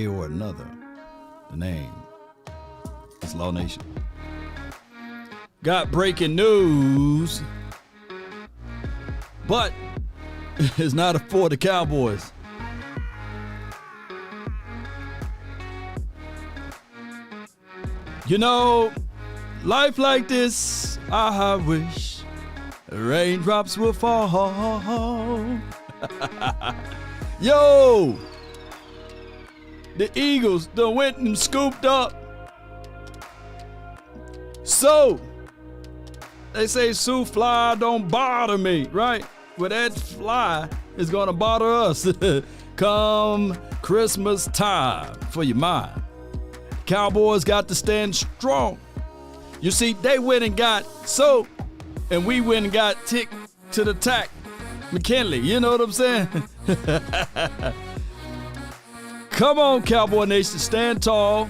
or another. The name is Law Nation. Got breaking news, but it's not for the Cowboys. You know, life like this, I wish raindrops will fall. Yo, the Eagles done went and scooped up. So, they say Sue Fly don't bother me, right? Well, that fly is gonna bother us come Christmas time for your mind. Cowboys got to stand strong. You see, they went and got soap, and we went and got tick to the tack. McKinley, you know what I'm saying? Come on, Cowboy Nation, stand tall.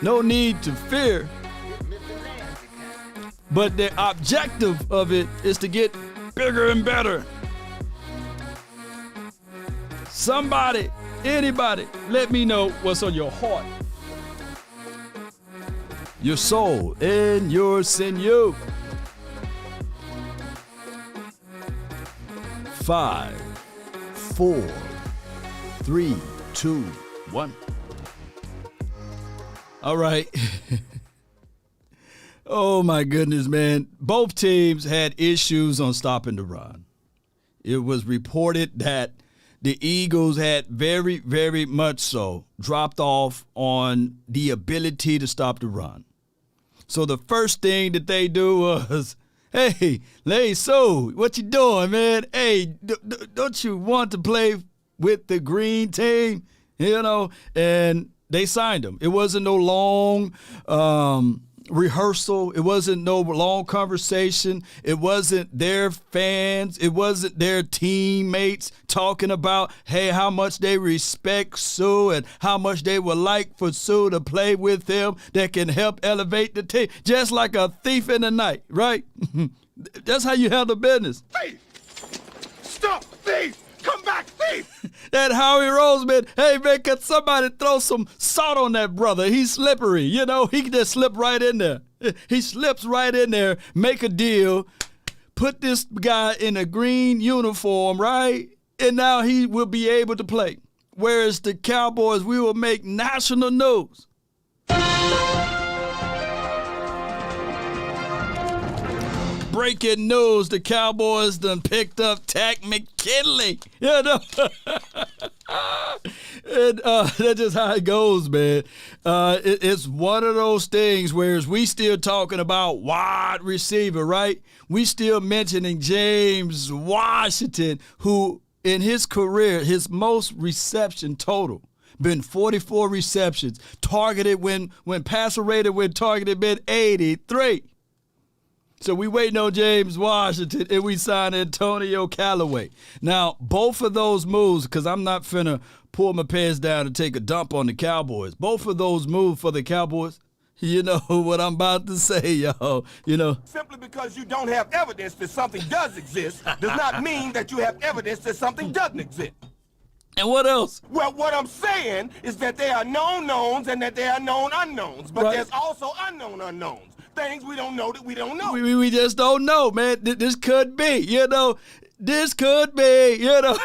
No need to fear. But the objective of it is to get bigger and better. Somebody, anybody, let me know what's on your heart, your soul, and your sinew. 5, 4, 3, 2, 1. All right. Oh, my goodness, man. Both teams had issues on stopping the run. It was reported that the Eagles had very, very much so dropped off on the ability to stop the run. So the first thing that they do was, hey, so what you doing, man? Hey, don't you want to play with the green team? You know, and they signed him. It wasn't no long rehearsal. It wasn't no long conversation. It wasn't their fans. It wasn't their teammates talking about, hey, how much they respect Sue and how much they would like for Sue to play with him that can help elevate the team. Just like a thief in the night, right? That's how you handle business. Thief! Stop, thief! Come back, thief! That Howie Roseman, hey, man, could somebody throw some salt on that brother? He's slippery, you know? He can just slip right in there. He slips right in there, make a deal, put this guy in a green uniform, right? And now he will be able to play. Whereas the Cowboys, we will make national news. Breaking news, the Cowboys done picked up Tack McKinley. You know? And that's just how it goes, man. It's one of those things where we still talking about wide receiver, right? We still mentioning James Washington, who in his career, his most reception total, been 44 receptions. Targeted when passer rated when targeted been 83. So we waiting on James Washington, and we signed Antonio Callaway. Now, both of those moves, because I'm not finna pull my pants down and take a dump on the Cowboys. Both of those moves for the Cowboys, you know what I'm about to say, y'all. You know. Simply because you don't have evidence that something does exist does not mean that you have evidence that something doesn't exist. And what else? Well, what I'm saying is that there are known knowns and that there are known unknowns, but right. There's also unknown unknowns. Things we don't know that we don't know. We just don't know, man. This could be, you know. This could be, you know.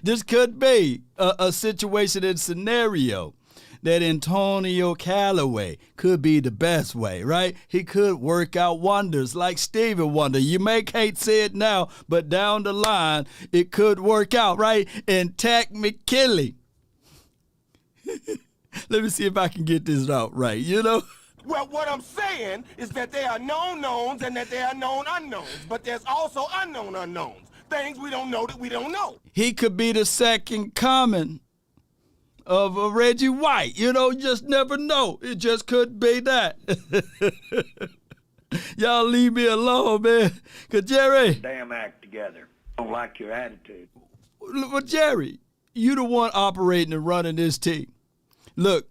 This could be a situation and scenario that Antonio Callaway could be the best way, right? He could work out wonders like Stevie Wonder. You may can't say it now, but down the line, it could work out, right? And Tack McKinley. Let me see if I can get this out right, you know. Well, what I'm saying is that there are known knowns and that there are known unknowns, but there's also unknown unknowns. Things we don't know that we don't know. He could be the second coming of a Reggie White. You know, you just never know. It just could be that. Y'all leave me alone, man. Because, Jerry. Damn act together. Don't like your attitude. Well, Jerry, you the one operating and running this team. Look,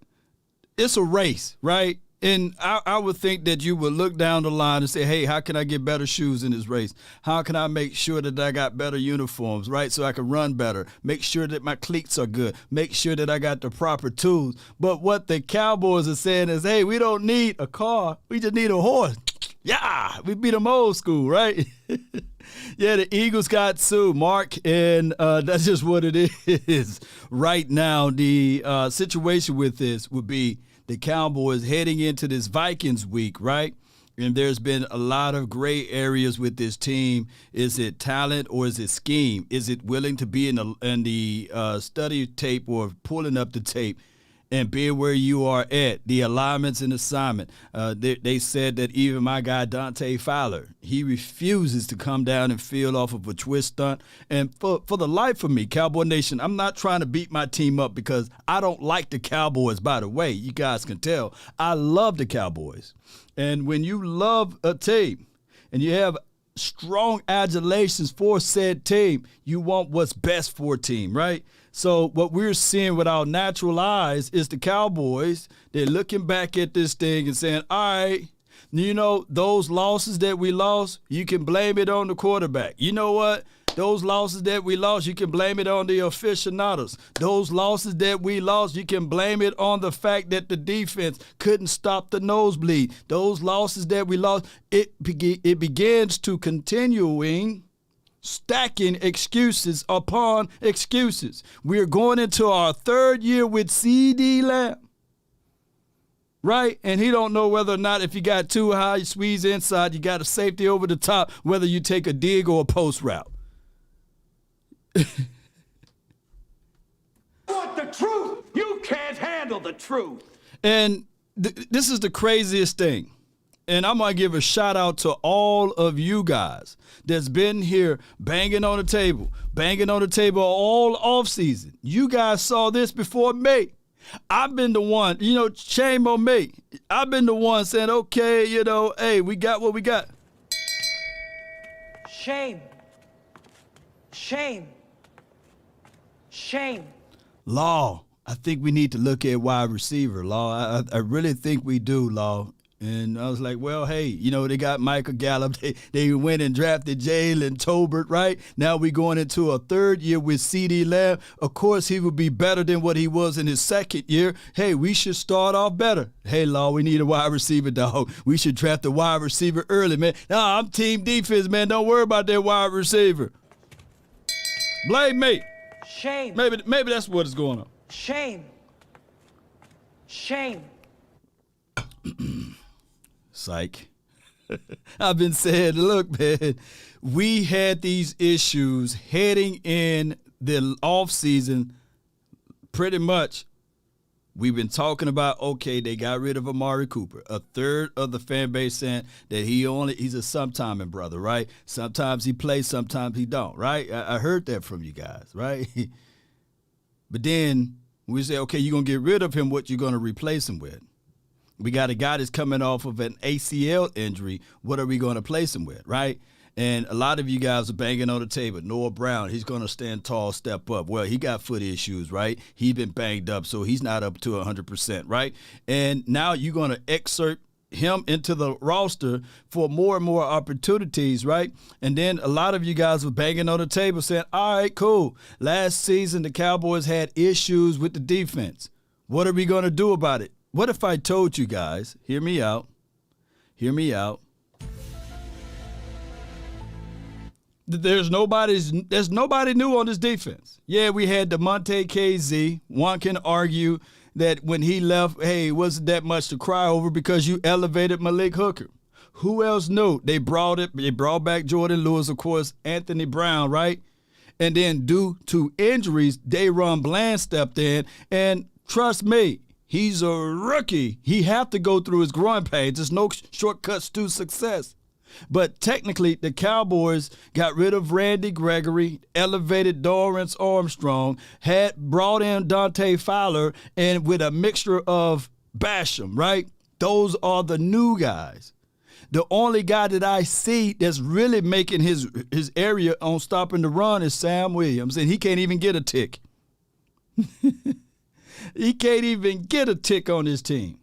it's a race, right? And I would think that you would look down the line and say, hey, how can I get better shoes in this race? How can I make sure that I got better uniforms, right, so I can run better? Make sure that my cleats are good. Make sure that I got the proper tools. But what the Cowboys are saying is, hey, we don't need a car. We just need a horse. Yeah, we beat them old school, right? Yeah, the Eagles got sued, Mark, and that's just what it is. Right now, the situation with this would be the Cowboys heading into this Vikings week, right? And there's been a lot of gray areas with this team. Is it talent or is it scheme? Is it willing to be in the study tape or pulling up the tape and being where you are at, the alignments and assignment? They said that even my guy Dante Fowler, he refuses to come down and field off of a twist stunt. And for the life of me, Cowboy Nation, I'm not trying to beat my team up because I don't like the Cowboys, by the way. You guys can tell. I love the Cowboys. And when you love a team and you have strong adulations for said team, you want what's best for a team, right? So what we're seeing with our natural eyes is the Cowboys. They're looking back at this thing and saying, all right, you know, those losses that we lost, you can blame it on the quarterback. You know what? Those losses that we lost, you can blame it on the aficionados. Those losses that we lost, you can blame it on the fact that the defense couldn't stop the nosebleed. Those losses that we lost, it begins to continuing stacking excuses upon excuses. We're going into our third year with CD Lamb, right? And he don't know whether or not if you got too high, you squeeze inside, you got a safety over the top, whether you take a dig or a post route. Want the truth? You can't handle the truth. And this is the craziest thing. And I'm going to give a shout out to all of you guys that's been here banging on the table all off season. You guys saw this before me. I've been the one, shame on me. I've been the one saying, okay, hey, we got what we got. Shame. Shame. Shame. Law, I think we need to look at wide receiver, Law. I really think we do, Law. And I was like, well, hey, they got Michael Gallup. They went and drafted Jalen Tolbert, right? Now we're going into a third year with CD Lamb. Of course, he would be better than what he was in his second year. Hey, we should start off better. Hey, Law, we need a wide receiver, dog. We should draft a wide receiver early, man. Nah, I'm team defense, man. Don't worry about that wide receiver. Blame me. Shame. Maybe that's what is going on. Shame. Shame. Psych. I've been saying, look, man, we had these issues heading in the offseason pretty much. We've been talking about, okay, they got rid of Amari Cooper. A third of the fan base saying that he's a sometiming brother, right? Sometimes he plays, sometimes he don't, right? I heard that from you guys, right? But then we say, okay, you're going to get rid of him, what you going to replace him with? We got a guy that's coming off of an ACL injury. What are we going to place him with, right? And a lot of you guys are banging on the table. Noah Brown, he's going to stand tall, step up. Well, he got foot issues, right? He's been banged up, so he's not up to 100%, right? And now you're going to excerpt him into the roster for more and more opportunities, right? And then a lot of you guys were banging on the table saying, all right, cool. Last season, the Cowboys had issues with the defense. What are we going to do about it? What if I told you guys, hear me out, there's nobody new on this defense. Yeah, we had DeMonte KZ. One can argue that when he left, hey, it wasn't that much to cry over because you elevated Malik Hooker. Who else knew? They brought back Jordan Lewis, of course, Anthony Brown, right? And then due to injuries, Dayron Bland stepped in, and trust me, he's a rookie. He have to go through his growing pains. There's no shortcuts to success. But technically, the Cowboys got rid of Randy Gregory, elevated Dorrance Armstrong, had brought in Dante Fowler, and with a mixture of Basham, right? Those are the new guys. The only guy that I see that's really making his area on stopping the run is Sam Williams, and he can't even get a tick. He can't even get a tick on his team.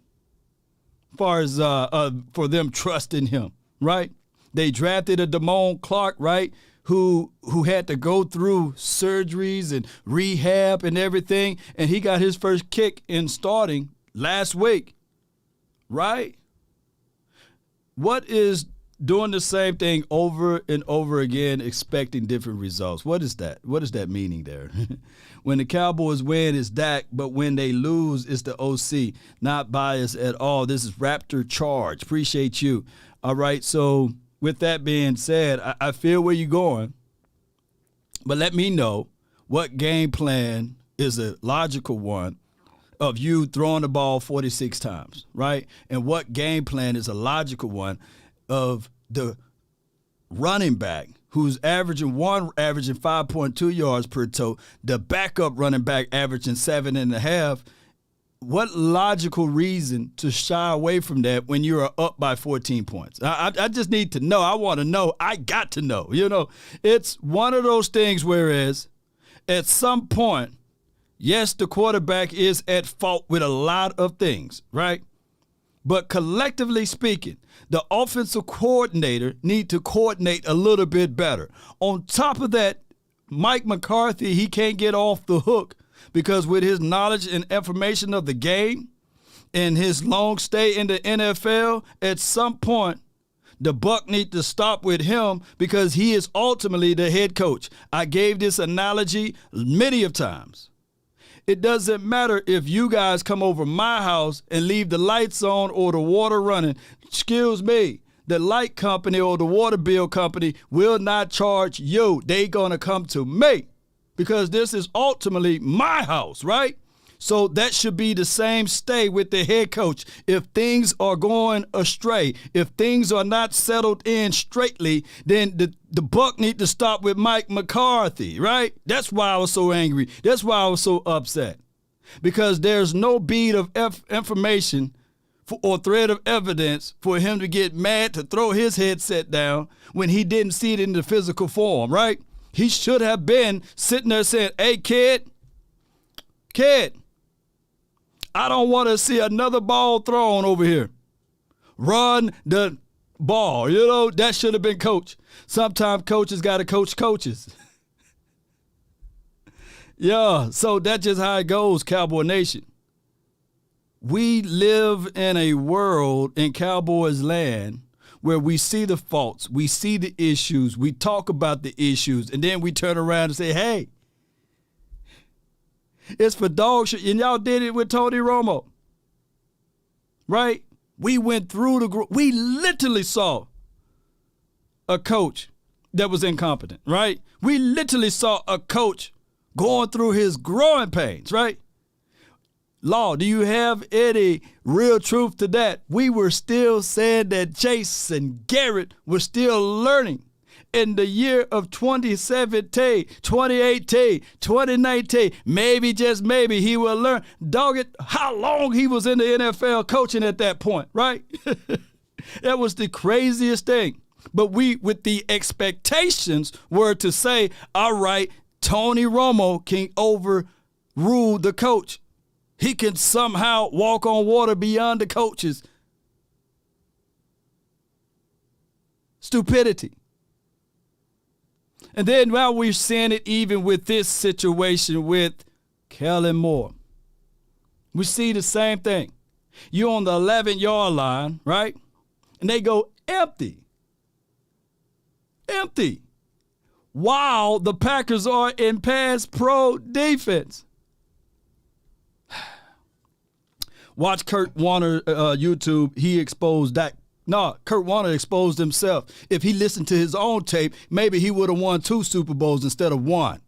far as for them trusting him, right? They drafted a Damone Clark, right, who had to go through surgeries and rehab and everything, and he got his first kick in starting last week, right? What is doing the same thing over and over again, expecting different results? What is that? What is that meaning there? When the Cowboys win, it's Dak, but when they lose, it's the OC. Not biased at all. This is Raptor Charge. Appreciate you. All right, so with that being said, I feel where you're going, but let me know what game plan is a logical one of you throwing the ball 46 times, right? And what game plan is a logical one of the running back who's averaging 5.2 yards per tote, the backup running back averaging 7.5. What logical reason to shy away from that when you are up by 14 points? I just need to know. I want to know. I got to know. You know, it's one of those things whereas at some point, yes, the quarterback is at fault with a lot of things, right? But collectively speaking, the offensive coordinator need to coordinate a little bit better. On top of that, Mike McCarthy, he can't get off the hook because with his knowledge and information of the game and his long stay in the NFL, at some point, the buck need to stop with him because he is ultimately the head coach. I gave this analogy many of times. It doesn't matter if you guys come over my house and leave the lights on or the water running. Excuse me, the light company or the water bill company will not charge you. They gonna come to me because this is ultimately my house, right? So that should be the same stay with the head coach. If things are going astray, if things are not settled in straightly, then the buck need to stop with Mike McCarthy, right? That's why I was so angry. That's why I was so upset. Because there's no bead of information or thread of evidence for him to get mad to throw his headset down when he didn't see it in the physical form, right? He should have been sitting there saying, hey, kid, I don't want to see another ball thrown over here. Run the ball. You know, that should have been coach. Sometimes coaches got to coach coaches. Yeah, so that's just how it goes, Cowboy Nation. We live in a world in Cowboys land where we see the faults, we see the issues, we talk about the issues, and then we turn around and say, hey, it's for dog shit. And y'all did it with Tony Romo. Right? We went through we literally saw a coach that was incompetent, right? We literally saw a coach going through his growing pains, right? Law, do you have any real truth to that? We were still saying that Chase and Garrett were still learning. In the year of 2017, 2018, 2019, maybe, just maybe, he will learn. Dog it, how long he was in the NFL coaching at that point, right? That was the craziest thing. But we, with the expectations, were to say, all right, Tony Romo can overrule the coach. He can somehow walk on water beyond the coach's stupidity. And then now we're seeing it even with this situation with Kellen Moore. We see the same thing. You're on the 11-yard line, right? And they go empty. Empty. While the Packers are in pass pro defense. Watch Kurt Warner YouTube. He exposed that. No, Kurt Warner exposed himself. If he listened to his own tape, maybe he would have won 2 Super Bowls instead of 1.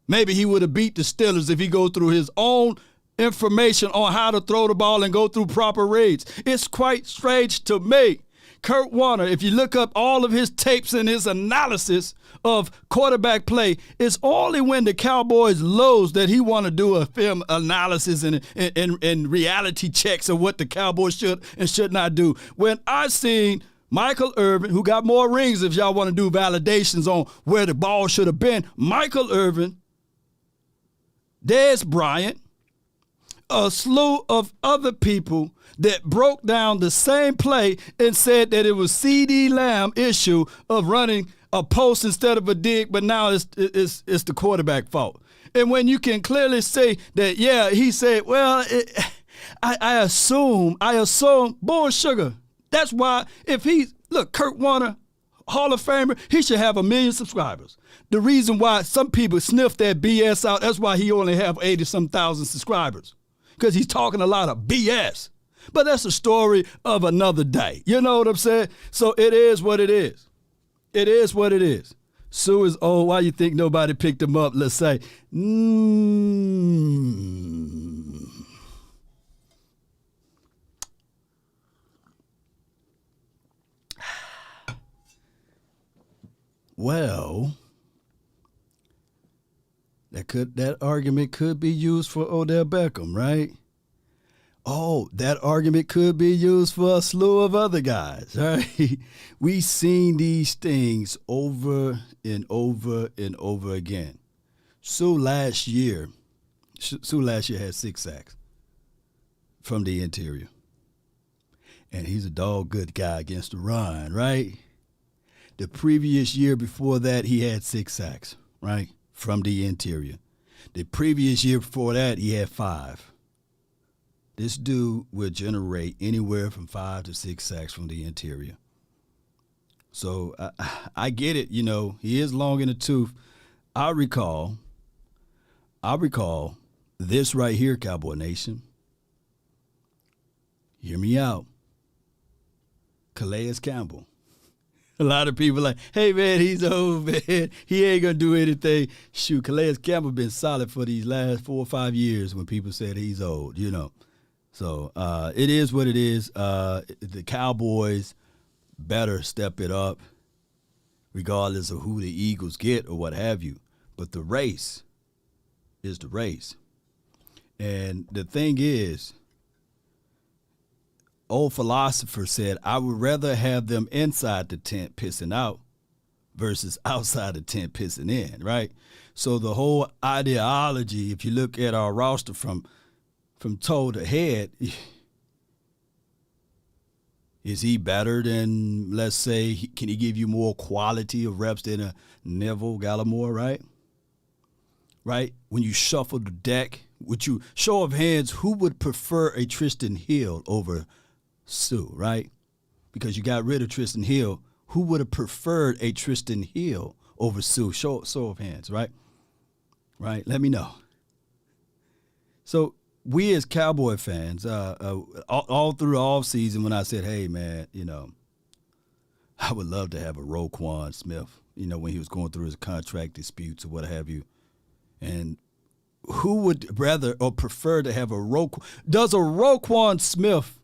Maybe he would have beat the Steelers if he go through his own information on how to throw the ball and go through proper reads. It's quite strange to me. Kurt Warner, if you look up all of his tapes and his analysis of quarterback play, it's only when the Cowboys lose that he want to do a film analysis and reality checks of what the Cowboys should and should not do. When I seen Michael Irvin, who got more rings if y'all want to do validations on where the ball should have been, Michael Irvin, Dez Bryant, a slew of other people that broke down the same play and said that it was C.D. Lamb issue of running a post instead of a dig, but now it's the quarterback fault. And when you can clearly say that, yeah, he said, well, I assume, bull sugar. That's why look, Kurt Warner, Hall of Famer, he should have 1 million subscribers. The reason why some people sniff that BS out, that's why he only have 80-some thousand subscribers, because he's talking a lot of BS. But that's a story of another day. You know what I'm saying? So it is what it is. It is what it is. Sue is old. Why you think nobody picked him up? Let's say. Well, that argument could be used for Odell Beckham, right? Oh, that argument could be used for a slew of other guys, right? We've seen these things over and over and over again. Sue last year had 6 sacks from the interior. And he's a dog good guy against the run, right? The previous year before that, he had 6 sacks, right, from the interior. The previous year before that, he had 5. This dude will generate anywhere from 5 to 6 sacks from the interior. So I get it. You know, he is long in the tooth. I recall this right here, Cowboy Nation. Hear me out. Calais Campbell. A lot of people like, hey, man, he's old, man. He ain't going to do anything. Shoot, Calais Campbell been solid for these last 4 or 5 years when people said he's old, you know. So it is what it is. The Cowboys better step it up, regardless of who the Eagles get or what have you. But the race is the race. And the thing is, old philosopher said, I would rather have them inside the tent pissing out versus outside the tent pissing in, right? So the whole ideology, if you look at our roster from toe to head, is he better than, let's say, can he give you more quality of reps than a Neville Gallimore, right? Right? When you shuffle the deck, would you, show of hands, who would prefer a Tristan Hill over Sue, right? Because you got rid of Tristan Hill. Who would have preferred a Tristan Hill over Sue? Show of hands, right? Right? Let me know. So we as Cowboy fans, all through the offseason when I said, hey, man, you know, I would love to have a Roquan Smith, you know, when he was going through his contract disputes or what have you. And who would rather or prefer to have a Roquan? Does a Roquan Smith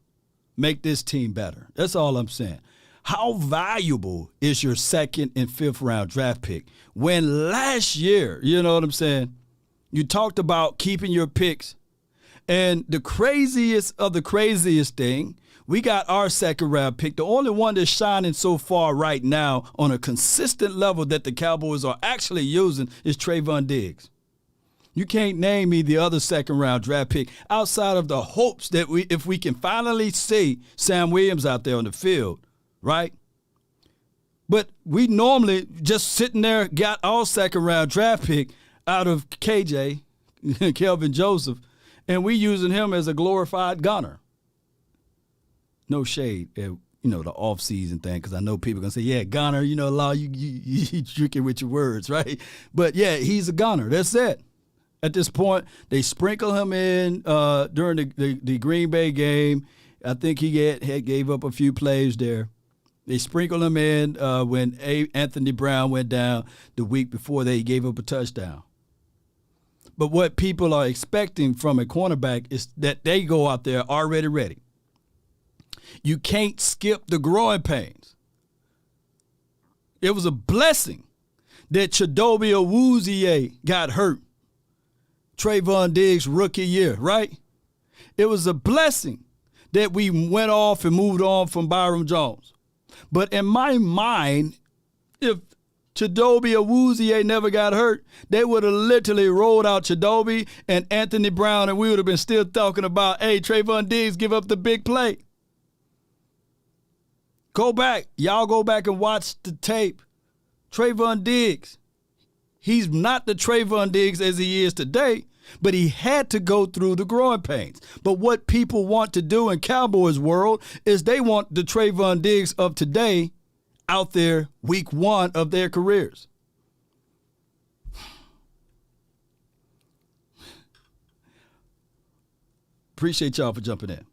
make this team better? That's all I'm saying. How valuable is your 2nd and 5th round draft pick when last year, you know what I'm saying, you talked about keeping your picks? And the craziest of the craziest thing, we got our 2nd round pick. The only one that's shining so far right now on a consistent level that the Cowboys are actually using is Trayvon Diggs. You can't name me the other 2nd round draft pick outside of the hopes that if we can finally see Sam Williams out there on the field, right? But we normally just sitting there got our 2nd round draft pick out of KJ, Kelvin Joseph, and we using him as a glorified gunner. No shade at, you know, the off-season thing, because I know people are going to say, yeah, gunner, you know, Law, you tricking with your words, right? But, yeah, he's a gunner. That's it. At this point, they sprinkle him in during the Green Bay game. I think he gave up a few plays there. They sprinkled him in when Anthony Brown went down the week before they gave up a touchdown. But what people are expecting from a cornerback is that they go out there already ready. You can't skip the growing pains. It was a blessing that Chidobe Awuzie got hurt Trayvon Diggs' rookie year, right? It was a blessing that we went off and moved on from Byron Jones. But in my mind, if Chidobe Awuzie never got hurt, they would have literally rolled out Chidobe and Anthony Brown, and we would have been still talking about, hey, Trayvon Diggs give up the big play. Go back. Y'all go back and watch the tape. Trayvon Diggs, he's not the Trayvon Diggs as he is today, but he had to go through the growing pains. But what people want to do in Cowboys world is they want the Trayvon Diggs of today out there week one of their careers. Appreciate y'all for jumping in.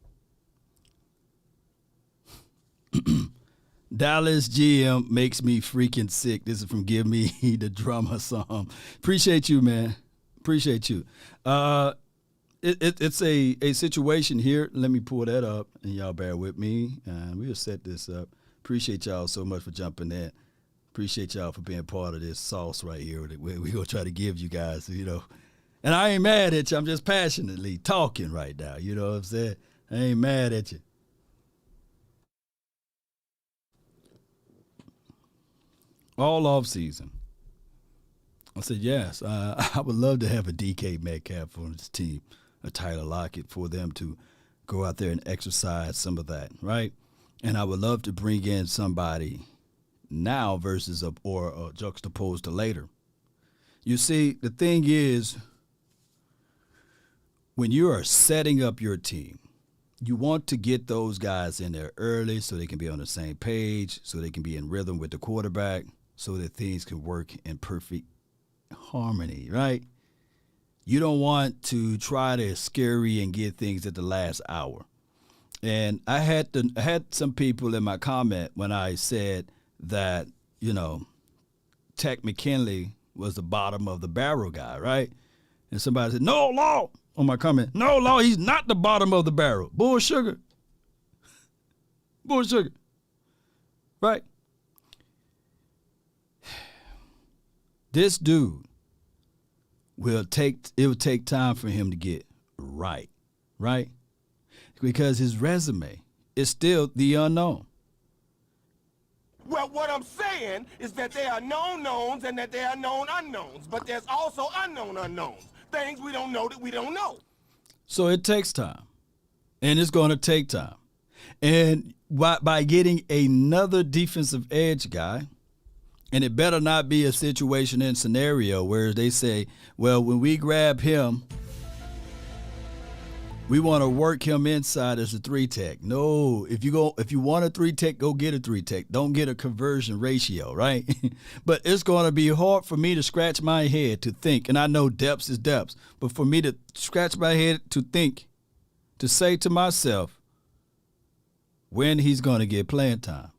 Dallas GM makes me freaking sick. This is from Give Me the Drummer song. Appreciate you, man. Appreciate you. It's a situation here. Let me pull that up, and y'all bear with me, and we'll set this up. Appreciate y'all so much for jumping in. Appreciate y'all for being part of this sauce right here that we're going to try to give you guys, you know. And I ain't mad at you. I'm just passionately talking right now. You know what I'm saying? I ain't mad at you. All off season, I said, yes, I would love to have a DK Metcalf on this team, a Tyler Lockett, for them to go out there and exercise some of that, right? And I would love to bring in somebody now versus or juxtaposed to later. You see, the thing is, when you are setting up your team, you want to get those guys in there early so they can be on the same page, so they can be in rhythm with the quarterback, so that things can work in perfect harmony, right? You don't want to try to scurry and get things at the last hour. And I had some people in my comment when I said that, you know, Tech McKinley was the bottom of the barrel guy, right? And somebody said, no, Law, on my comment, no, Law, he's not the bottom of the barrel. Bull sugar. Bull sugar. Right? This dude it will take time for him to get right? Because his resume is still the unknown. Well, what I'm saying is that there are known knowns and that there are known unknowns, but there's also unknown unknowns, things we don't know that we don't know. So it takes time, and it's going to take time. And by getting another defensive edge guy, and it better not be a situation and scenario where they say, well, when we grab him, we want to work him inside as a 3-tech. No, if you want a 3-tech, go get a 3-tech. Don't get a conversion ratio, right? But it's going to be hard for me to scratch my head to think, and I know depths is depths, but for me to scratch my head to think, to say to myself when he's going to get playing time.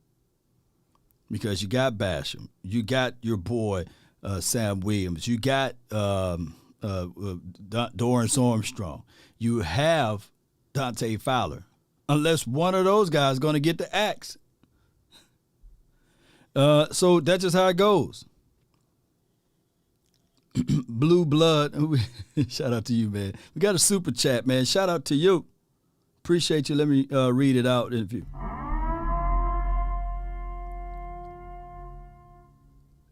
Because you got Basham, you got your boy Sam Williams, you got Dorrance Armstrong, you have Dante Fowler. Unless one of those guys is going to get the axe. So that's just how it goes. Blue Blood, shout out to you, man. We got a super chat, man. Shout out to you. Appreciate you. Let me read it out if you.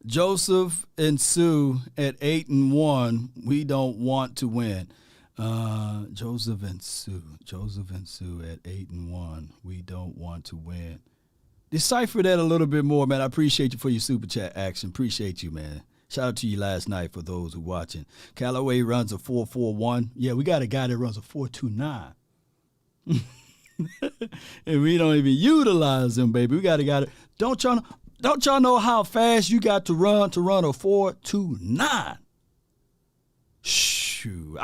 Joseph and Sue at 8-1. We don't want to win. Joseph and Sue at 8-1. We don't want to win. Decipher that a little bit more, man. I appreciate you for your super chat action. Appreciate you, man. Shout out to you last night for those who watching. Callaway runs a 4.41. Yeah, we got a guy that runs a 4.29. And we don't even utilize him, baby. We got a guy that don't y'all know how fast you got to run a 4.29? Shoot.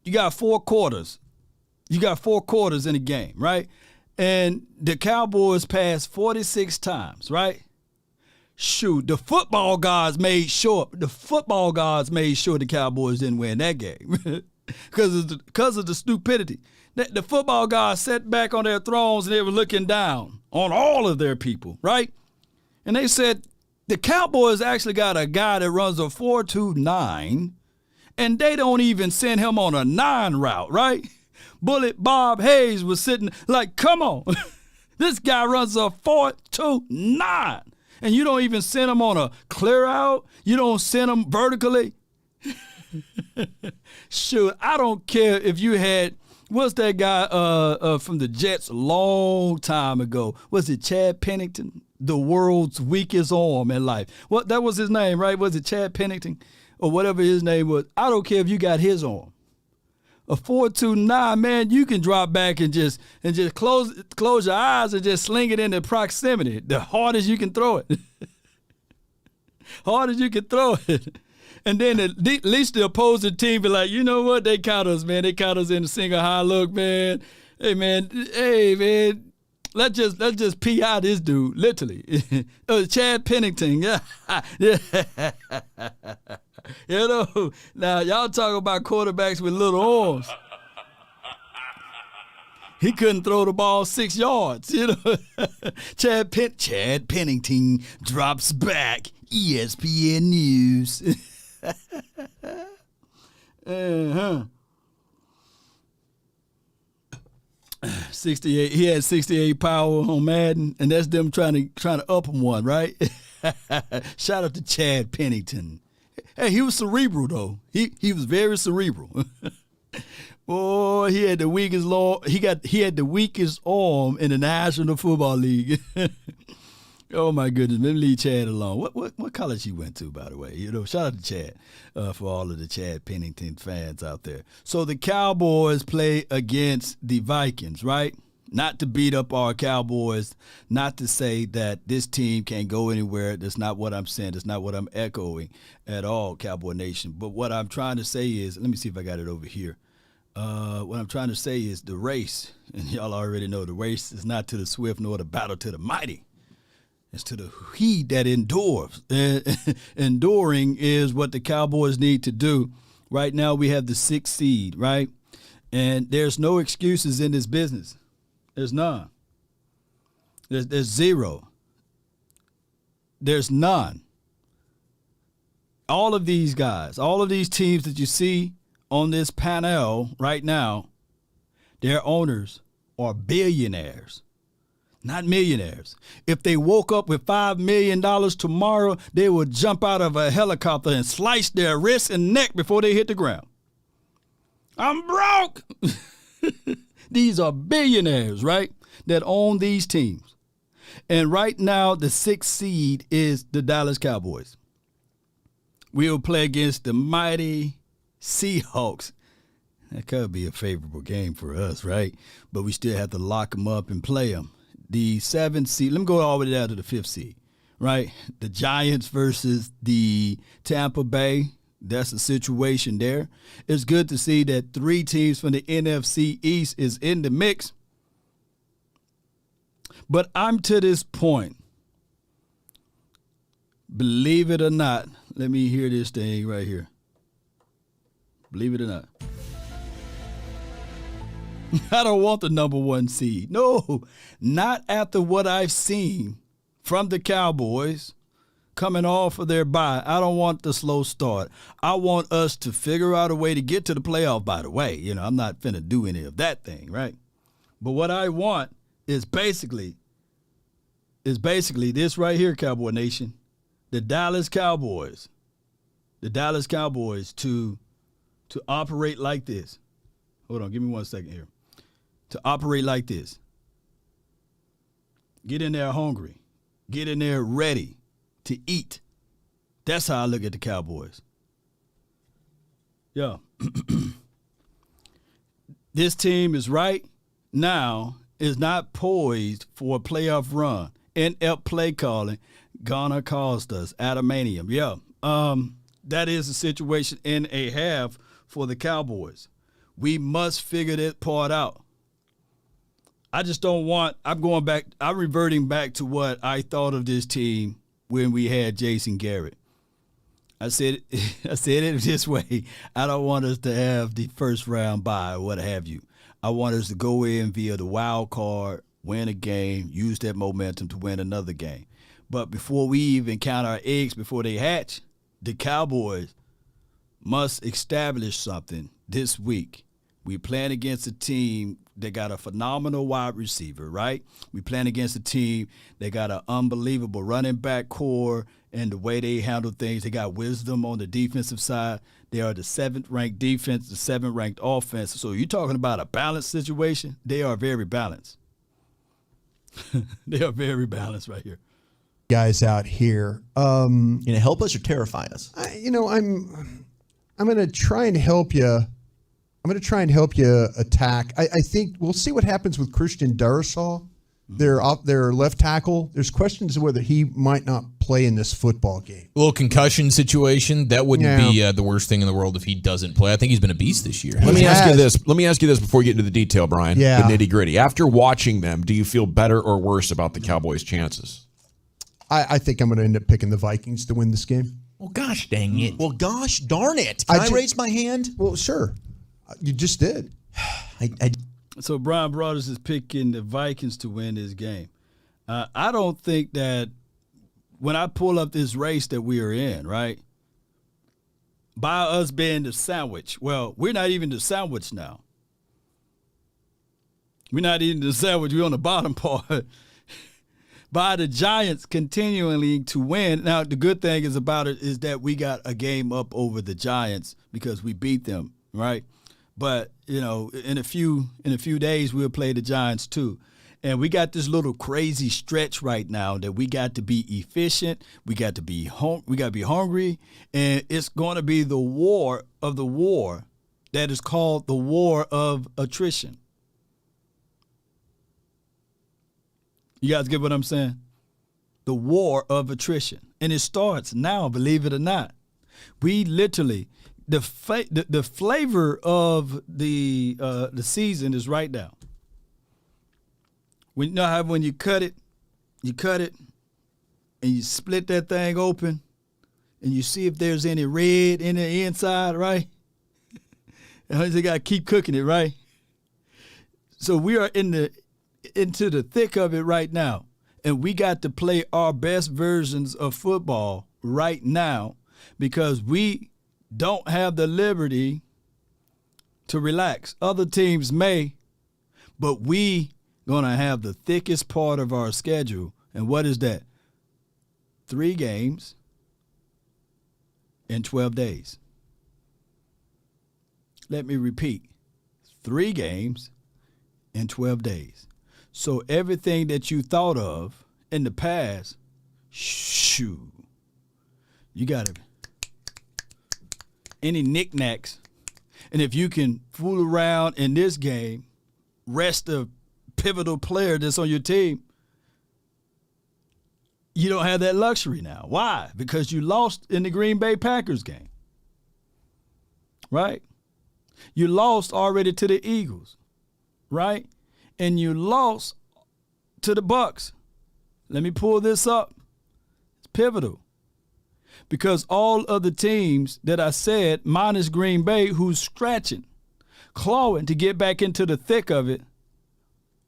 You got 4 quarters. You got 4 quarters in a game, right? And the Cowboys passed 46 times, right? Shoot, the football gods made sure the Cowboys didn't win that game because of the stupidity. The football gods sat back on their thrones and they were looking down on all of their people, right? And they said, the Cowboys actually got a guy that runs a 4.29, and they don't even send him on a 9 route, right? Bullet Bob Hayes was sitting like, come on. This guy runs a 4.29. And you don't even send them on a clear out. You don't send them vertically. Shoot, I don't care if you had, what's that guy from the Jets a long time ago? Was it Chad Pennington? The world's weakest arm in life. What, that was his name, right? Was it Chad Pennington or whatever his name was? I don't care if you got his arm. A 4.29, man, you can drop back and just close your eyes and just sling it into proximity. The hardest you can throw it. Hard as you can throw it. And then at least the opposing team be like, you know what? They caught us, man. They caught us in a single high look, man. Hey, man. Let's just PI this dude, literally. Chad Pennington. Yeah. Yeah. You know, now y'all talk about quarterbacks with little arms. He couldn't throw the ball 6 yards, you know. Chad Pennington drops back. ESPN News. 68. He had 68 power on Madden, and that's them trying to up him one, right? Shout out to Chad Pennington. Hey, he was cerebral though. He was very cerebral. Boy, he had the weakest arm in the National Football League. Oh my goodness, let me leave Chad alone. What college he went to, by the way? You know, shout out to Chad for all of the Chad Pennington fans out there. So the Cowboys play against the Vikings, right? Not to beat up our Cowboys, not to say that this team can't go anywhere. That's not what I'm saying. That's not what I'm echoing at all, Cowboy Nation. But what I'm trying to say is, let me see if I got it over here. What I'm trying to say is the race, and y'all already know the race is not to the swift nor the battle to the mighty. It's to the he that endures. Enduring is what the Cowboys need to do. Right now we have the 6th seed, right? And there's no excuses in this business. There's none. There's zero. There's none. All of these guys, all of these teams that you see on this panel right now, their owners are billionaires, not millionaires. If they woke up with $5 million tomorrow, they would jump out of a helicopter and slice their wrist and neck before they hit the ground. I'm broke. These are billionaires, right, that own these teams. And right now, the 6th seed is the Dallas Cowboys. We'll play against the mighty Seahawks. That could be a favorable game for us, right? But we still have to lock them up and play them. The 7th seed, let me go all the way down to the 5th seed, right? The Giants versus the Tampa Bay. That's the situation there. It's good to see that 3 teams from the NFC East is in the mix. But I'm to this point, believe it or not, let me hear this thing right here. Believe it or not. I don't want the number 1 seed. No, not after what I've seen from the Cowboys coming off of their bye. I don't want the slow start. I want us to figure out a way to get to the playoff, by the way. You know, I'm not finna do any of that thing, right? But what I want is basically this right here, Cowboy Nation. The Dallas Cowboys to operate like this. Hold on, give me 1 second here. To operate like this. Get in there hungry. Get in there ready to eat. That's how I look at the Cowboys. Yeah. This team is right now is not poised for a playoff run. Inept play calling gonna cost us adamantium. Yeah. That is the situation in a half for the Cowboys. We must figure that part out. I'm reverting back to what I thought of this team when we had Jason Garrett. I said it this way. I don't want us to have the first round bye or what have you. I want us to go in via the wild card, win a game, use that momentum to win another game. But before we even count our eggs before they hatch, the Cowboys must establish something this week We playing against a team that got a phenomenal wide receiver, right? We playing against a team that got an unbelievable running back core and the way they handle things. They got wisdom on the defensive side. They are the 7th-ranked defense, the 7th-ranked offense. So you're talking about a balanced situation. They are very balanced. They are very balanced right here. Guys out here. Help us or terrify us? I'm going to try and help you. I'm going to try and help you attack. I think we'll see what happens with Christian Darrisaw, their left tackle. There's questions of whether he might not play in this football game. A little concussion situation. That wouldn't be the worst thing in the world if he doesn't play. I think he's been a beast this year. Let me ask you this before you get into the detail, Brian. Yeah. The nitty gritty. After watching them, do you feel better or worse about the Cowboys' chances? I think I'm going to end up picking the Vikings to win this game. Well, gosh dang it. Well, gosh darn it. Can I raise my hand? Well, sure. You just did. So Brian Brothers is picking the Vikings to win this game. I don't think that when I pull up this race that we are in, right, by us being the sandwich, well, we're not even the sandwich now. We're not even the sandwich. We're on the bottom part. By the Giants continually to win. Now, the good thing is about it is that we got a game up over the Giants because we beat them, right? But, in a few days we'll play the Giants too. And we got this little crazy stretch right now that we got to be efficient, we got to be hungry, and it's going to be the war of the war that is called the war of attrition. You guys get what I'm saying? The war of attrition. And it starts now, believe it or not. We literally, the flavor of the season is right now. You know how when you cut it, and you split that thing open, and you see if there's any red in the inside, right? And you got to keep cooking it, right? So we are into the thick of it right now, and we got to play our best versions of football right now because we don't have the liberty to relax. Other teams may, but we gonna have the thickest part of our schedule. And what is that? 3 games in 12 days. Let me repeat. 3 games in 12 days. So everything that you thought of in the past, shoo, you got to, any knickknacks. And if you can fool around in this game, rest a pivotal player that's on your team, you don't have that luxury now. Why? Because you lost in the Green Bay Packers game, right? You lost already to the Eagles, right? And you lost to the Bucks. Let me pull this up. It's pivotal. Because all of the teams that I said, minus Green Bay, who's scratching, clawing to get back into the thick of it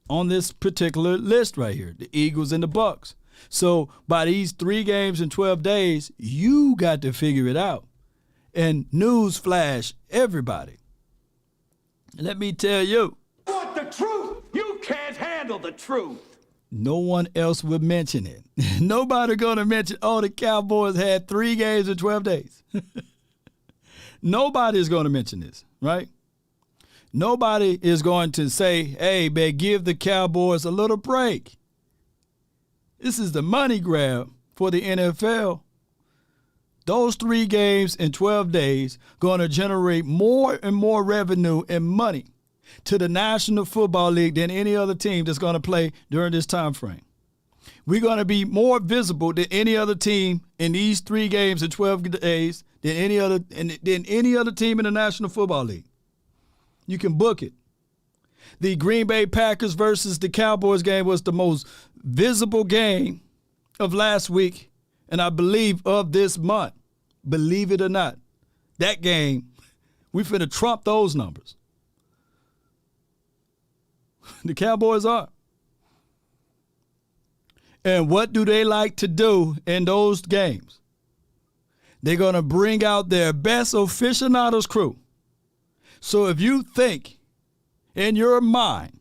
on this particular list right here, the Eagles and the Bucks. So by these 3 games in 12 days, you got to figure it out. And news flash, everybody. Let me tell you. Want the truth? You can't handle the truth. No one else would mention it. Nobody gonna mention, the Cowboys had 3 games in 12 days. Nobody is gonna mention this, right? Nobody is going to say, hey, man, give the Cowboys a little break. This is the money grab for the NFL. Those 3 games in 12 days going to generate more and more revenue and money to the National Football League than any other team that's going to play during this time frame. We're going to be more visible than any other team in these 3 games in 12 days than any other team in the National Football League. You can book it. The Green Bay Packers versus the Cowboys game was the most visible game of last week, and I believe of this month. Believe it or not, that game, we finna trump those numbers. The Cowboys are. And what do they like to do in those games? They're going to bring out their best aficionados crew. So if you think in your mind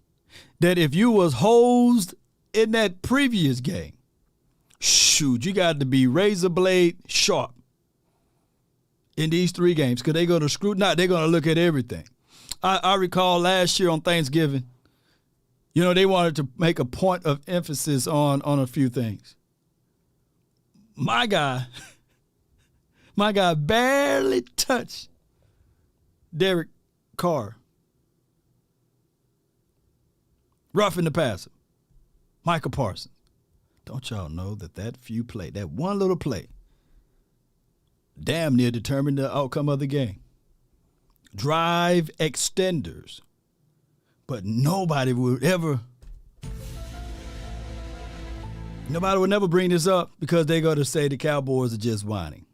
that if you was hosed in that previous game, shoot, you got to be razor blade sharp in these 3 games because they're going to scrutinize. They're going to look at everything. I recall last year on Thanksgiving, they wanted to make a point of emphasis on a few things. My guy barely touched Derek Carr. Roughing the passer. Michael Parsons. Don't y'all know that one little play, damn near determined the outcome of the game. Drive extenders. But nobody would never bring this up because they're going to say the Cowboys are just whining.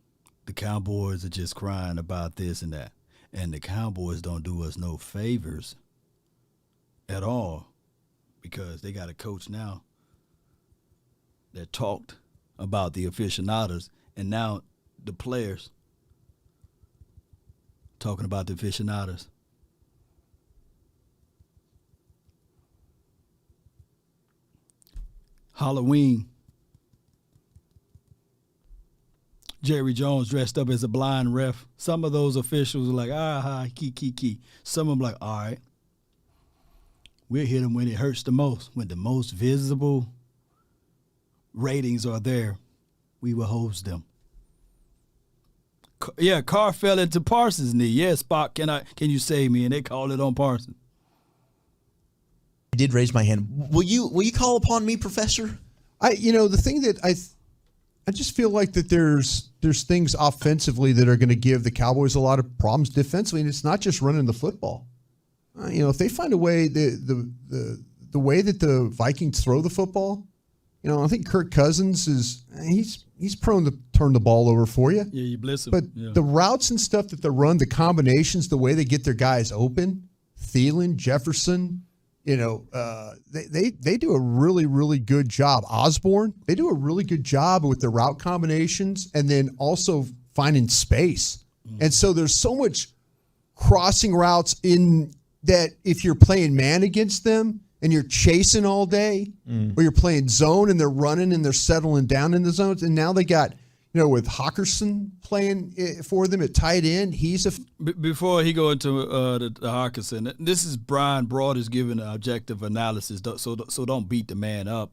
The Cowboys are just crying about this and that. And the Cowboys don't do us no favors at all because they got a coach now that talked about the aficionados, and now the players talking about the aficionados. Halloween, Jerry Jones dressed up as a blind ref. Some of those officials were like, key. Some of them like, all right, we'll hit them when it hurts the most, when the most visible ratings are there. We will host them. Yeah, Carr fell into Parsons' knee. Yeah, Spock, can you save me? And they called it on Parsons. I did raise my hand. Will you call upon me, Professor? The thing that I just feel like that there's things offensively that are going to give the Cowboys a lot of problems defensively, and it's not just running the football. If they find a way, the way that the Vikings throw the football, I think Kirk Cousins he's prone to turn the ball over for you. Yeah, you blitz him. But the routes and stuff that they run, the combinations, the way they get their guys open, Thielen, Jefferson, they do a really, really good job. Osborne, they do a really good job with the route combinations and then also finding space. And so there's so much crossing routes in that if you're playing man against them and you're chasing all day, or you're playing zone and they're running and they're settling down in the zones, and now they got, with Hawkinson playing for them at tight end, Before he go into the Hawkinson, this is Brian Broad is giving an objective analysis, so don't beat the man up.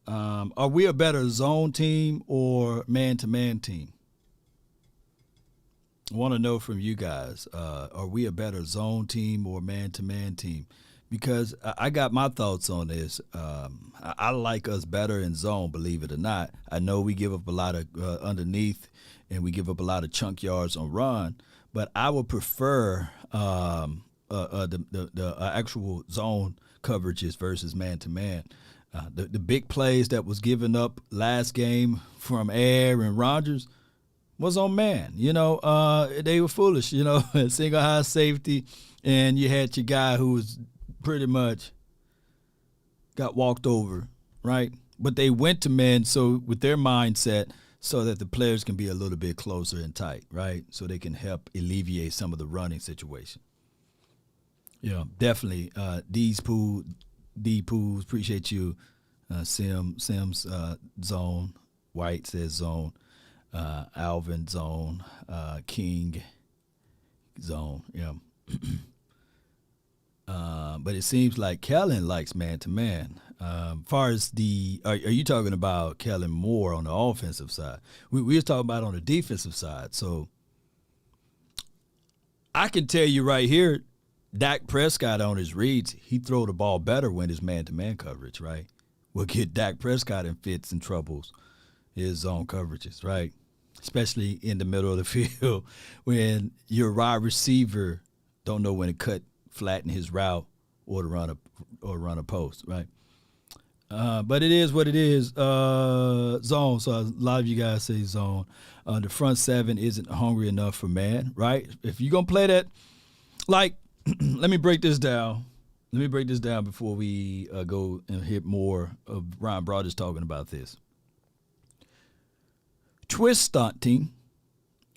Are we a better zone team or man-to-man team? I want to know from you guys, are we a better zone team or man-to-man team? Because I got my thoughts on this. I like us better in zone, believe it or not. I know we give up a lot of underneath, and we give up a lot of chunk yards on run, but I would prefer the actual zone coverages versus man-to-man. The big plays that was given up last game from Aaron Rodgers was on man. They were foolish, single high safety, and you had your guy who was pretty much got walked over, right? But they went to men so with their mindset so that the players can be a little bit closer and tight, right? So they can help alleviate some of the running situation. Yeah, definitely. D Pools, appreciate you. Sims, zone. White says zone. Alvin, zone. King, zone. Yeah. But it seems like Kellen likes man-to-man. Far as are you talking about Kellen Moore on the offensive side? We was talking about on the defensive side. So I can tell you right here, Dak Prescott on his reads, he throw the ball better when it's man-to-man coverage, right? We'll get Dak Prescott in fits and troubles, his zone coverages, right? Especially in the middle of the field when your wide receiver don't know when to cut, flatten his route or to run a post, right? But it is what it is. Zone. So a lot of you guys say zone. The front seven isn't hungry enough for man, right? If you're gonna play that, let me break this down. Let me break this down before we go and hit more of Ryan Broad is talking about this. Twist stunting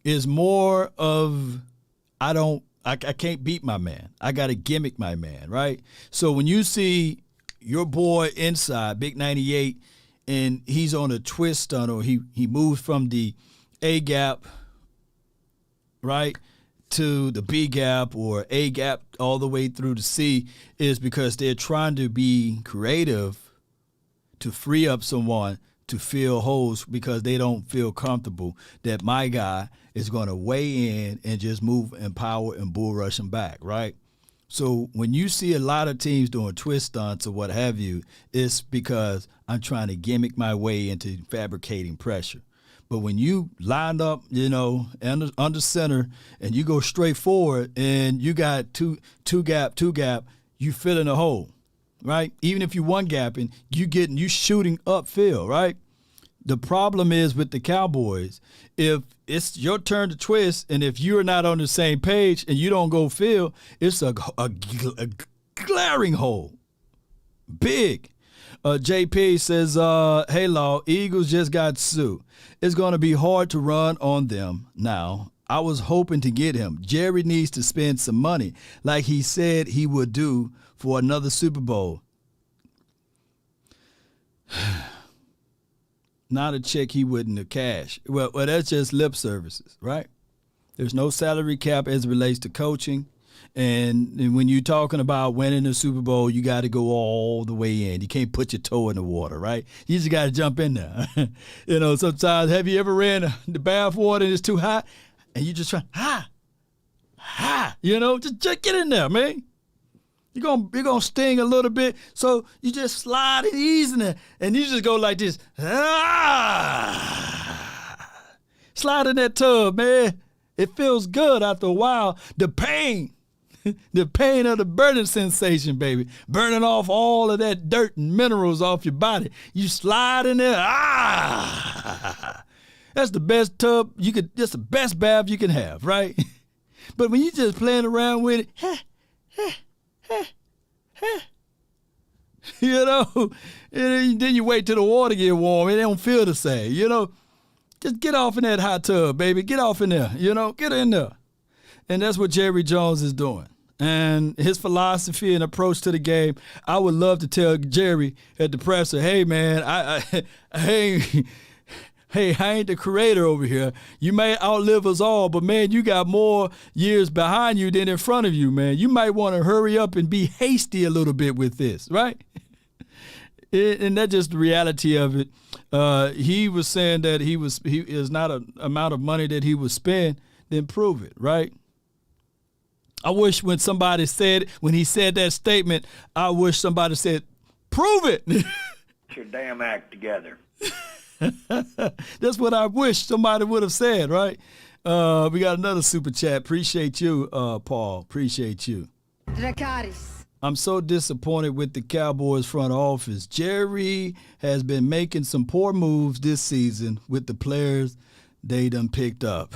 is more of I don't I can't beat my man. I got to gimmick my man, right? So when you see your boy inside, Big 98, and he's on a twist stunt, or he moves from the A gap, right, to the B gap or A gap all the way through the C, is because they're trying to be creative to free up someone to fill holes because they don't feel comfortable that my guy is going to weigh in and just move and power and bull rush him back, right? So when you see a lot of teams doing twist stunts or what have you, it's because I'm trying to gimmick my way into fabricating pressure. But when you line up, under center, and you go straight forward and you got two gap, you fill in a hole, right? Even if you one gapping, you shooting upfield, right? The problem is with the Cowboys, if it's your turn to twist, and if you're not on the same page and you don't go field, it's a glaring hole. Big. JP says, hey, Law, Eagles just got sued. It's going to be hard to run on them now. I was hoping to get him. Jerry needs to spend some money like he said he would do for another Super Bowl. Not a check he wouldn't have cashed. Well, that's just lip services, right? There's no salary cap as it relates to coaching. And when you're talking about winning the Super Bowl, you got to go all the way in. You can't put your toe in the water, right? You just got to jump in there. Sometimes, have you ever ran the bath water and it's too hot? And you just try, just get in there, man. You're gonna sting a little bit, so you just slide it easy in there, and you just go like this. Slide in that tub, man. It feels good after a while. The pain of the burning sensation, baby. Burning off all of that dirt and minerals off your body. You slide in there. That's the best tub that's the best bath you can have, right? But when you just playing around with it, and then you wait till the water get warm. It don't feel the same, Just get off in that hot tub, baby. Get off in there, Get in there. And that's what Jerry Jones is doing. And his philosophy and approach to the game, I would love to tell Jerry at the presser, hey, man, Hey, I ain't the creator over here. You may outlive us all, but, man, you got more years behind you than in front of you, man. You might want to hurry up and be hasty a little bit with this, right? And that's just the reality of it. He was saying that he is not an amount of money that he would spend, then prove it, right? I wish when he said that statement, I wish somebody said, prove it. Get your damn act together. That's what I wish somebody would have said, right? We got another super chat. Appreciate you, Paul. Appreciate you. Dracarys. I'm so disappointed with the Cowboys front office. Jerry has been making some poor moves this season with the players they done picked up.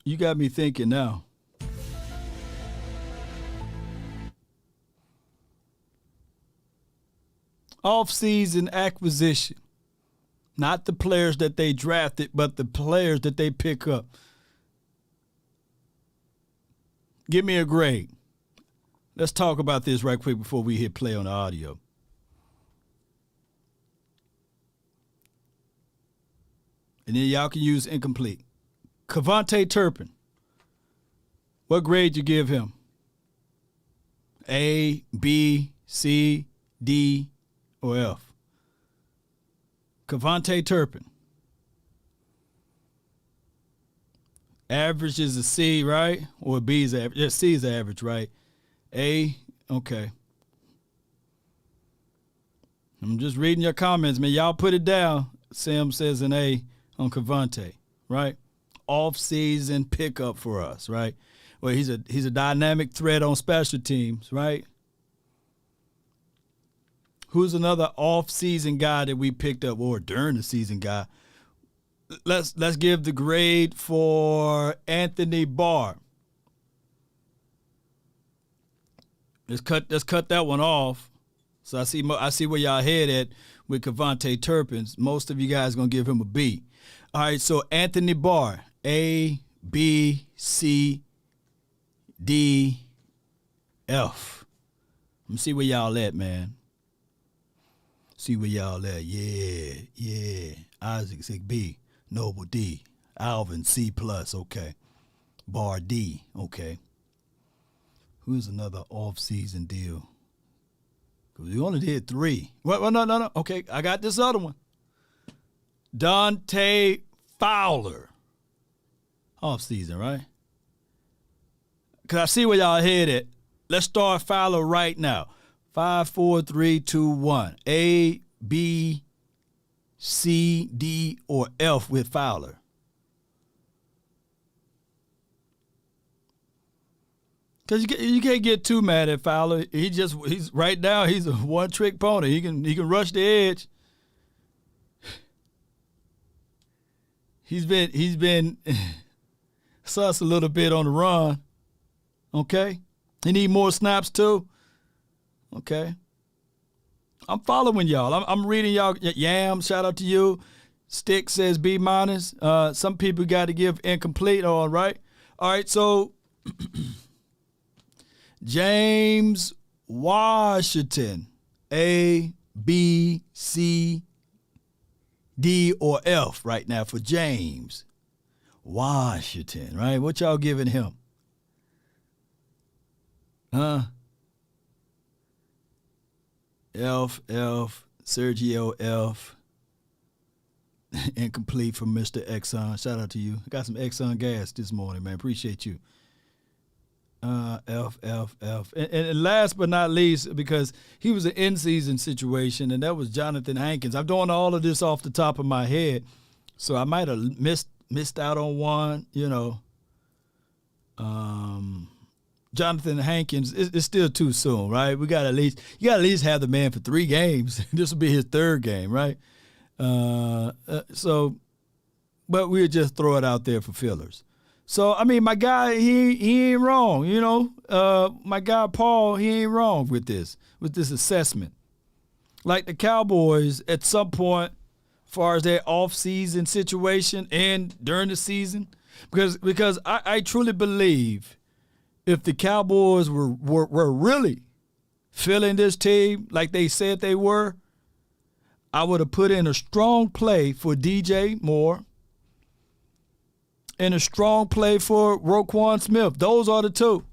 You got me thinking now. Off-season acquisition. Not the players that they drafted, but the players that they pick up. Give me a grade. Let's talk about this right quick before we hit play on the audio. And then y'all can use incomplete. Kevontae Turpin. What grade you give him? A, B, C, D, or F? Kevontae Turpin. Average is a C, right? Or B is average. Yeah, C is average, right? A, okay. I'm just reading your comments, man. Y'all put it down. Sam says an A on Kevontae, right? Off-season pickup for us, right? Well, he's a dynamic threat on special teams, right? Who's another off-season guy that we picked up, or during the season guy? Let's give the grade for Anthony Barr. Let's cut that one off. So I see where y'all head at with Cavante Turpins. Most of you guys going to give him a B. All right, so Anthony Barr, A, B, C, D, F. Let me see where y'all at, man. See where y'all at. Yeah. Isaac, C, B. Noble, D. Alvin, C+, okay. Barr, D, okay. Who's another off-season deal? Because we only did 3. Well, no. Okay, I got this other one. Dante Fowler. Off-season, right? Because I see where y'all headed. Let's start Fowler right now. 5, 4, 3, 2, 1. A, B, C, D, or F with Fowler. Because you can't get too mad at Fowler. He's right now, he's a one-trick pony. He can rush the edge. He's been sus a little bit on the run. Okay? He need more snaps too. Okay? I'm following y'all. I'm reading y'all. Yam, shout out to you. Stick says B-. Some people got to give incomplete, all right? All right, so James Washington, A, B, C, D, or F right now for James Washington, right? What y'all giving him? F, Sergio F. Incomplete from Mr. Exxon. Shout out to you. I got some Exxon gas this morning, man. Appreciate you. F. And last but not least, because he was an in-season situation, and that was Jonathan Hankins. I'm doing all of this off the top of my head, so I might have missed out on one, Jonathan Hankins, it's still too soon, right? You got to at least have the man for 3 games. This will be his 3rd game, right? But we'll just throw it out there for fillers. So, I mean, my guy, he ain't wrong, my guy Paul, he ain't wrong with this assessment. Like the Cowboys, at some point, as far as their off-season situation and during the season, because I truly believe if the Cowboys were really feeling this team like they said they were, I would have put in a strong play for DJ Moore and a strong play for Roquan Smith. Those are the 2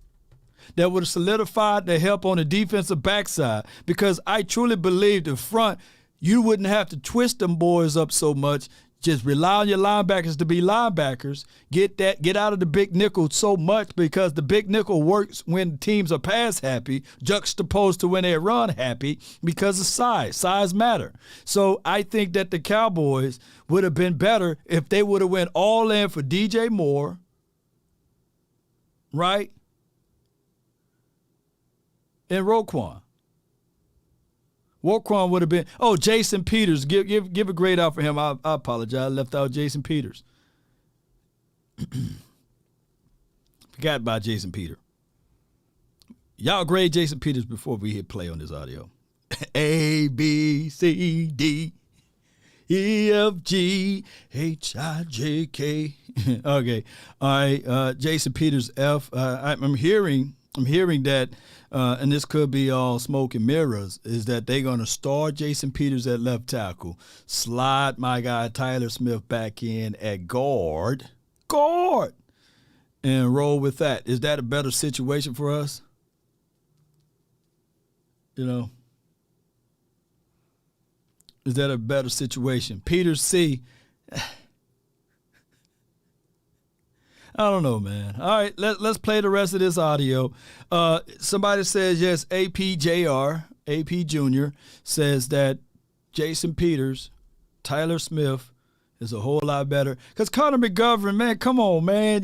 that would have solidified their help on the defensive backside, because I truly believe the front, you wouldn't have to twist them boys up so much. Just rely on your linebackers to be linebackers. Get out of the big nickel so much, because the big nickel works when teams are pass happy, juxtaposed to when they're run happy, because of size. Size matter. So I think that the Cowboys would have been better if they would have went all in for DJ Moore, right? And Roquan. Roquan would have been. Oh, Jason Peters. Give a grade out for him. I apologize. I left out Jason Peters. Forgot about Jason Peters. Y'all grade Jason Peters before we hit play on this audio. A, B, C, D, E, F, G, H, I, J, K. Okay. All right. Jason Peters, F. I'm hearing that, and this could be all smoke and mirrors, is that they're going to start Jason Peters at left tackle, slide my guy Tyler Smith back in at guard, and roll with that. Is that a better situation for us? Is that a better situation? Peters, C. I don't know, man. All right, let's play the rest of this audio. Somebody says, yes, AP Jr. says that Jason Peters, Tyler Smith is a whole lot better. Because Connor McGovern, man, come on, man.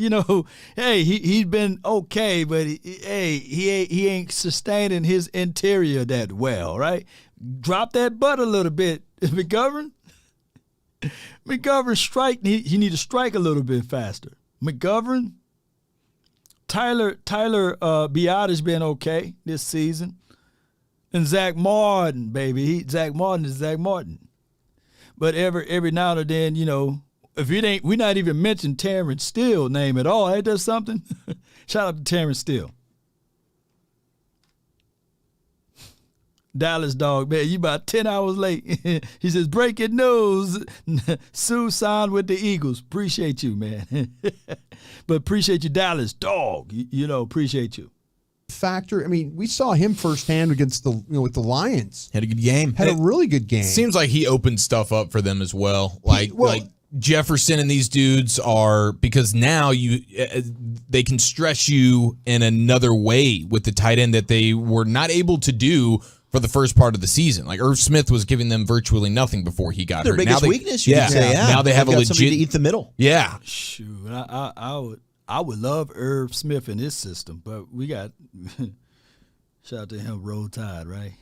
Hey, he's been okay, but he ain't sustaining his interior that well, right? Drop that butt a little bit, McGovern. McGovern strike. He need to strike a little bit faster. McGovern, Tyler Biada's been okay this season. And Zach Martin, baby. Zach Martin is Zach Martin. But every now and then, you know, if it ain't, we're not even mentioning Terrence Steele name at all. Ain't that something? Shout out to Terrence Steele. Dallas dog, man, you about 10 hours late. He says, breaking news. Sue signed with the Eagles. Appreciate you, man. But appreciate you, Dallas dog. You know, appreciate you. Factor. I mean, we saw him firsthand against with the Lions. Had a good game. Had a really good game. Seems like he opened stuff up for them as well. Like Jefferson and these dudes are, because now they can stress you in another way with the tight end that they were not able to do for the first part of the season. Like Irv Smith was giving them virtually nothing before he got Their hurt. biggest weakness, you could say. Yeah. Now they have They've a got somebody legit to eat the middle. Yeah. Shoot, I would love Irv Smith in his system, but we got shout out to him, Roll Tide, right?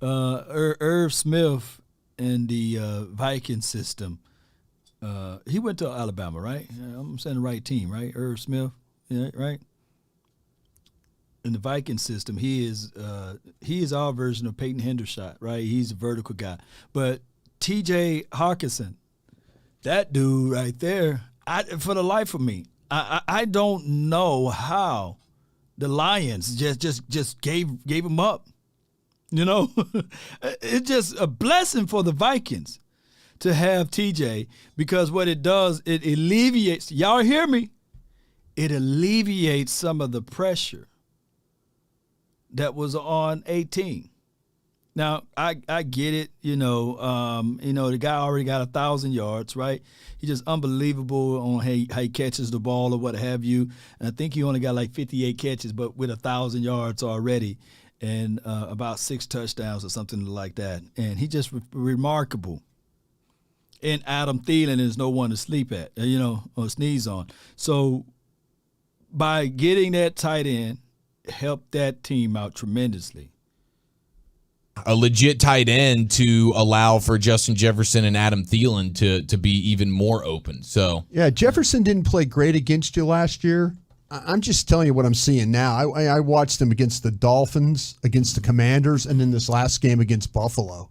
Irv Smith in the Viking system. He went to Alabama, right? I'm saying the right team, right? Irv Smith, yeah, right? In the Viking system, he is our version of Peyton Hendershot, right? He's a vertical guy. But T.J. Hawkinson, that dude right there, for the life of me, I don't know how the Lions just gave him up. You know, it's just a blessing for the Vikings to have TJ, because what it does, it alleviates. Y'all hear me? It alleviates some of the pressure that was on 18. Now, I get it, the guy already got 1,000 yards, right? He's just unbelievable on how he catches the ball or what have you. And I think he only got like 58 catches, but with 1,000 yards already and about 6 touchdowns or something like that. And he just remarkable. And Adam Thielen is no one to sleep at, or sneeze on. So by getting that tight end, helped that team out tremendously. A legit tight end to allow for Justin Jefferson and Adam Thielen to be even more open. So yeah, Jefferson didn't play great against you last year. I'm just telling you what I'm seeing now. I watched him against the Dolphins, against the Commanders, and then this last game against Buffalo.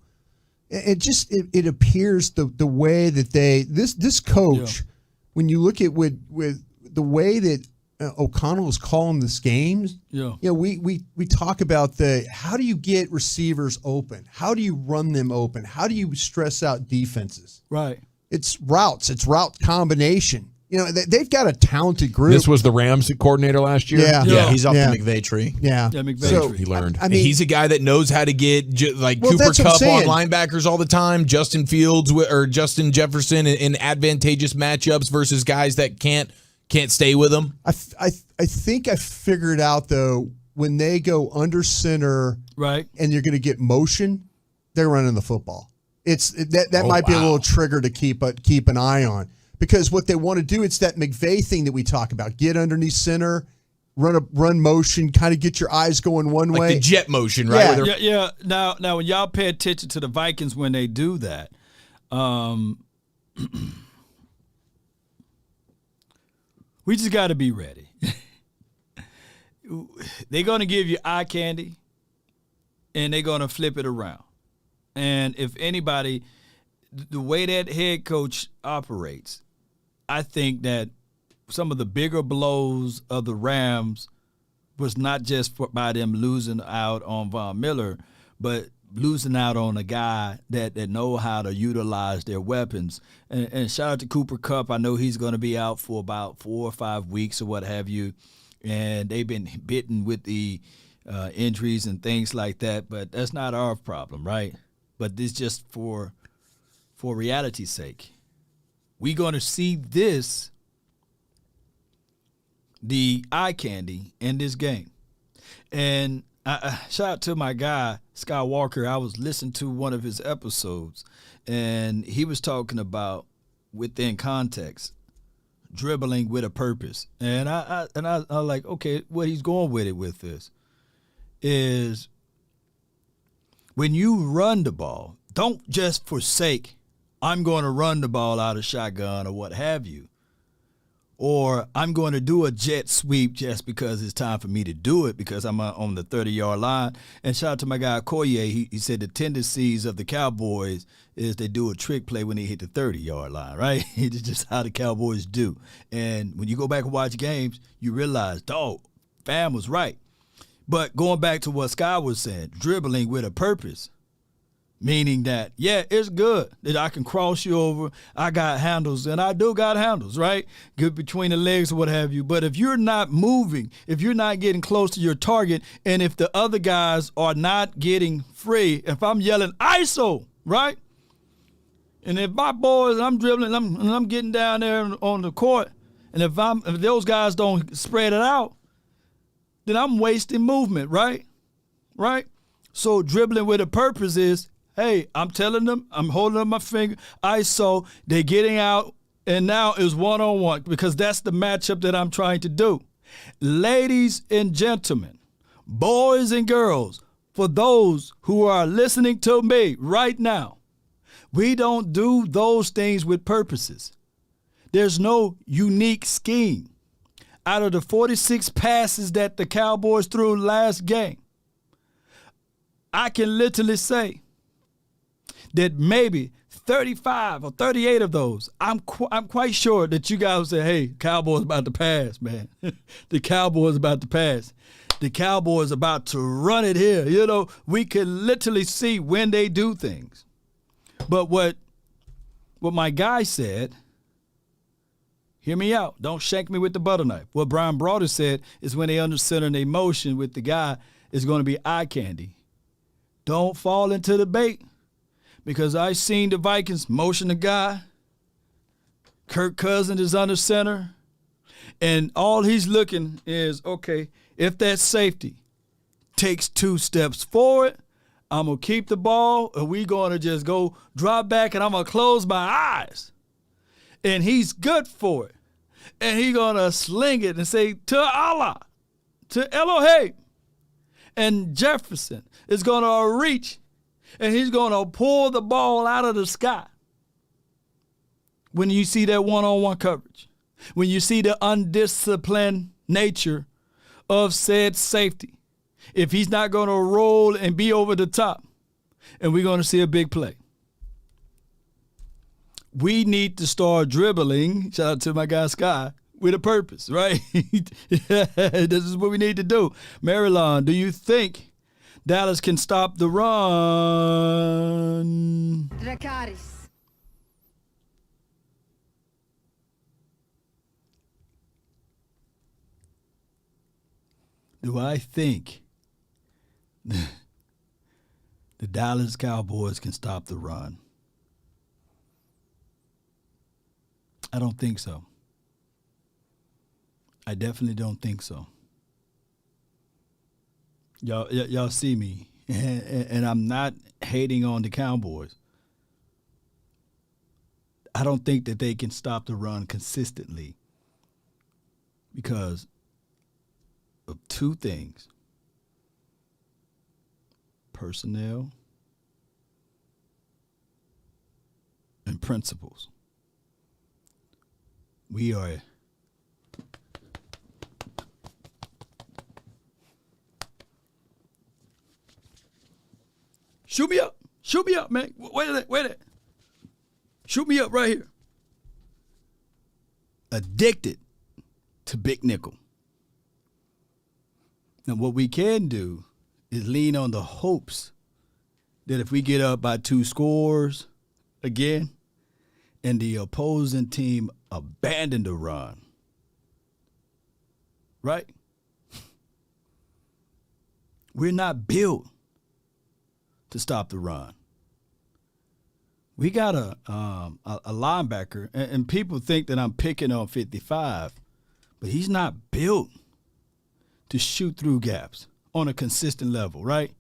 It appears the way that this coach, when you look at with the way that O'Connell is calling this games. Yeah. We talk about how do you get receivers open? How do you run them open? How do you stress out defenses? Right. It's routes. It's route combination. They've got a talented group. This was the Rams coordinator last year? Yeah. He's off the McVay tree. Yeah. Yeah, McVay tree. He learned. I mean, he's a guy that knows how to get Cooper that's what I'm Kupp on saying. linebackers all the time, Justin Fields or Justin Jefferson in advantageous matchups versus guys that can't stay with them. I think I figured out, though, when they go under center, right, and you're going to get motion, they're running the football. That might be a little trigger to keep an eye on, because what they want to do, it's that McVay thing that we talk about: get underneath center, run motion, kind of get your eyes going one way, the jet motion, right? Yeah. Now, when y'all pay attention to the Vikings when they do that, we just got to be ready. They're going to give you eye candy, and they're going to flip it around. And if anybody, the way that head coach operates, I think that some of the bigger blows of the Rams was not just by them losing out on Von Miller, but losing out on a guy that know how to utilize their weapons. And shout out to Cooper Kupp. I know he's going to be out for about 4 or 5 weeks or what have you. And they've been bitten with the injuries and things like that. But that's not our problem, right? But this just for reality's sake. We're going to see the eye candy in this game. And shout out to my guy, Scott Walker. I was listening to one of his episodes, and he was talking about, within context, dribbling with a purpose. And I like, okay, what he's going with it with this is when you run the ball, don't just forsake, I'm going to run the ball out of shotgun or what have you. or I'm going to do a jet sweep just because it's time for me to do it because I'm on the 30-yard line. And shout out to my guy Koye. He said the tendencies of the Cowboys is they do a trick play when they hit the 30-yard line, right? It's just how the Cowboys do. And when you go back and watch games, you realize, dog, Fam was right. But going back to what Sky was saying, dribbling with a purpose. Meaning that, yeah, it's good that I can cross you over. I got handles, and I do got handles, right? Good between the legs or what have you. But if you're not moving, if you're not getting close to your target, and if the other guys are not getting free, if I'm yelling ISO, right? And if my boys, I'm dribbling, and I'm getting down there on the court, and if those guys don't spread it out, then I'm wasting movement, right? Right? So dribbling with a purpose is, hey, I'm telling them, I'm holding up my finger, ISO, they're getting out, and now it's one-on-one because that's the matchup that I'm trying to do. Ladies and gentlemen, boys and girls, for those who are listening to me right now, we don't do those things with purposes. There's no unique scheme. Out of the 46 passes that the Cowboys threw last game, I can literally say that maybe 35 or 38 of those, I'm quite sure that you guys will say, hey, Cowboys about to pass, man. The Cowboys about to pass. The Cowboys about to run it here. You know, we can literally see when they do things. But what my guy said, hear me out. Don't shank me with the butter knife. What Brian Broader said is when they under center and they motion with the guy, it's going to be eye candy. Don't fall into the bait. Because I seen the Vikings motion the guy. Kirk Cousins is under center. And all he's looking is, okay, if that safety takes 2 steps forward, I'm going to keep the ball, and we going to just go drop back, and I'm going to close my eyes. And he's good for it. And he's going to sling it and say, to Allah, to Elohim. And Jefferson is going to reach, and he's going to pull the ball out of the sky. When you see that one-on-one coverage, when you see the undisciplined nature of said safety, if he's not going to roll and be over the top, and we're going to see a big play. We need to start dribbling, shout out to my guy Sky, with a purpose, right? This is what we need to do. Marilyn, do you think Dallas can stop the run? Dracarys. Do I think the Dallas Cowboys can stop the run? I don't think so. I definitely don't think so. Y'all see me, and I'm not hating on the Cowboys. I don't think that they can stop the run consistently because of 2 things: personnel and principles. We are shoot me up, man. Wait a minute. Shoot me up right here. Addicted to big nickel. Now, what we can do is lean on the hopes that if we get up by 2 scores again and the opposing team abandon the run, right? We're not built to stop the run. We got a linebacker, and people think that I'm picking on 55, but he's not built to shoot through gaps on a consistent level, right?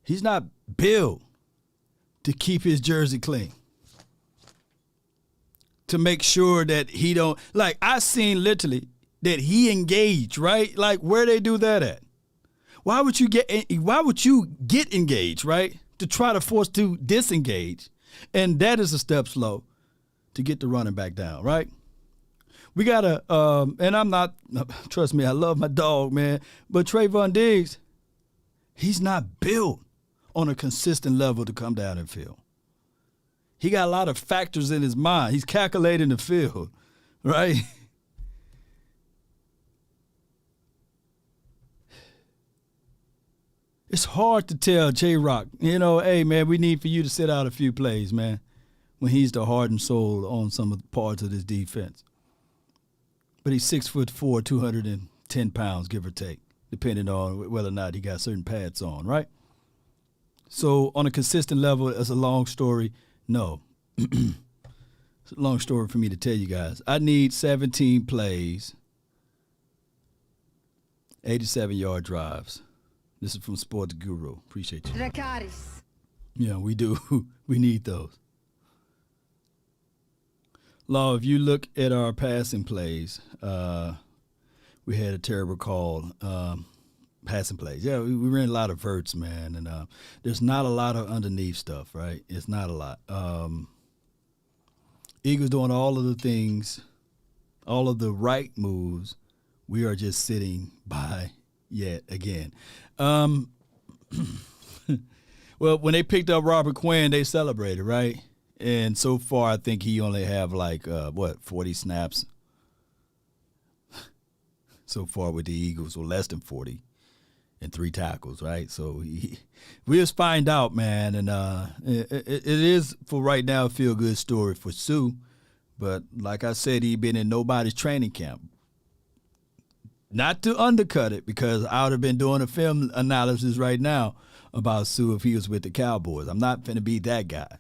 He's not built to keep his jersey clean, to make sure that he don't, like, I seen literally that he engaged, right? Like, where they do that at? Why would you get engaged, right? To try to force to disengage. And that is a step slow to get the running back down, right? We got to, and I'm not, trust me, I love my dog, man, but Trayvon Diggs, he's not built on a consistent level to come down and field. He got a lot of factors in his mind. He's calculating the field, right? It's hard to tell J-Rock, hey, man, we need for you to sit out a few plays, man, when he's the heart and soul on some of the parts of this defense. But he's 6'4", 210 pounds, give or take, depending on whether or not he got certain pads on, right? So on a consistent level, it's a long story. No. It's a long story for me to tell you guys. I need 17 plays, 87-yard drives. This is from Sports Guru. Appreciate you. Dracarys. Yeah, we do. We need those. Law, if you look at our passing plays, we had a terrible call. Passing plays. Yeah, we ran a lot of verts, man. And there's not a lot of underneath stuff, right? It's not a lot. Eagles doing all of the things, all of the right moves. We are just sitting by yet again. Well, when they picked up Robert Quinn, they celebrated, right? And so far, I think he only have 40 snaps so far with the Eagles, or less than 40, and 3 tackles, right? So we'll find out, man. And it is, for right now, a feel-good story for Sue. But like I said, he been in nobody's training camp. Not to undercut it, because I would have been doing a film analysis right now about Sue if he was with the Cowboys. I'm not going to be that guy.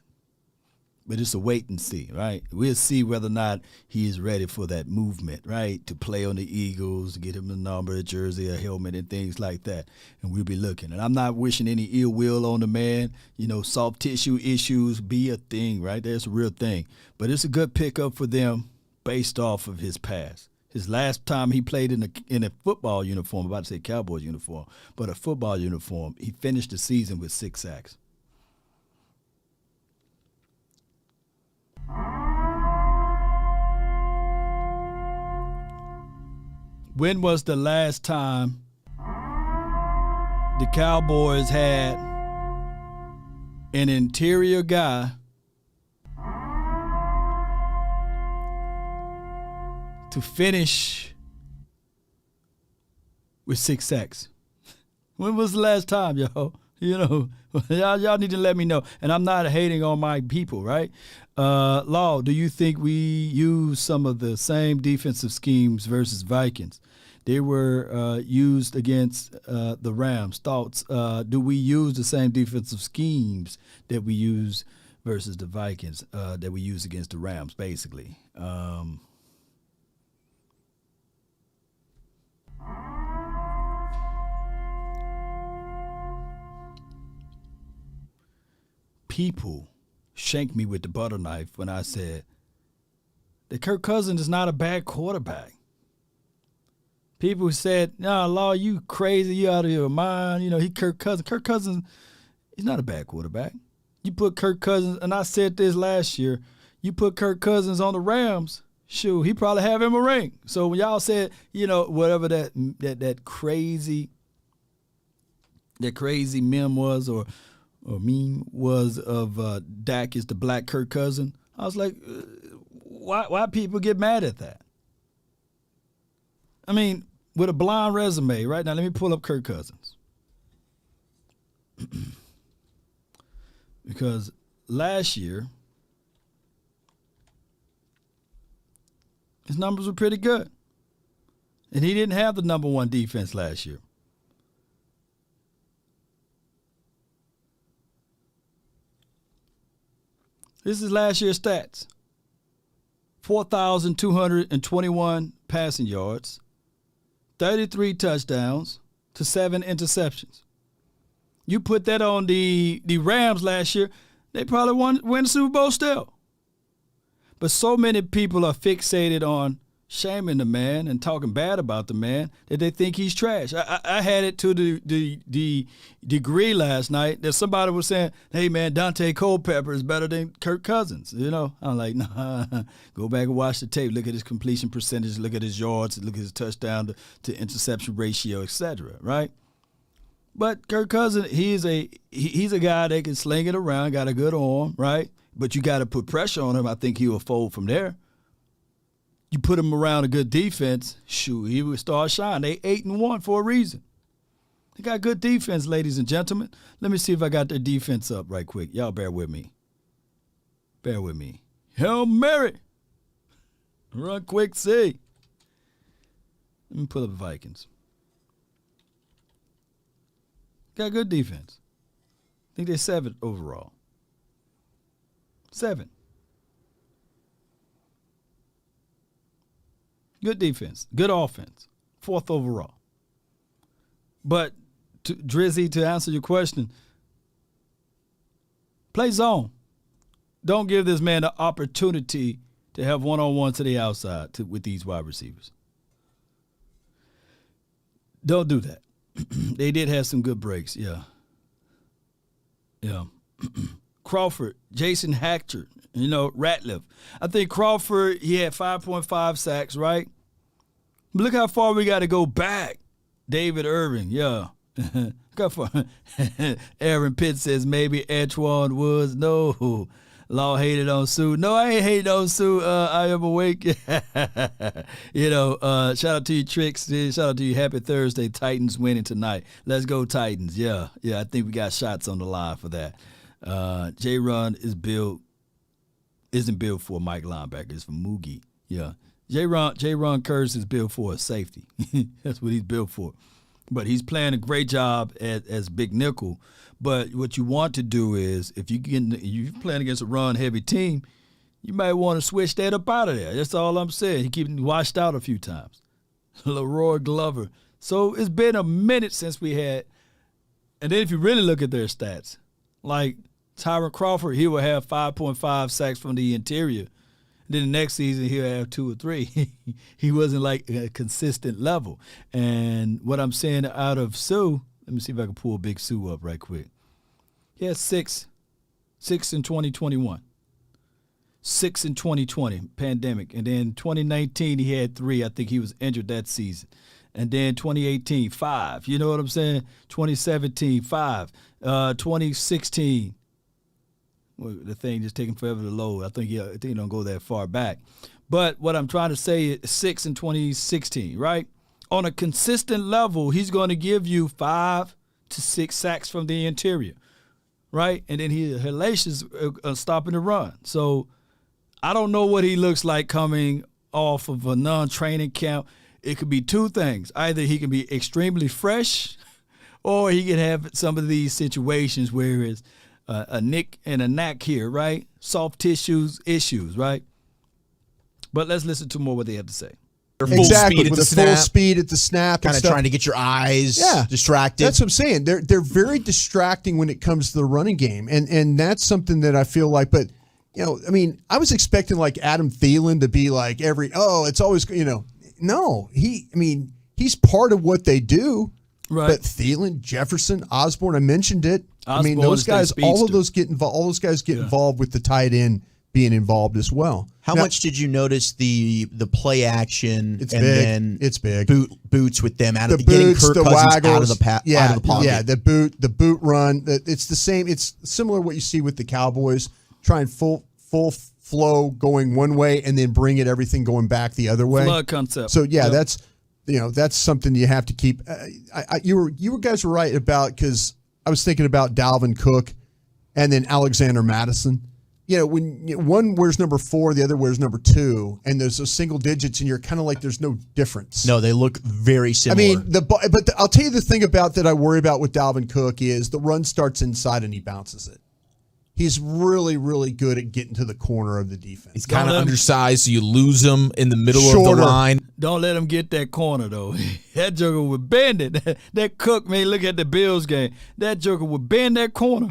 But it's a wait and see, right? We'll see whether or not he is ready for that movement, right? To play on the Eagles, get him a number, a jersey, a helmet, and things like that. And we'll be looking. And I'm not wishing any ill will on the man. Soft tissue issues be a thing, right? That's a real thing. But it's a good pickup for them based off of his past. His last time he played in a football uniform, I'm about to say Cowboys uniform, but a football uniform, he finished the season with 6 sacks. When was the last time the Cowboys had an interior guy to finish with 6 sacks? When was the last time, y'all? Y'all need to let me know. And I'm not hating on my people, right? Law, do you think we use some of the same defensive schemes versus Vikings? They were used against the Rams. Thoughts? Do we use the same defensive schemes that we use versus the Vikings, that we use against the Rams, basically? People shanked me with the butter knife when I said that Kirk Cousins is not a bad quarterback. People said, "No, Law, you crazy, you out of your mind." Kirk Cousins, he's not a bad quarterback. You put Kirk Cousins, and I said this last year, you put Kirk Cousins on the Rams, shoot, he probably have him a ring. So when y'all said, whatever that crazy meme was, or meme was of Dak is the black Kirk Cousins, I was like, why people get mad at that? I mean, with a blind resume, right now, let me pull up Kirk Cousins. Because last year, his numbers were pretty good. And he didn't have the number 1 defense last year. This is last year's stats. 4,221 passing yards, 33 touchdowns to 7 interceptions. You put that on the Rams last year, they probably win the Super Bowl still. But so many people are fixated on shaming the man and talking bad about the man that they think he's trash. I had it to the degree last night that somebody was saying, hey, man, Dante Culpepper is better than Kirk Cousins. You know, I'm like, nah, go back and watch the tape. Look at his completion percentage. Look at his yards. Look at his touchdown to interception ratio, etc. Right? But Kirk Cousins, he's a guy that can sling it around, got a good arm, right? But you got to put pressure on him. I think he will fold from there. You put him around a good defense, shoot, he would start shining. They 8-1 for a reason. They got good defense, ladies and gentlemen. Let me see if I got their defense up right quick. Y'all bear with me. Bear with me. Hail Mary. Run quick, see. Let me pull up the Vikings. Got good defense. I think they're 7th overall. 7. Good defense, good offense, 4th overall. But, Drizzy, to answer your question, play zone. Don't give this man the opportunity to have one-on-one to the outside with these wide receivers. Don't do that. They did have some good breaks, yeah. Yeah. Crawford, Jason Hatcher, Ratliff. I think Crawford, he had 5.5 sacks, right? But look how far we got to go back. David Irving, yeah. Look how far. Aaron Pitt says maybe Antoine Woods. No. Law hated on Sue. No, I ain't hating on Sue. I am awake. Shout out to you, Tricks. Shout out to you. Happy Thursday. Titans winning tonight. Let's go, Titans. Yeah, I think we got shots on the line for that. J-Run isn't built for a Mike linebacker. It's for Moogie. Yeah. J-Ron Curse is built for a safety. That's what he's built for. But he's playing a great job as big nickel. But what you want to do is, if you're playing against a run-heavy team, you might want to switch that up out of there. That's all I'm saying. He keeps washed out a few times. Leroy Glover. So it's been a minute since we had. And then if you really look at their stats, like Tyron Crawford, he will have 5.5 sacks from the interior. Then the next season, he'll have 2 or 3. He wasn't like a consistent level. And what I'm saying out of Sue, let me see if I can pull Big Sue up right quick. He had 6 in 2021. 6 in 2020, pandemic. And then 2019, he had 3. I think he was injured that season. And then 2018, 5. You know what I'm saying? 2017, 5. 2016. Well, the thing just taking forever to load. I think he don't go that far back. But what I'm trying to say is 6 in 2016, right? On a consistent level, he's going to give you 5 to 6 sacks from the interior, right? And then he hellacious stopping the run. So I don't know what he looks like coming off of a non-training camp. It could be 2 things. Either he can be extremely fresh, or he can have some of these situations where it's a nick and a knack here, right? Soft tissues issues, right? But let's listen to more what they have to say. Exactly, with the full speed at the snap, kind of trying to get your eyes distracted. That's what I'm saying. They're very distracting when it comes to the running game, and that's something that I feel like. But I was expecting like Adam Thielen to be like it's always no. He's part of what they do. Right. But Thielen, Jefferson, Osborne, I mentioned it. Those guys, all of those get involved. All those guys get involved with the tight end being involved as well. How much did you notice the play action? It's big. It's big. Boots with them out of getting Kirk Cousins waggles, out of the pocket. Yeah, the boot run. It's the same. It's similar to what you see with the Cowboys. Trying full flow going one way and then bring everything going back the other way. Flood concept. So that's something you have to keep. You guys were right about, because I was thinking about Dalvin Cook and then Alexander Madison. When one wears number 4, the other wears number 2, and there's those single digits, and you're kind of like, there's no difference. No, they look very similar. I'll tell you the thing about that I worry about with Dalvin Cook is the run starts inside and he bounces it. He's really, really good at getting to the corner of the defense. He's kind of undersized, so you lose him in the middle of the line. Don't let him get that corner, though. That joker would bend it. That Cook, man, look at the Bills game. That joker would bend that corner.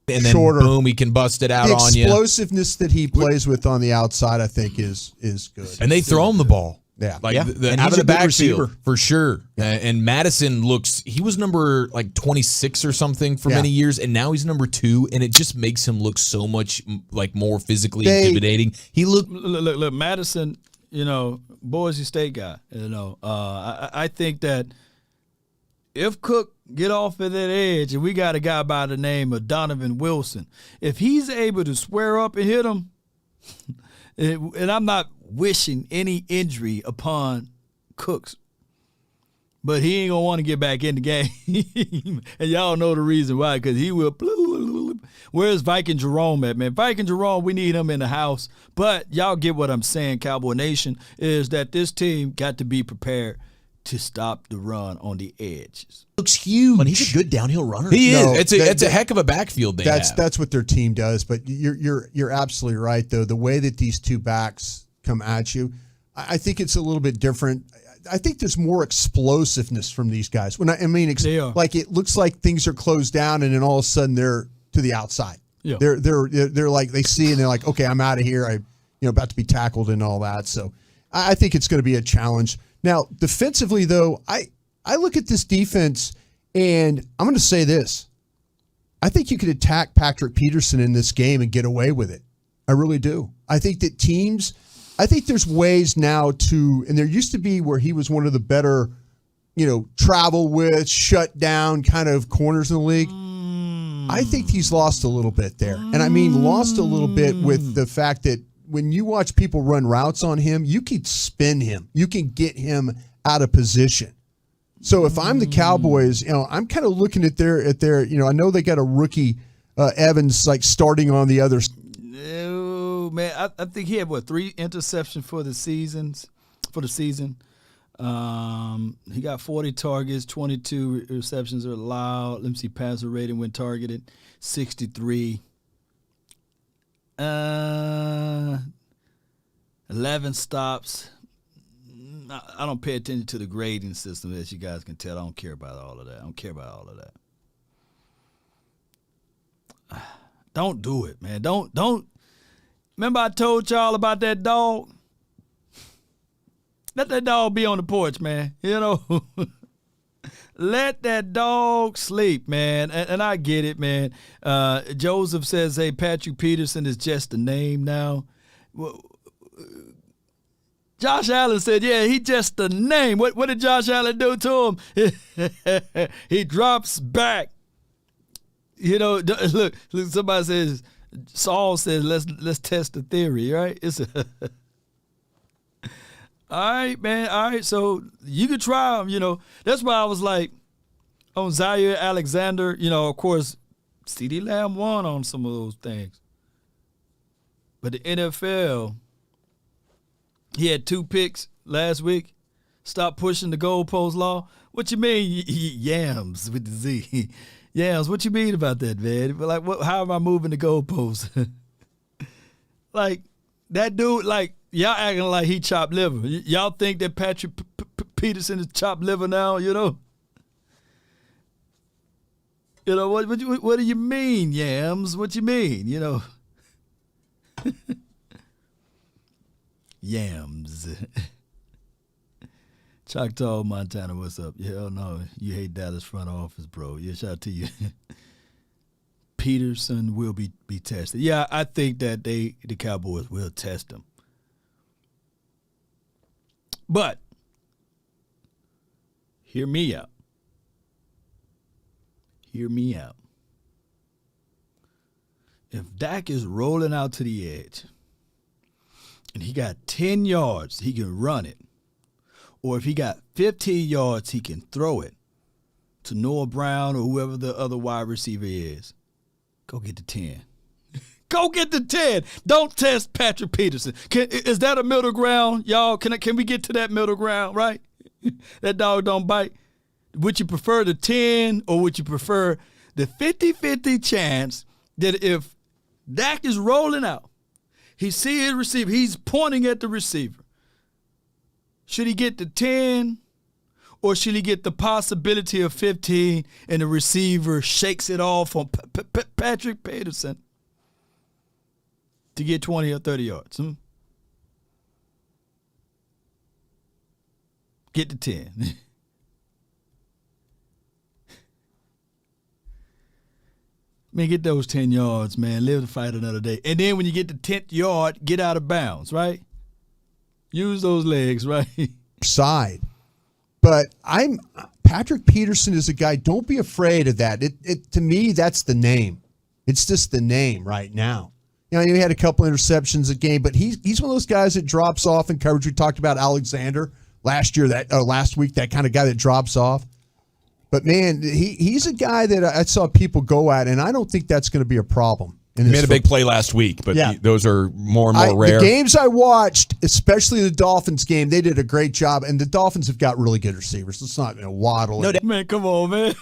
and then shorter. boom, he can bust it out The on you. explosiveness that he plays with on the outside, I think, is good. And they throw him the ball. Yeah. Like Yeah. out And he's of the a good backfield receiver. for sure. And Madison he was number like 26 or something for many years, and now he's number 2, and it just makes him look so much like more physically intimidating. He looked Look, Madison, Boise State guy, I think that if Cook get off of that edge, and we got a guy by the name of Donovan Wilson, if he's able to square up and hit him, and I'm not wishing any injury upon Cooks, but he ain't gonna want to get back in the game, and y'all know the reason why, because he will. Where's Viking Jerome at, man? Viking Jerome, we need him in the house. But y'all get what I'm saying, Cowboy Nation, is that this team got to be prepared to stop the run on the edges. Looks huge. But he's a good downhill runner. He No, is. It's a heck of a backfield they have. That's what their team does. But you're absolutely right, though. The way that these two backs come at you, I think it's a little bit different. I think there's more explosiveness from these guys. They are. Like it looks like things are closed down, and then all of a sudden they're to the outside. Yeah. They're like, they see and they're like, okay, I'm out of here. I'm about to be tackled and all that. So I think it's going to be a challenge. Now, defensively, though, I look at this defense, and I'm going to say this. I think you could attack Patrick Peterson in this game and get away with it. I really do. I think that there's ways now and there used to be where he was one of the better, travel with, shut down kind of corners in the league. I think he's lost a little bit there. And I mean lost a little bit with the fact that when you watch people run routes on him, you can spin him. You can get him out of position. So if I'm the Cowboys, I'm kind of looking at their, I know they got a rookie Evans like starting on the other. Oh man, I think he had 3 interceptions for the season. He got 40 targets, 22 receptions are allowed. Let me see, passer rating when targeted, 63. 11 stops. I don't pay attention to the grading system, as you guys can tell. I don't care about all of that. Don't do it, man. Don't. Remember I told y'all about that dog? Let that dog be on the porch, man. Let that dog sleep, man. And I get it, man. Joseph says, hey, Patrick Peterson is just a name now. Well, Josh Allen said, yeah, he just a name. What did Josh Allen do to him? He drops back. Look, somebody says, Saul says, let's test the theory, right? All right, man. All right, so you could try them, That's why I was like, on Zaire Alexander, of course, CeeDee Lamb won on some of those things. But the NFL, he had 2 picks last week. Stop pushing the goalpost law. What you mean, yams with the Z? Yams, what you mean about that, man? Like, how am I moving the goalpost? Like, that dude, like, y'all acting like he chopped liver. Y'all think that Patrick Peterson is chopped liver now, what do you mean, yams? What you mean, Yams. Choctaw, Montana, what's up? Hell no, you hate Dallas front office, bro. Yeah, shout out to you. Peterson will be tested. Yeah, I think that the Cowboys will test him. But hear me out. Hear me out. If Dak is rolling out to the edge and he got 10 yards, he can run it. Or if he got 15 yards, he can throw it to Noah Brown or whoever the other wide receiver is. Go get the 10. Go get the 10. Don't test Patrick Peterson. Is that a middle ground, y'all? Can we get to that middle ground, right? That dog don't bite. Would you prefer the 10 or would you prefer the 50-50 chance that if Dak is rolling out, he sees his receiver, he's pointing at the receiver. Should he get the 10 Or should he get the possibility of 15 and the receiver shakes it off on Patrick Peterson to get 20 or 30 yards? Get to 10. Man, get those 10 yards, man. Live to fight another day. And then when you get the 10th yard, get out of bounds, right? Use those legs, right? Side. But Patrick Peterson is a guy, don't be afraid of that. To me, that's the name. It's just the name right now. You know, he had a couple interceptions a game, but he's one of those guys that drops off in coverage. We talked about Alexander last week, that kind of guy that drops off. But, man, he's a guy that I saw people go at, and I don't think that's going to be a problem. He made a big play last week, but those are more and more rare. The games I watched, especially the Dolphins game, they did a great job, and the Dolphins have got really good receivers. It's not Waddle. No, man, come on, man.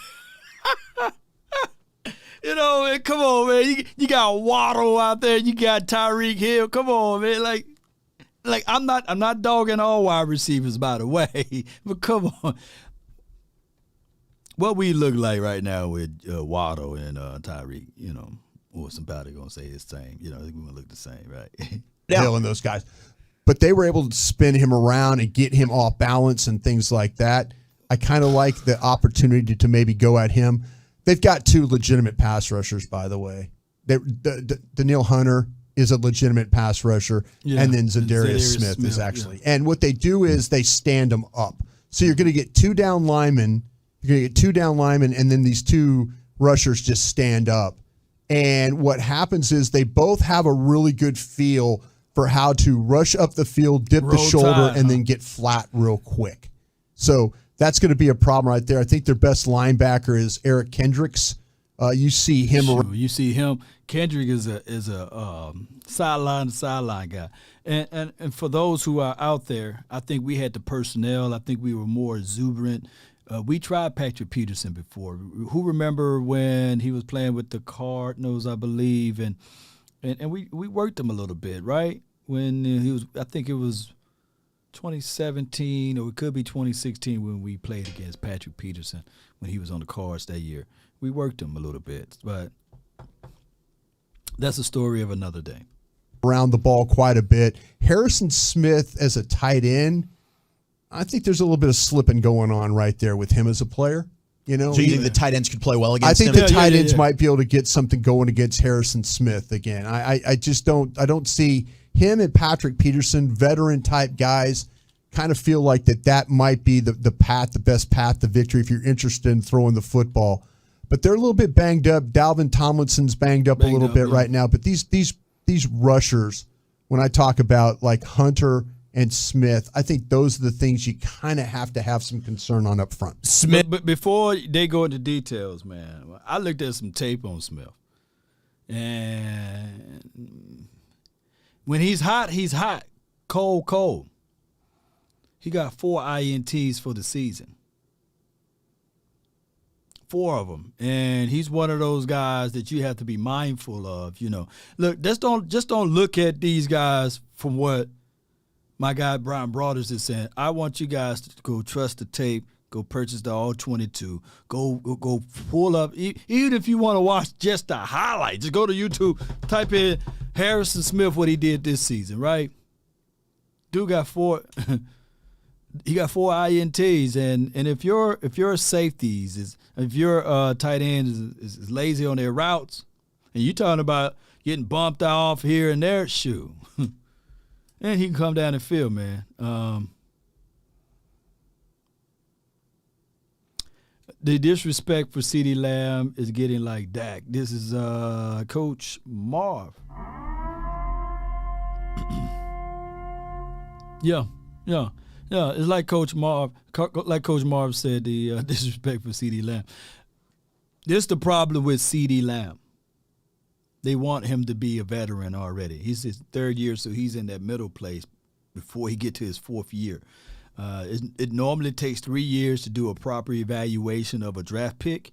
You know, man, come on, man. You got Waddle out there. You got Tyreek Hill. Come on, man. Like I'm not dogging all wide receivers, by the way, but come on. What we look like right now with Waddle and Tyreek, you know. Or somebody going to say it's the same. You know, we're going to look the same, right? Hill and those guys. But they were able to spin him around and get him off balance and things like that. I kind of like the opportunity to maybe go at him. They've got two legitimate pass rushers, by the way. Danielle Hunter is a legitimate pass rusher, and then Zadarius Smith is actually. Yeah. And what they do is they stand them up. So you're going to get two down linemen. You're going to get two down linemen, and then these two rushers just stand up. And what happens is they both have a really good feel for how to rush up the field, dip the shoulder, and then get flat real quick. So that's going to be a problem right there. I think their best linebacker is Eric Kendricks. You see him. You see him. Kendrick is a sideline guy. And for those who are out there, I think we had the personnel. I think we were more exuberant. We tried Patrick Peterson before. Who remember when he was playing with the Cardinals, I believe, and we worked him a little bit, right? When he was, I think it was 2017 or it could be 2016 when we played against Patrick Peterson when he was on the Cards that year. We worked him a little bit, but that's a story of another day. Around the ball quite a bit. Harrison Smith as a tight end, I think there's a little bit of slipping going on right there with him as a player. You know, so you think the tight ends could play well against him? I think the tight ends might be able to get something going against Harrison Smith again. I just don't see him and Patrick Peterson, veteran type guys, kind of feel like that might be the best path to victory if you're interested in throwing the football. But they're a little bit banged up. Dalvin Tomlinson's banged up a little bit right now. But these rushers, when I talk about like Hunter and Smith, I think those are the things you kind of have to have some concern on up front. Smith, but before they go into details, man, I looked at some tape on Smith. And when he's hot, he's hot. Cold, cold. He got 4 INTs for the season. 4 of them. And he's one of those guys that you have to be mindful of, you know. Look, just don't look at these guys from what my guy Brian Broaders is saying. I want you guys to go trust the tape, go purchase the all 22, go pull up. Even if you want to watch just the highlights, just go to YouTube, type in Harrison Smith, what he did this season, right? Dude got 4. He got 4 INTs, and if your safeties if your tight end is lazy on their routes, and you're talking about getting bumped off here and there, shoot. And he can come down the field, man. The disrespect for CeeDee Lamb is getting like Dak. This is Coach Marv. Yeah. It's like Coach Marv. Like Coach Marv said, the disrespect for CeeDee Lamb. This is the problem with CeeDee Lamb. They want him to be a veteran already. He's his 3rd year, so he's in that middle place before he get to his 4th year. It normally takes 3 years to do a proper evaluation of a draft pick,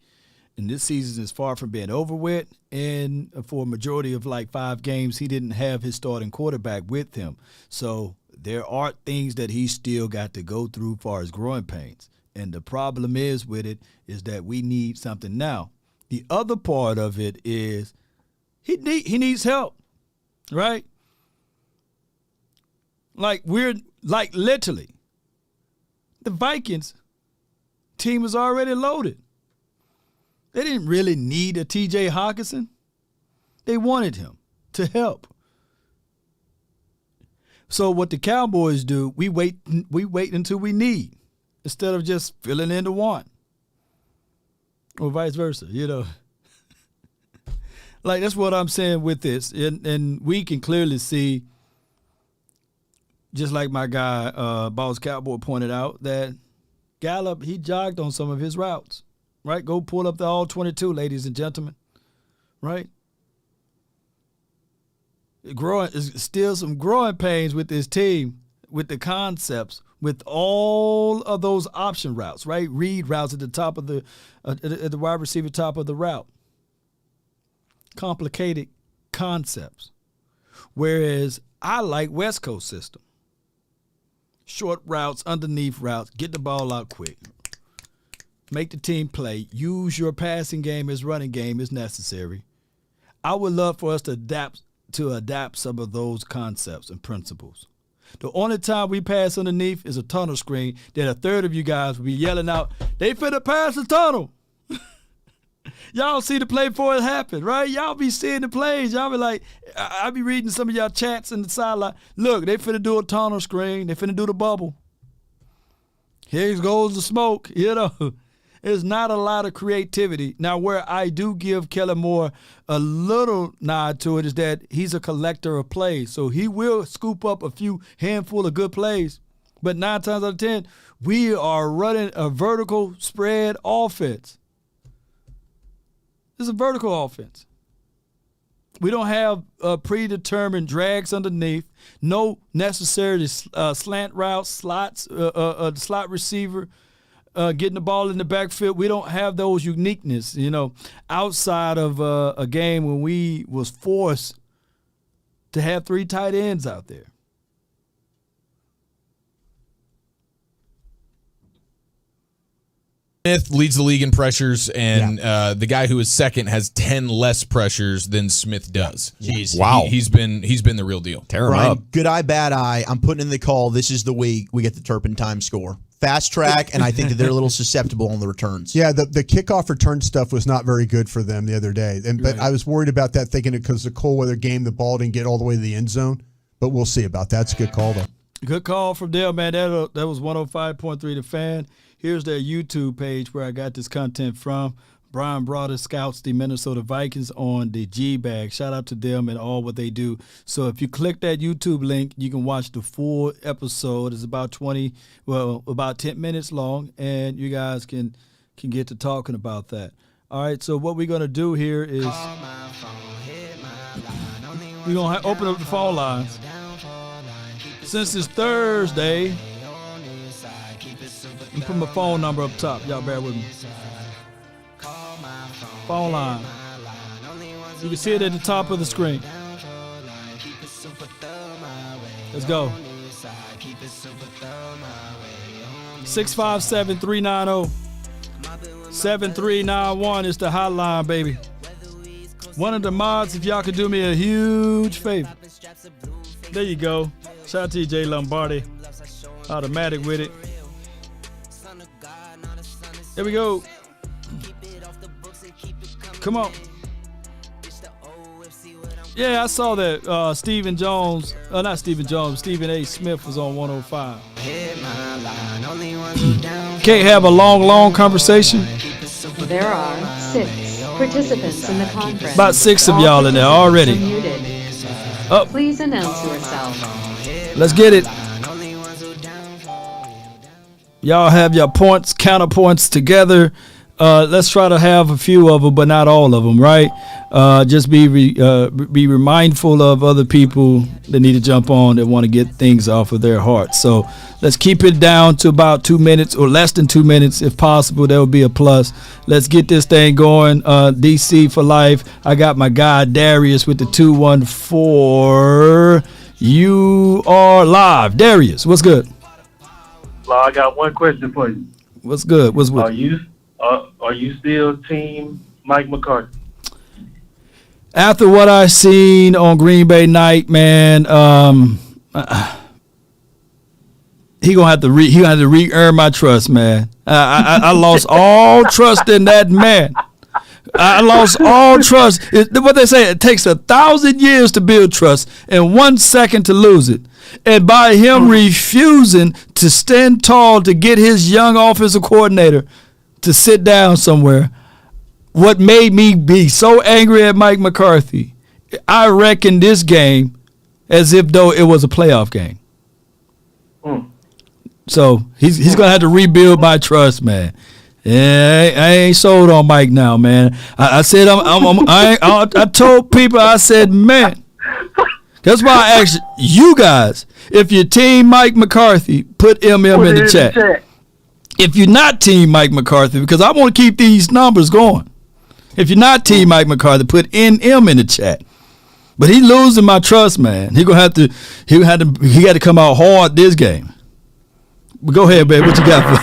and this season is far from being over with. And for a majority of like 5 games, he didn't have his starting quarterback with him. So there are things that he still got to go through as far as growing pains. And the problem is with it is that we need something now. The other part of it is he needs help, right? Like literally, the Vikings team was already loaded. They didn't really need a T.J. Hawkinson. They wanted him to help. So what the Cowboys do, we wait until we need, instead of just filling in the want, or vice versa. Like that's what I'm saying with this, and we can clearly see, just like my guy Boss Cowboy pointed out, that Gallup, he jogged on some of his routes. Right? Go pull up the all 22, ladies and gentlemen. Right? Still some growing pains with this team, with the concepts, with all of those option routes, right? Read routes at the top of the wide receiver top of the route. Complicated concepts. Whereas I like West Coast system. Short routes, underneath routes, get the ball out quick. Make the team play. Use your passing game as running game as necessary. I would love for us to adapt some of those concepts and principles. The only time we pass underneath is a tunnel screen. Then a third of you guys will be yelling out, "They finna pass the tunnel." Y'all see the play before it happened, right? Y'all be seeing the plays. Y'all be like, I be reading some of y'all chats in the sideline. Look, they finna do a tunnel screen. They finna do the bubble. Here goes the smoke, There's not a lot of creativity. Now, where I do give Kellen Moore a little nod to it is that he's a collector of plays. So he will scoop up a few handful of good plays. But 9 times out of 10, we are running a vertical spread offense. It's a vertical offense. We don't have predetermined drags underneath. No necessarily slant routes, slots, slot receiver. Getting the ball in the backfield, we don't have those uniqueness, outside of a game when we was forced to have 3 tight ends out there. Smith leads the league in pressures, and the guy who is second has 10 less pressures than Smith does. Jeez. Wow. He's been the real deal. Tear him Brian, up. good eye, bad eye. I'm putting in the call. This is the week we get the Turpentine score. Fast track, and I think that they're a little susceptible on the returns. Yeah, the kickoff return stuff was not very good for them the other day. But I was worried about that, thinking it because the cold weather game, the ball didn't get all the way to the end zone. But we'll see about that. It's a good call, though. Good call from Dale, man. That was 105.3 The Fan. Here's their YouTube page where I got this content from. Brian Broader scouts the Minnesota Vikings on the G-Bag. Shout out to them and all what they do. So if you click that YouTube link, you can watch the full episode. It's about 10 minutes long, and you guys can get to talking about that. All right, so what we're going to do here is we're going to open up the phone lines. Since it's Thursday, I'm put my phone number up top. Y'all bear with me. Phone line. You can see it at the top of the screen. Let's go. 657-390-7391 is the hotline, baby. One of the mods, if y'all could do me a huge favor. There you go. Shout out to J Lombardi. Automatic with it. There we go. Come on. Yeah, I saw that Stephen A. Smith was on 105. Can't have a long conversation. There are 6 participants in the conference. About 6 of y'all in there already. Up. Please announce yourself. Let's get it. Y'all have your points, counterpoints together. Let's try to have a few of them, but not all of them, right? Just be mindful of other people that need to jump on that want to get things off of their heart. So let's keep it down to about 2 minutes or less than 2 minutes if possible. That would be a plus. Let's get this thing going. DC for life. I got my guy Darius with the 214. You are live. Darius, what's good? Well, I got one question for you. What's good? What's with Are you still team Mike McCarthy? After what I seen on Green Bay night, man, he gonna have to re-earn my trust, man. I lost all trust in that man. I lost all trust. What they say, it takes 1,000 years to build trust and 1 second to lose it. And by him refusing to stand tall to get his young offensive coordinator to sit down somewhere, what made me be so angry at Mike McCarthy, I reckon this game as if though it was a playoff game. So he's gonna have to rebuild my trust, man. Yeah, I ain't sold on Mike now, man. I said I told people, I said, man, that's why I asked you guys, if you're team Mike McCarthy, put MM in the chat. If you're not team Mike McCarthy, because I want to keep these numbers going. If you're not team Mike McCarthy, put NM in the chat. But he losing my trust, man. He got to come out hard this game. But go ahead, babe. What you got for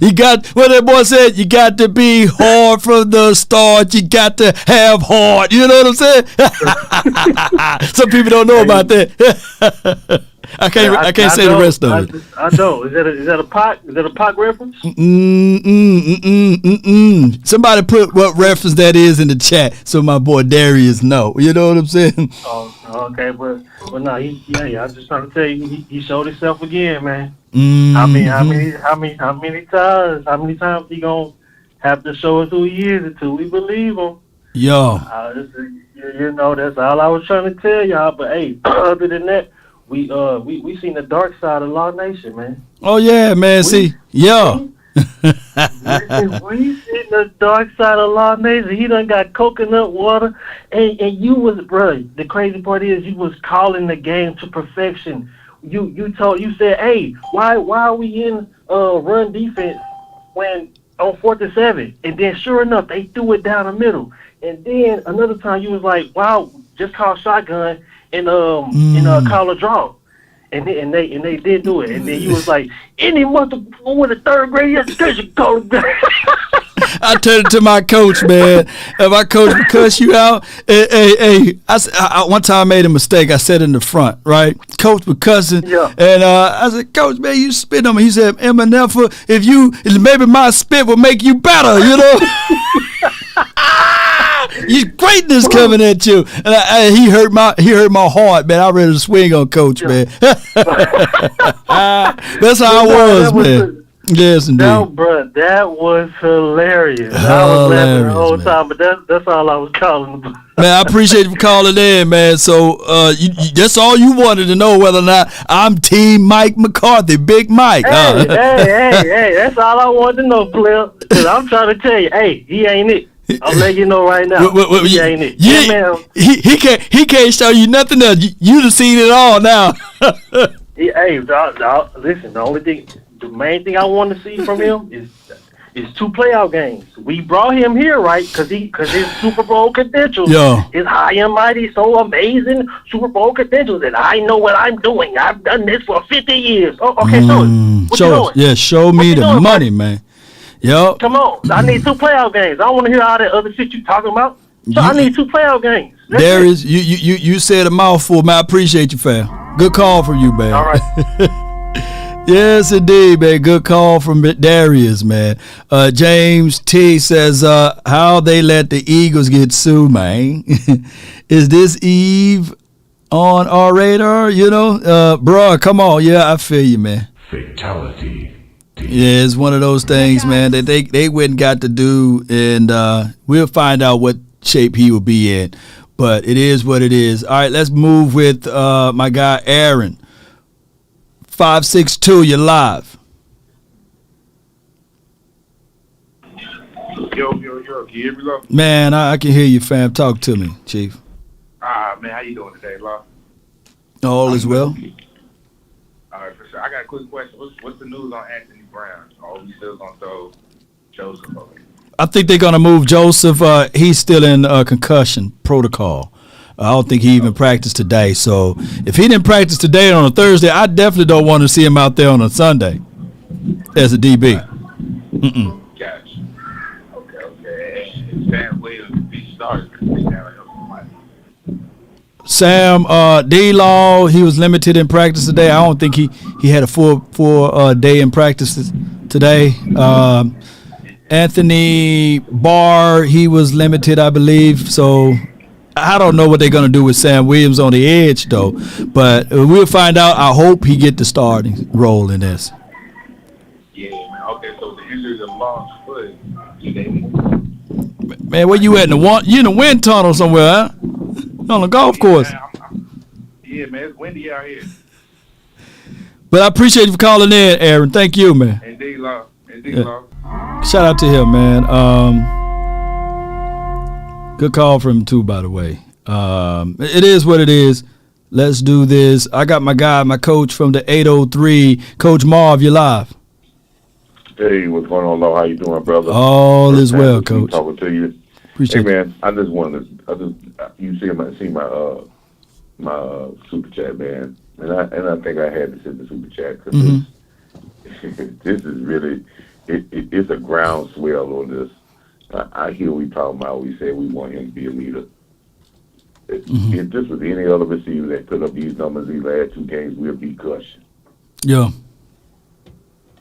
you got what that boy said, you got to be hard from the start. You got to have heart. You know what I'm saying? Some people don't know about that. I can't say the rest of it. I know. Is that a Pac reference? Somebody put what reference that is in the chat so my boy Darius know. You know what I'm saying? Oh, okay, but no, I'm just trying to tell you, he showed himself again, man. How many times he gonna have to show us who he is until we believe him? Yo, that's all I was trying to tell y'all. But hey, other than that, we seen the dark side of Law Nation, man. Oh yeah, man. We seen the dark side of Law Nation. He done got coconut water, and you was, bro. The crazy part is you was calling the game to perfection. You said, hey, why are we in run defense when on 4th and 7? And then sure enough, they threw it down the middle. And then another time you was like, wow, just call shotgun and call a draw. And they did do it. And then you was like, any mother with a 3rd grade education call it. I turned it to my coach, man. If my coach would cuss you out, hey, one time I made a mistake. I sat in the front, right? Coach was cussing, and I said, Coach, man, you spit on me. He said, Eminefa, maybe my spit will make you better, you know? Your greatness coming at you, and he hurt my heart, man. I ready to swing on Coach, man. That's how I was, man. Yes, indeed. No, bro, that was hilarious. I was laughing the whole time, but that's all I was calling about. Man, I appreciate you for calling in, man. So that's all you wanted to know, whether or not I'm team Mike McCarthy, Big Mike. Hey, that's all I wanted to know, player. Because I'm trying to tell you, hey, he ain't it. I'll let you know right now. He ain't it. Yeah, he can't show you nothing else. You done seen it all now. Hey, listen, the main thing I want to see from him is 2 playoff games. We brought him here, right? Because his Super Bowl credentials is high and mighty, so amazing Super Bowl credentials, and I know what I'm doing. I've done this for 50 years. Oh, okay, show it. Show me the money, man. Yo, come on. I need 2 playoff games. I don't want to hear all that other shit you talking about. So I need 2 playoff games. You said a mouthful, man. I appreciate you, fam. Good call from you, man. All right. Yes, indeed, man. Good call from Darius, man. James T says, how they let the Eagles get sued, man. Is this Eve on our radar? You know, bro, come on. Yeah, I feel you, man. Fatality. Yeah, it's one of those things, man, that they went and got to do, and we'll find out what shape he will be in. But it is what it is. All right, let's move with my guy Aaron. 562, you're live. Yo, can you hear me, Law? Man, I can hear you, fam. Talk to me, Chief. Man, how you doing today, Law? All is well. All right, for sure. I got a quick question. What's the news on Anthony Brown? Are we still going to throw Joseph over? I think they're going to move Joseph. He's still in concussion protocol. I don't think he even practiced today. So if he didn't practice today on a Thursday, I definitely don't want to see him out there on a Sunday as a DB. Gotcha. Okay. And Sam Williams, if he started, he's down to help somebody. Sam D-Law, he was limited in practice today. I don't think he had a full day in practice today. Anthony Barr, he was limited, I believe. So I don't know what they're going to do with Sam Williams on the edge, though. But we'll find out. I hope he get the starting role in this. Yeah, man. Okay, so the injury to lost foot, do they move? Man, where you at? You in the wind tunnel somewhere, huh? On the golf course. Yeah, man, it's windy out here. But I appreciate you for calling in, Aaron. Thank you, man. And D-Law. Shout out to him, man. Good call from him, too, by the way. It is what it is. Let's do this. I got my guy, my coach from the 803. Coach Marv, you live. Hey, what's going on, Lo? How you doing, brother? All is well, Coach. Talking to you. Appreciate it. Hey, man, I just wanted to, you see my super chat, man, and I think I had to send the super chat because this is really, it's a groundswell on this. I hear we talking about, we say we want him to be a leader. If this was any other receiver that put up these numbers these last 2 games, we'll be gushing. Yeah.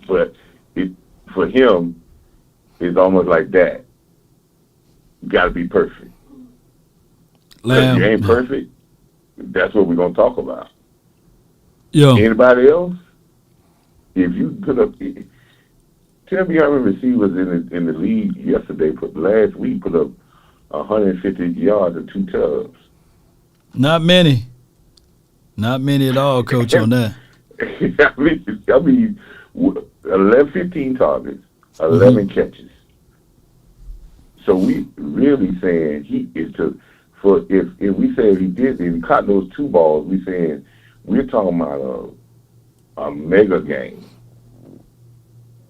But for him, it's almost like that. You got to be perfect. If you ain't perfect, that's what we're going to talk about. Yeah. Anybody else? If you put up, tell me how many receivers in the league yesterday, last week, put up 150 yards and 2 tubs. Not many. Not many at all, Coach, on that. I mean, 15 targets, 11 catches. So we really saying he is if we say if he caught those 2 balls, we're talking about a mega game.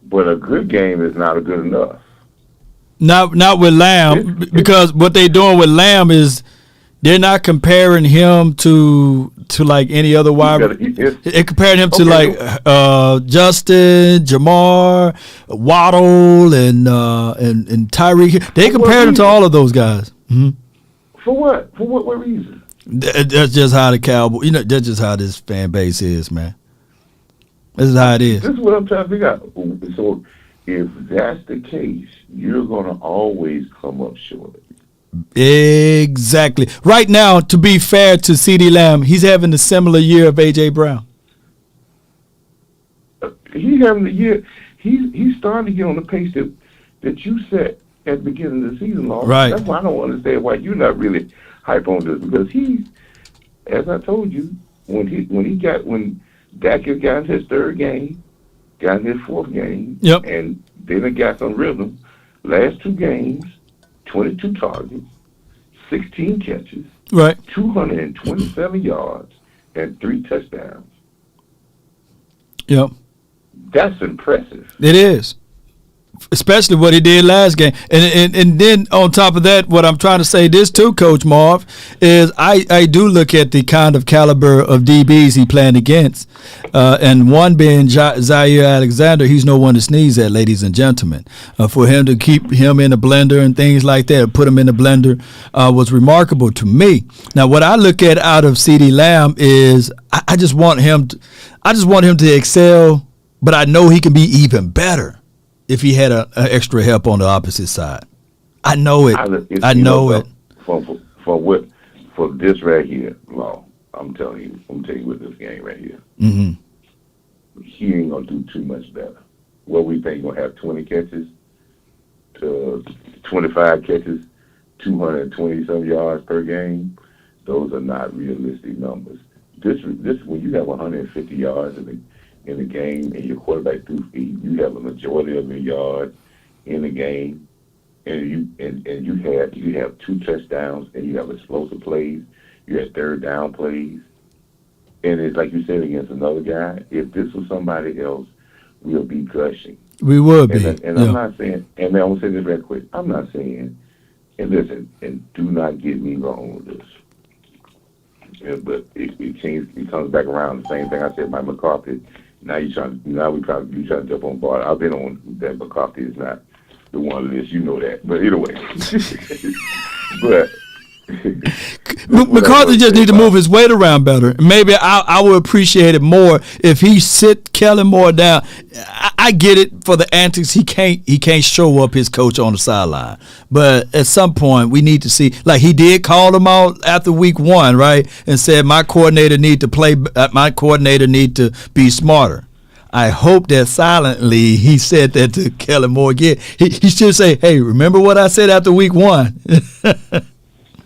But a good game is not a good enough. Not with Lamb, because what they're doing with Lamb is they're not comparing him to like any other wide. They're comparing him to like Justin, Jamar, Waddle, and Tyreek. They compared him to all of those guys. For what? For what reason? That's just how the Cowboys. That's just how this fan base is, man. This is how it is. This is what I'm trying to figure out. So if that's the case, you're going to always come up short. Exactly. Right now, to be fair to CeeDee Lamb, he's having a similar year of A.J. Brown. He's having the year. He's starting to get on the pace that you set at the beginning of the season, Lawrence. Right. That's why I don't understand why you're not really hype on this, because he's, as I told you, when Dak got into his 3rd game, got in his 4th game, and then he got some rhythm. Last 2 games, 22 targets, 16 catches, 227 yards, and 3 touchdowns. Yep. That's impressive. It is. Especially what he did last game. And then on top of that, what I'm trying to say this too, Coach Marv, is I do look at the kind of caliber of DBs he playing against. And one being Zaire Alexander, he's no one to sneeze at, ladies and gentlemen. For him to keep him in the blender and things like that, put him in the blender, was remarkable to me. Now, what I look at out of CeeDee Lamb is I just want him to excel, but I know he can be even better if he had an extra help on the opposite side. I know it. I know it. For this right here, Law, I'm telling you with this game right here. He ain't gonna do too much better. What we think gonna have 20 catches to 25 catches, 220 some yards per game. Those are not realistic numbers. This when you have 150 yards in the game and your quarterback you have a majority of your yards in the game, and you have 2 touchdowns and you have explosive plays, you have 3rd down plays, and it's like you said against another guy. If this was somebody else, we'll be gushing. We would be. And I'm not saying, and I'm gonna say this very quick. I'm not saying, and listen, and do not get me wrong with this. Yeah, but it comes back around the same thing I said about McCarthy Now we trying to jump on board. I've been on that. McCarthy is not the one of this, you know that. But anyway, McCarthy just need to move his weight around better. Maybe I would appreciate it more if he sit Kellen Moore down. I get it for the antics. He can't show up his coach on the sideline. But at some point we need to see, like he did call him out after week 1, right? And said my coordinator need to be smarter. I hope that silently he said that to Kellen Moore again. He should say, hey, remember what I said after week 1?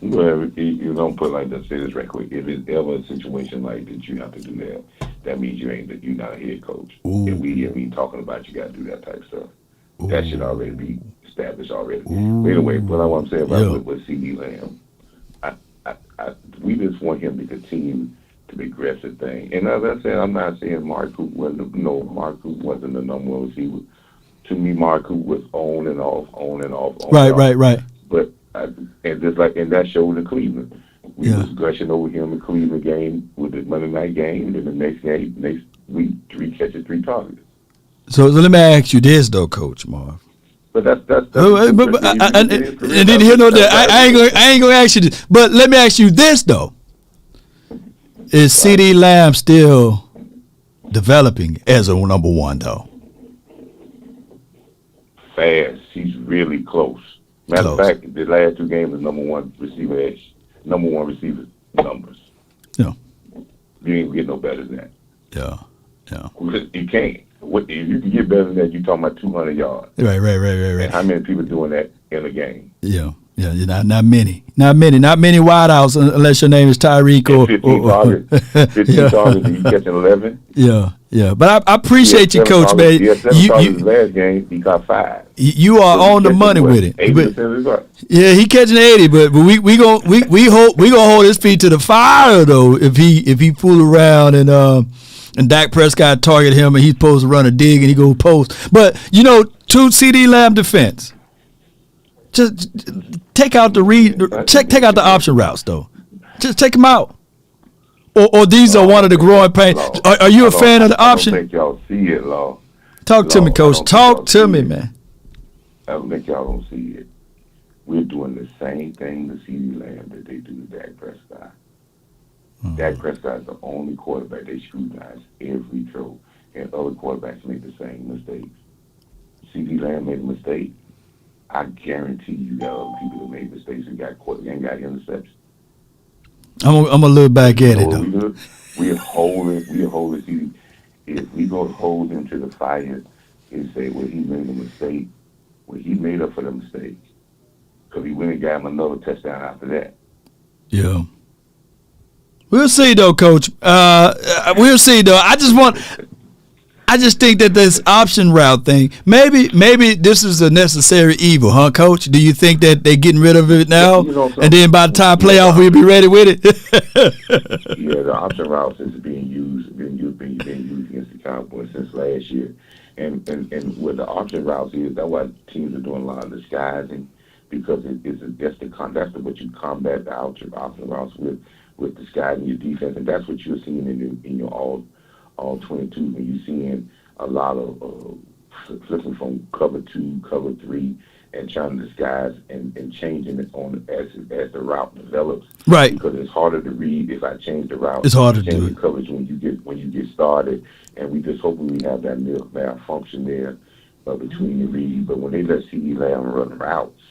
Well, you don't put like that. Say this right quick. If it's ever a situation like that, you have to do that. That means you're not a head coach. If we talking about you got to do that type of stuff. That should already be established already. But anyway, what I'm saying about with CD Lamb, we just want him to continue to progress the thing. And as I said, I'm not saying Mark Cooper wasn't the number 1 receiver. To me, Mark Cooper was on and off. Right. But and that showed in Cleveland. We was gushing over him in Cleveland game with the Monday night game, and then the next week 3 catches, 3 targets. So let me ask you this though, Coach Marv. But that's and then he'll know that I ain't gonna ask you this. But let me ask you this though. Is CD Lamb still developing as a number 1 though? Fast. He's really close. Matter of fact, the last 2 games, the number 1 receiver numbers. Yeah. You ain't get no better than that. Yeah. You can't. If you can get better than that, you're talking about 200 yards. Right. And how many people doing that in a game? Yeah. Not many wideouts unless your name is Tyreek or 15 targets, and you catching 11. Yeah. But I appreciate you, Coach, man. Last game, he got 5. You are on the money with it. 80%. Yeah, he catching 80, but we gonna hold his feet to the fire though if he fool around and Dak Prescott target him and he's supposed to run a dig and he go post. But to CD Lamb defense, just take out the option routes though. Just take them out. Or these are one of the growing pains. Are you a fan of the option? I don't think y'all see it, Law. Talk to me, Coach. Talk to me, man. I don't think y'all don't see it. We're doing the same thing to CD Lamb that they do to Dak Prescott. Dak Prescott is the only quarterback they scrutinize every throw, and other quarterbacks make the same mistakes. CD Lamb made a mistake. I guarantee you got other people that made mistakes and got interceptions. I'm gonna look back at it though. We're holding CD. If we go hold him to the fire and say, well, he made a mistake, well, he made up for the mistake because he went and got him another touchdown after that. Yeah. We'll see though, Coach. We'll see though. I just think that this option route thing, maybe this is a necessary evil, huh, Coach? Do you think that they're getting rid of it now, and then by the time playoff we'll be ready with it? Yeah, the option route is being used against the Cowboys since last year, and what the option routes is, that's why teams are doing a lot of disguising because that's what you combat the option routes with disguising your defense, and that's what you're seeing in your all 22, when you're seeing a lot of flipping from cover 2, cover 3, and trying to disguise and changing it as the route develops. Right. Because it's harder to read if I change the route. It's harder to change do the coverage when you get started, and we just hoping we have that malfunction there between the read. But when they let CD Lamb run routes,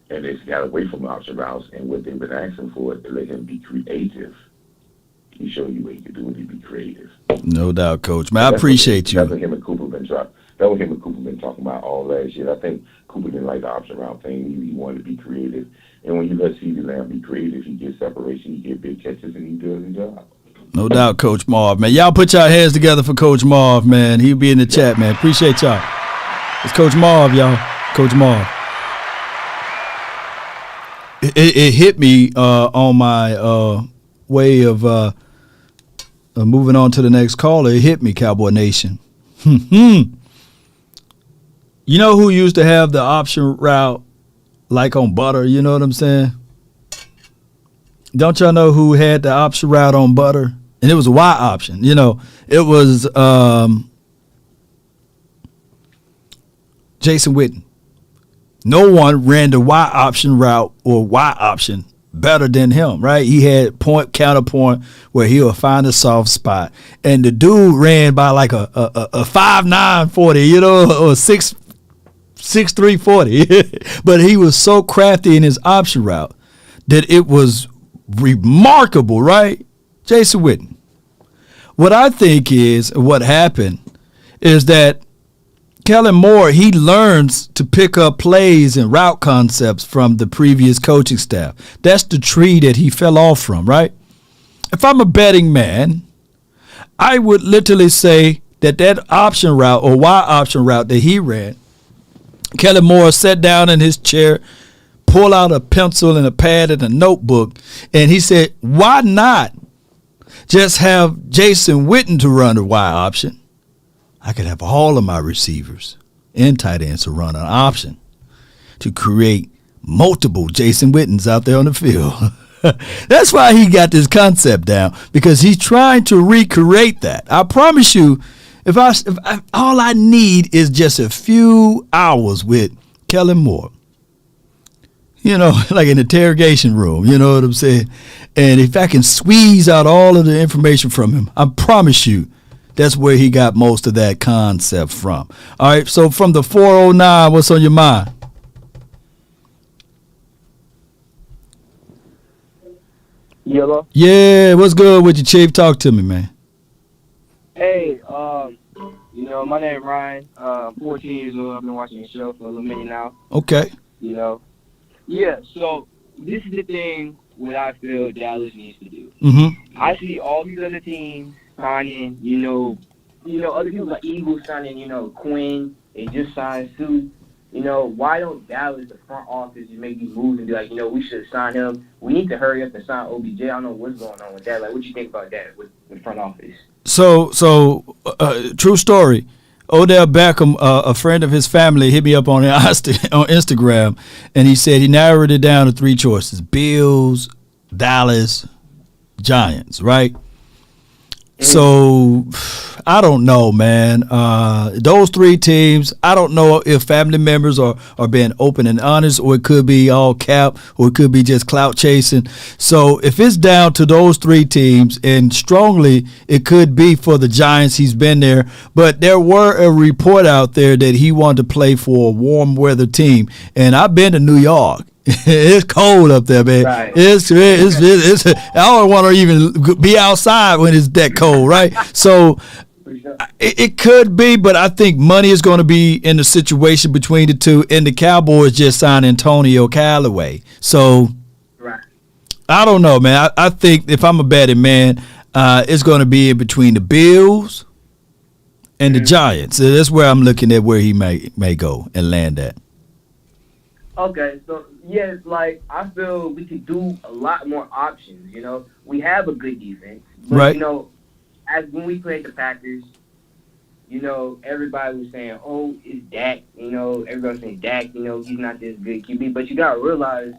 and they got away from option routes, and what they've been asking for is to let him be creative. He show you what he can do when he be creative. No doubt, Coach. Man, I appreciate you. That's what him and Cooper been talking about all last year. I think Cooper didn't like the option route thing. He wanted to be creative. And when you let CD Lamb be creative, he gets separation, he gets big catches, and he does his job. No doubt, Coach Marv, man. Y'all put y'all hands together for Coach Marv, man. He'll be in the chat, man. Appreciate y'all. It's Coach Marv, y'all. Coach Marv. It hit me on my way of moving on to the next caller. It hit me, Cowboy Nation. You know who used to have the option route like on butter? You know what I'm saying? Don't y'all know who had the option route on butter? and it was a Y option. It was Jason Witten. No one ran the Y option route or Y option better than him, right? He had point counterpoint where he would find a soft spot, and the dude ran by like a 5'9" 40, or 6'3" 40. But he was so crafty in his option route that it was remarkable, right? Jason Witten. What I think is what happened is that Kellen Moore, he learns to pick up plays and route concepts from the previous coaching staff. That's the tree that he fell off from, right? If I'm a betting man, I would literally say that option route or Y option route that he ran, Kellen Moore sat down in his chair, pulled out a pencil and a pad and a notebook, and he said, why not just have Jason Witten to run the Y option? I could have all of my receivers and tight ends to run an option to create multiple Jason Wittens out there on the field. That's why he got this concept down, because he's trying to recreate that. I promise you, if all I need is just a few hours with Kellen Moore, like an interrogation room, you know what I'm saying? And if I can squeeze out all of the information from him, I promise you, that's where he got most of that concept from. All right, so from the 409, what's on your mind? Yellow. Yeah, what's good with you, Chief? Talk to me, man. Hey, my name Ryan. 14 years old. I've been watching the show for a little minute now. Okay. Yeah, so this is the thing what I feel Dallas needs to do. Mm-hmm. I see all these other teams signing, other people like Eagles signing, Quinn, they just signed Sue. Why don't Dallas, the front office, just make these moves and be like, we should sign him. We need to hurry up and sign OBJ. I don't know what's going on with that. Like, what you think about that with the front office? So, true story. Odell Beckham, a friend of his family, hit me up on Instagram, and he said he narrowed it down to 3 choices: Bills, Dallas, Giants, right? So I don't know, man. Those 3 teams, I don't know if family members are being open and honest, or it could be all cap, or it could be just clout chasing. So if it's down to those 3 teams, and strongly it could be for the Giants, he's been there. But there were a report out there that he wanted to play for a warm weather team. And I've been to New York. It's cold up there, man. Right. It's I don't want to even be outside when it's that cold, right? So it could be, but I think money is going to be in the situation between the two, and the Cowboys just signed Antonio Callaway. So I don't know, man. I think if I'm a betting man, it's going to be in between the Bills and the Giants. So that's where I'm looking at where he may go and land at. Okay, so yes, like I feel we could do a lot more options. We have a good defense, but right. As when we played the Packers, everybody was saying, "Oh, it's Dak." Everybody was saying Dak. He's not this good QB, but you gotta realize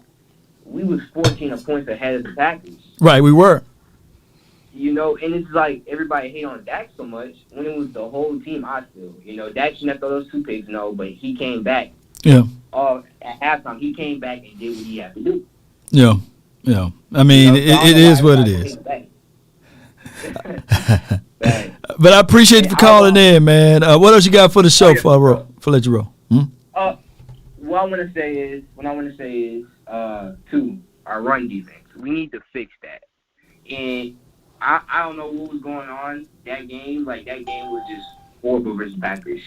we was 14 points ahead of the Packers. Right, we were. And it's like everybody hate on Dak so much when it was the whole team. I feel, Dak shouldn't have thrown those 2 picks, but he came back. Yeah. At halftime, he came back and did what he had to do. Yeah. I mean, it is what it is. But I appreciate you for calling in, man. What else you got for the show for I let you roll? What I want to say is, to our run defense, we need to fix that. And I don't know what was going on that game. Like, that game was just horrible versus Packers.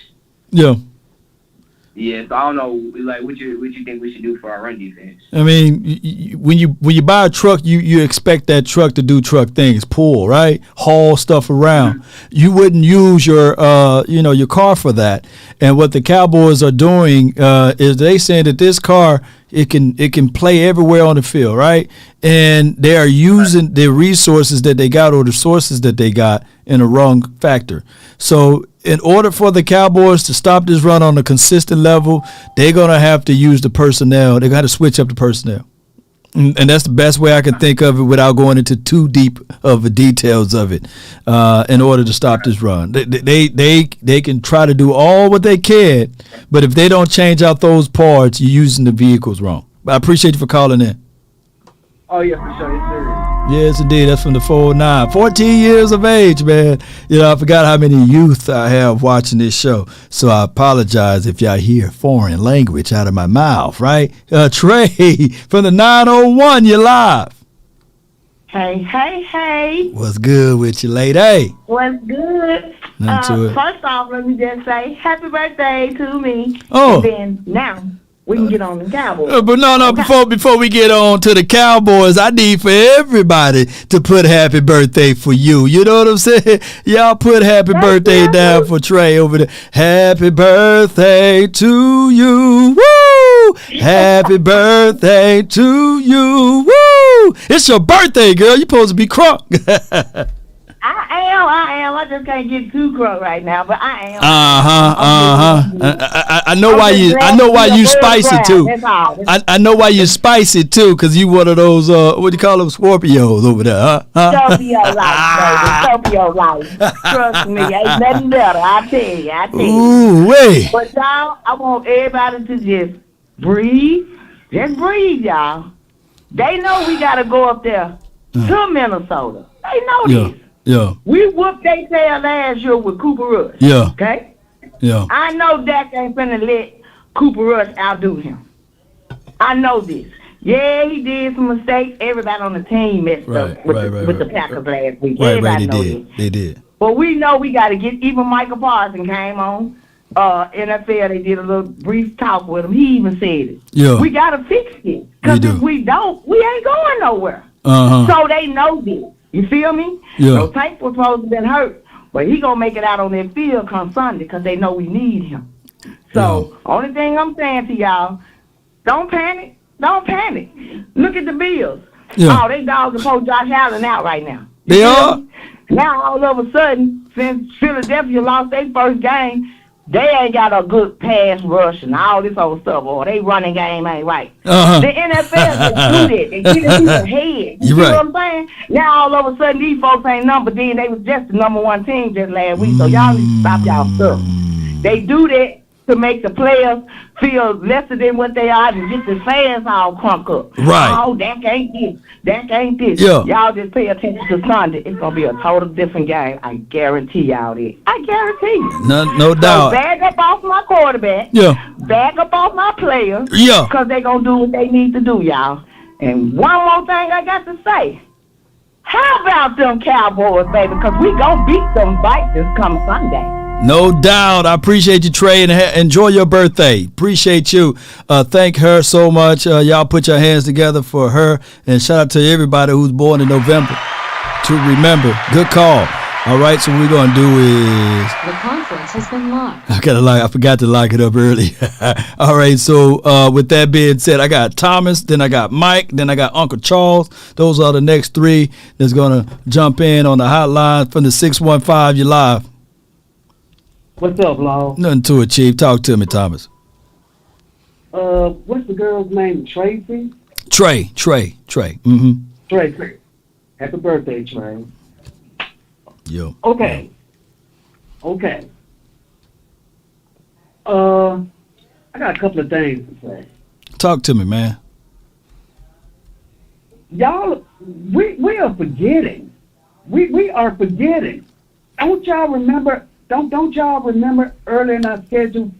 Yeah. Yeah, so I don't know, like, what you think we should do for our run defense? I mean, when you buy a truck, you expect that truck to do truck things, pull, right, haul stuff around. Mm-hmm. You wouldn't use your your car for that. And what the Cowboys are doing is they saying that this car it can play everywhere on the field, right? And they are using the resources that they got or the sources that they got in a wrong factor. So in order for the Cowboys to stop this run on a consistent level, they're going to have to use the personnel. They're going to have to switch up the personnel. And that's the best way I can think of it without going into too deep of the details of it. In order to stop this run, they can try to do all what they can, but if they don't change out those parts, you're using the vehicles wrong. But I appreciate you for calling in. Oh, yeah, for sure. Yes, sir. Yes, indeed. That's from the 409. 14 years of age, man. You know, I forgot how many youth I have watching this show. So I apologize if y'all hear foreign language out of my mouth, right? Trey from the 901, you're live. Hey. What's good with you, lady? What's good? Nothing to it. First off, let me just say happy birthday to me. Oh. And then now we can get on the Cowboys. But no, Okay. before we get on to the Cowboys, I need for everybody to put happy birthday for you. You know what I'm saying? Y'all put happy birthday down for Trey over there. Happy birthday to you. Woo! Happy birthday to you. Woo! It's your birthday, girl. You're supposed to be crunk. I am. I just can't get too crunk right now, but I am. I know why you spicy too. I know why you spicy too, cause you one of those what do you call them, Scorpios over there, huh? Scorpio life, baby. Scorpio life. Trust me, ain't nothing better. I tell you. Ooh, wait. But y'all, I want everybody to just breathe. Just breathe, y'all. They know we gotta go up there to Minnesota. They know this. Yeah. We whooped their tail last year with Cooper Rush. Yeah. Okay? Yeah. I know Dak ain't finna let Cooper Rush outdo him. I know this. Yeah, he did some mistakes. Everybody on the team messed up with the Packers last week. Everybody knows it. They did. But we know we got to get, even Michael Parsons came on NFL. They did a little brief talk with him. He even said it. Yeah. We got to fix it. Because if we don't, we ain't going nowhere. Uh-huh. So they know this. You feel me? Yeah. So Tank was supposed to have been hurt, but he gonna make it out on that field come Sunday because they know we need him. So only thing I'm saying to y'all, don't panic. Don't panic. Look at the Bills. Yeah. Oh, they dogs are pull Josh Allen out right now. They are? Now all of a sudden, since Philadelphia lost their first game, they ain't got a good pass rush and all this old stuff, or they running game ain't right. Uh-huh. The NFL just do that. They get into the head. You see what I'm saying? Now all of a sudden these folks ain't number then they was just the number one team just last week. So y'all need to stop y'all stuff. They do that to make the players feel lesser than what they are and get the fans all crunk up. Right. Oh, that ain't this. That ain't this. Yeah. Y'all just pay attention to Sunday. It's gonna be a total different game. I guarantee y'all that. I guarantee you. No doubt. So back up off my quarterback. Yeah. Back up off my players. Yeah. Because they gonna do what they need to do, y'all. And one more thing I got to say. How about them Cowboys, baby? Because we gonna beat them Vikings come Sunday. No doubt. I appreciate you, Trey, and enjoy your birthday. Appreciate you. Thank her so much. Y'all put your hands together for her, and shout out to everybody who's born in November. To remember, good call. All right, so what we're gonna do is The conference has been locked. I forgot to lock it up early. All right, so with that being said, I got Thomas, then I got Mike, then I got Uncle Charles. Those are the next three that's gonna jump in on the hotline from the 615. You live. What's up, Law? Nothing to it, Chief. Talk to me, Thomas. What's the girl's name? Tracy? Trey. Mm-hmm. Tracy. Happy birthday, Trey. Yo. Okay. I got a couple of things to say. Talk to me, man. Y'all, we are forgetting. We are forgetting. Don't y'all remember? Don't y'all remember earlier in our schedule?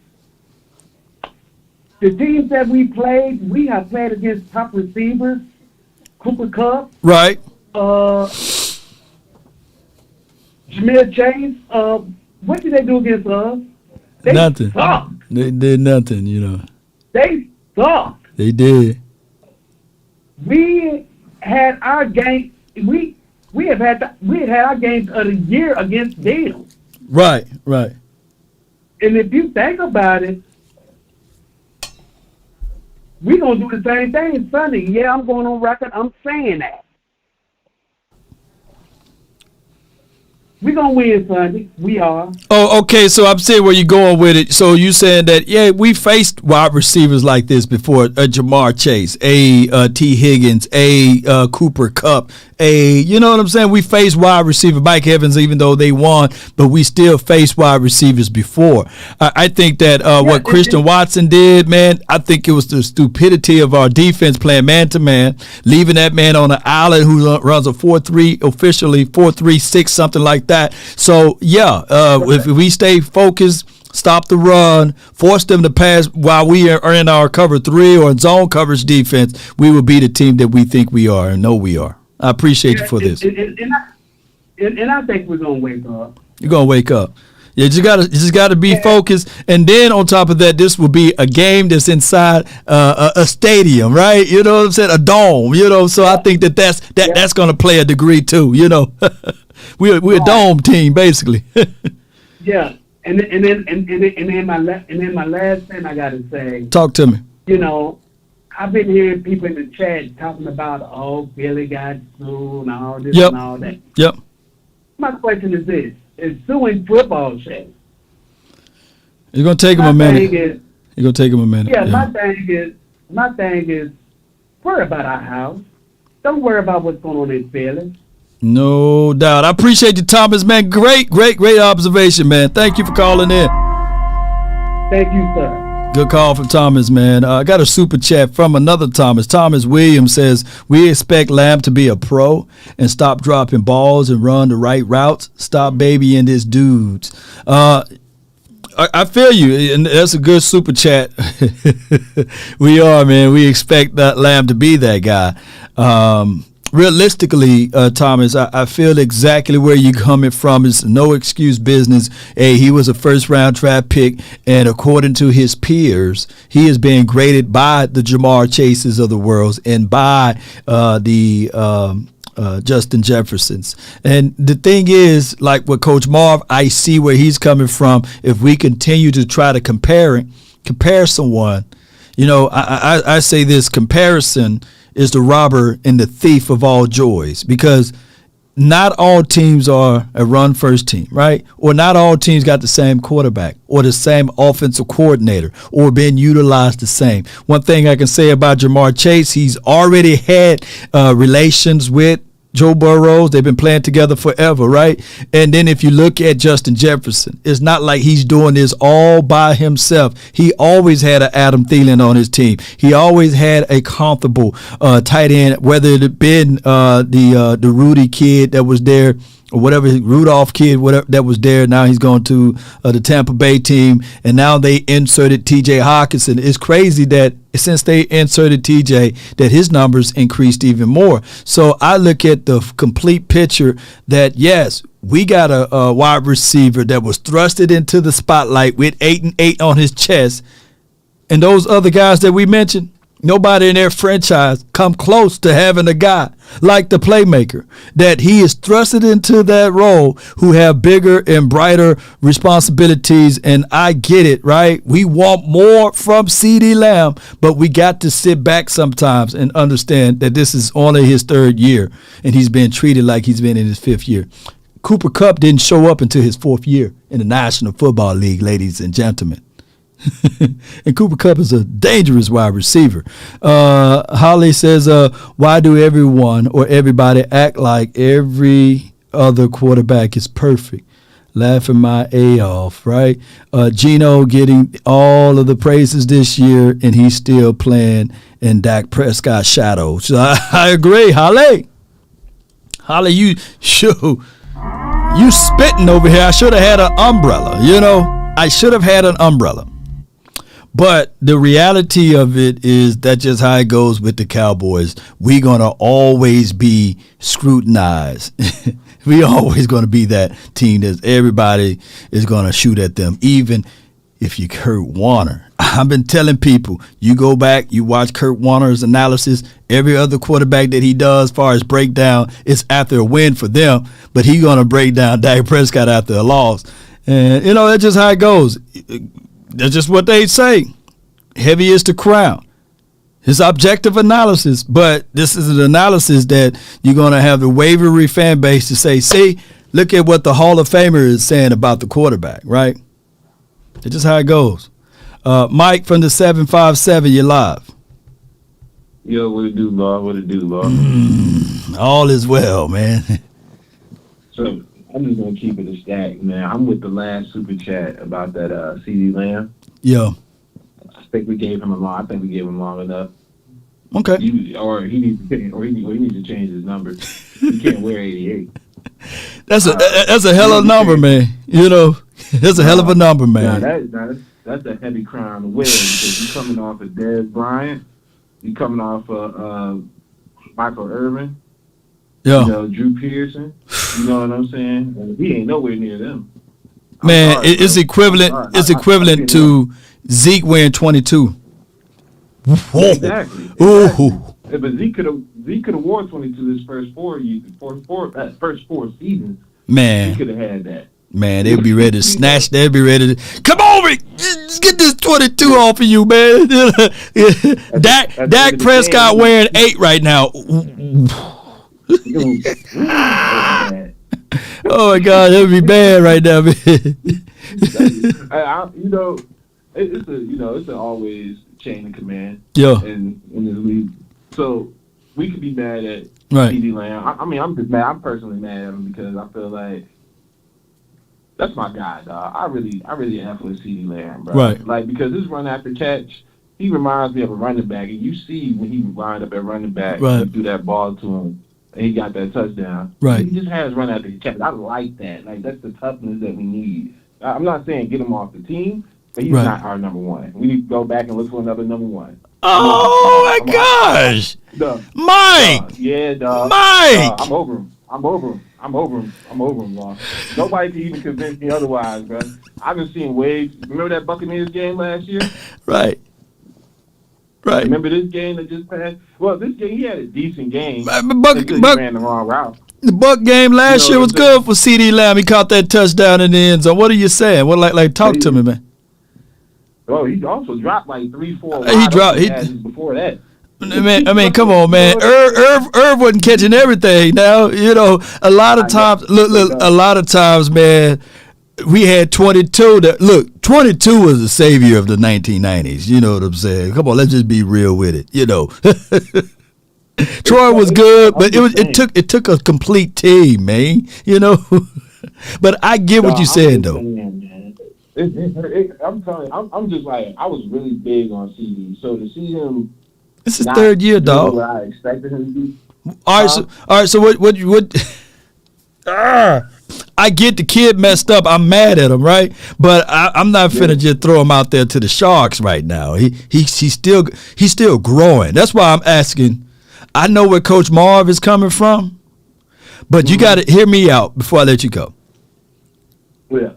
The teams that we played, we have played against top receivers, Cooper Kupp, Right. Jamil Chase. What did they do against us? They Nothing. sucked. They did nothing, you know. They sucked. They did. We had our game. We had our games of the year against them. Right. And if you think about it, we're going to do the same thing Sunday. Yeah, I'm going on record. I'm saying that. We're going to win Sunday. We are. Oh, okay. So I'm saying where you're going with it. So you saying that, yeah, we faced wide receivers like this before. Jamar Chase, T. Higgins, Cooper Kupp, you know what I'm saying? We faced wide receiver Mike Evans, even though they won, but we still faced wide receivers before. I think that what Christian Watson did, man, I think it was the stupidity of our defense playing man-to-man, leaving that man on an island who runs a 4-3, officially 4-3-6, something like that. So, yeah, if we stay focused, stop the run, force them to pass while we are in our cover 3 or zone coverage defense, we will be the team that we think we are and know we are. I appreciate you for this. And I think we're going to wake up. You're going to wake up. You just gotta be focused, and then on top of that, this will be a game that's inside a stadium, right? You know what I'm saying? A dome, you know. So I think that's going to play a degree too. You know, we're a dome team basically. Yeah, and then my last thing I got to say. Talk to me. You know, I've been hearing people in the chat talking about Billy got sued and all this and all that. Yep. My question is this. Is suing football shape. It's gonna take him a minute. It's gonna take him a minute. Yeah, my thing is, worry about our house. Don't worry about what's going on in Philly. No doubt. I appreciate you, Thomas, man. Great observation, man. Thank you for calling in. Thank you, sir. Good call from Thomas, man. I got a super chat from another Thomas. Thomas Williams says, we expect Lamb to be a pro and stop dropping balls and run the right routes. Stop babying this dudes. I feel you, and that's a good super chat. We are, man. We expect that Lamb to be that guy. Realistically, Thomas, I feel exactly where you're coming from. It's no excuse business. Hey, he was a first-round draft pick, and according to his peers, he is being graded by the Jamar Chases of the world and by the Justin Jeffersons. And the thing is, like with Coach Marv, I see where he's coming from. If we continue to try to compare someone, you know, I say this comparison is the robber and the thief of all joys, because not all teams are a run-first team, right? Or not all teams got the same quarterback or the same offensive coordinator or being utilized the same. One thing I can say about Jamar Chase, he's already had relations with Joe Burrow. They've been playing together forever, right? And then if you look at Justin Jefferson, it's not like he's doing this all by himself. He always had an Adam Thielen on his team. He always had a comfortable tight end, whether it had been the Rudy kid that was there, or whatever, Rudolph kid, whatever that was there. Now he's going to the Tampa Bay team, and now they inserted T.J. Hawkinson. It's crazy that since they inserted T.J., that his numbers increased even more. So I look at the complete picture that, yes, we got a wide receiver that was thrusted into the spotlight with 8-8 on his chest, and those other guys that we mentioned, nobody in their franchise come close to having a guy like the playmaker that he is thrusted into that role, who have bigger and brighter responsibilities. And I get it, right? We want more from CeeDee Lamb, but we got to sit back sometimes and understand that this is only his 3rd year and he's been treated like he's been in his 5th year. Cooper Kupp didn't show up until his 4th year in the National Football League, ladies and gentlemen. And Cooper Kupp is a dangerous wide receiver. Holly says, why do everyone or everybody act like every other quarterback is perfect? Laughing my A off, right? Geno getting all of the praises this year, and he's still playing in Dak Prescott's shadow. So I agree, Holly. Holly, you spitting over here. I should have had an umbrella, you know. I should have had an umbrella. But the reality of it is that's just how it goes with the Cowboys. We're going to always be scrutinized. We're always going to be that team that everybody is going to shoot at them, even if you Kurt Warner. I've been telling people, you go back, you watch Kurt Warner's analysis, every other quarterback that he does as far as breakdown, it's after a win for them, but he's going to break down Dak Prescott after a loss. And, you know, that's just how it goes. That's just what they say. Heavy is the crown. It's objective analysis, but this is an analysis that you're going to have the wavery fan base to say, see, look at what the Hall of Famer is saying about the quarterback, right? It's just how it goes. Mike from the 757, you're live. Yo, what it do, Law? What it do, Law? All is well, man. So I'm just gonna keep it a stack, man. I'm with the last super chat about that CD Lamb. Yeah. I think we gave him long enough. Okay. He needs to change his number. He can't wear 88. That's a hell of a number, man. You know, that's a hell of a number, man. That's a heavy crown to wear because you're coming off of Dez Bryant, you're coming off of Michael Irvin, yeah. You know, Drew Pearson. You know what I'm saying? And he ain't nowhere near them. Man, it's equivalent. It's equivalent to Zeke wearing 22. Exactly. Ooh. Yeah, but Zeke could have worn 22 his first four seasons. Man, he could have had that. Man, they'd be ready to snatch. They'd be ready to come over. Just get this 22 off of you, man. Dak Prescott wearing 8 right now. Oh my God, that would be bad right now, man. It's an always chain of command. Yeah. In the league, so we could be mad at right. CD Lamb. I'm just mad. I'm personally mad at him because I feel like that's my guy, dog. I really F with CD Lamb, bro. Right. Like because his run after catch, he reminds me of a running back, and you see when he lined up at running back, right. and threw that ball to him, and he got that touchdown. Right. He just has run after catch. I like that. Like that's the toughness that we need. I'm not saying get him off the team, but he's right. not our number one. We need to go back and look for another number one. Oh my gosh, Mike! Yeah, dog. Mike! I'm over him, Law. Nobody can even convince me otherwise, bro. I've been seeing waves. Remember that Buccaneers game last year? Right. Remember this game that just passed? Well, this game, he had a decent game. Buck ran the wrong route. The Buck game last year was good for CD Lamb. He caught that touchdown in the end zone. What are you saying? What talk to me, man? Oh, he also dropped like 3-4. He dropped. Before that. I mean, come on, man. Irv wasn't catching everything. Now, a lot of times, a lot of times, man, we had 22. 22 was the savior of the 1990s. You know what I'm saying? Come on, let's just be real with it. Troy was good, but it took a complete team, man. But I get what you're saying, though. I'm telling you, I'm just like, I was really big on CD. So to see him, this is third year, dog. What I expected him to be. All right. So what? I get the kid messed up. I'm mad at him, right? But I'm not finna just throw him out there to the Sharks right now. He's still growing. That's why I'm asking. I know where Coach Marv is coming from, but you got to hear me out before I let you go. Yeah.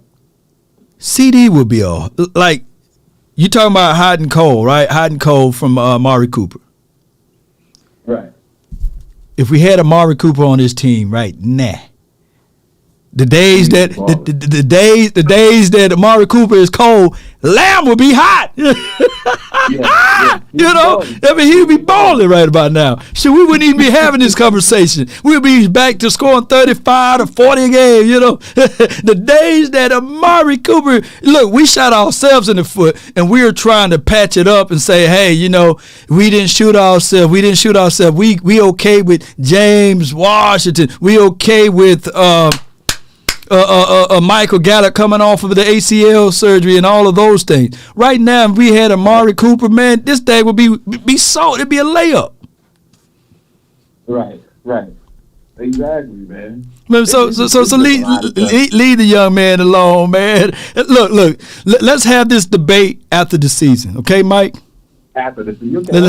CD will be you talking about hot and cold, right? Hot and cold from Amari Cooper. Right. If we had Amari Cooper on this team right now, the days that the days that Amari Cooper is cold, Lamb will be hot. I mean, he'd be balling right about now. So we wouldn't even be having this conversation. We'd be back to scoring 35 to 40 a game. The days that Amari Cooper, look, we shot ourselves in the foot, and we were trying to patch it up and say, hey, we didn't shoot ourselves. We okay with James Washington. We okay with Michael Gallup coming off of the ACL surgery and all of those things. Right now, if we had Amari Cooper, man, this thing would be sold. It'd be a layup. Right. Exactly, man. So leave the young man alone, man. Look. Let's have this debate after the season, okay, Mike? After the season, okay.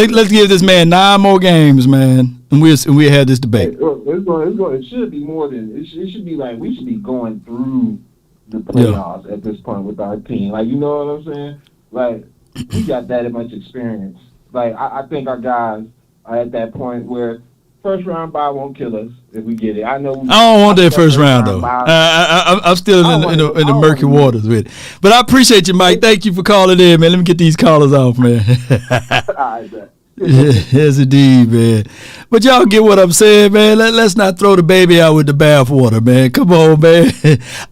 Let's give this man 9 more games, man, and we'll have this debate. It should be more than it should be like we should be going through the playoffs at this point with our team. Like, you know what I'm saying? Like, we got that much experience. Like, I think our guys are at that point where first round bye won't kill us if we get it. I know. I don't want that first round though. I'm still in the murky waters with it. But I appreciate you, Mike. Thank you for calling in, man. Let me get these callers off, man. All right, Yes, indeed, man. But y'all get what I'm saying, man. Let's not throw the baby out with the bathwater, man. Come on, man.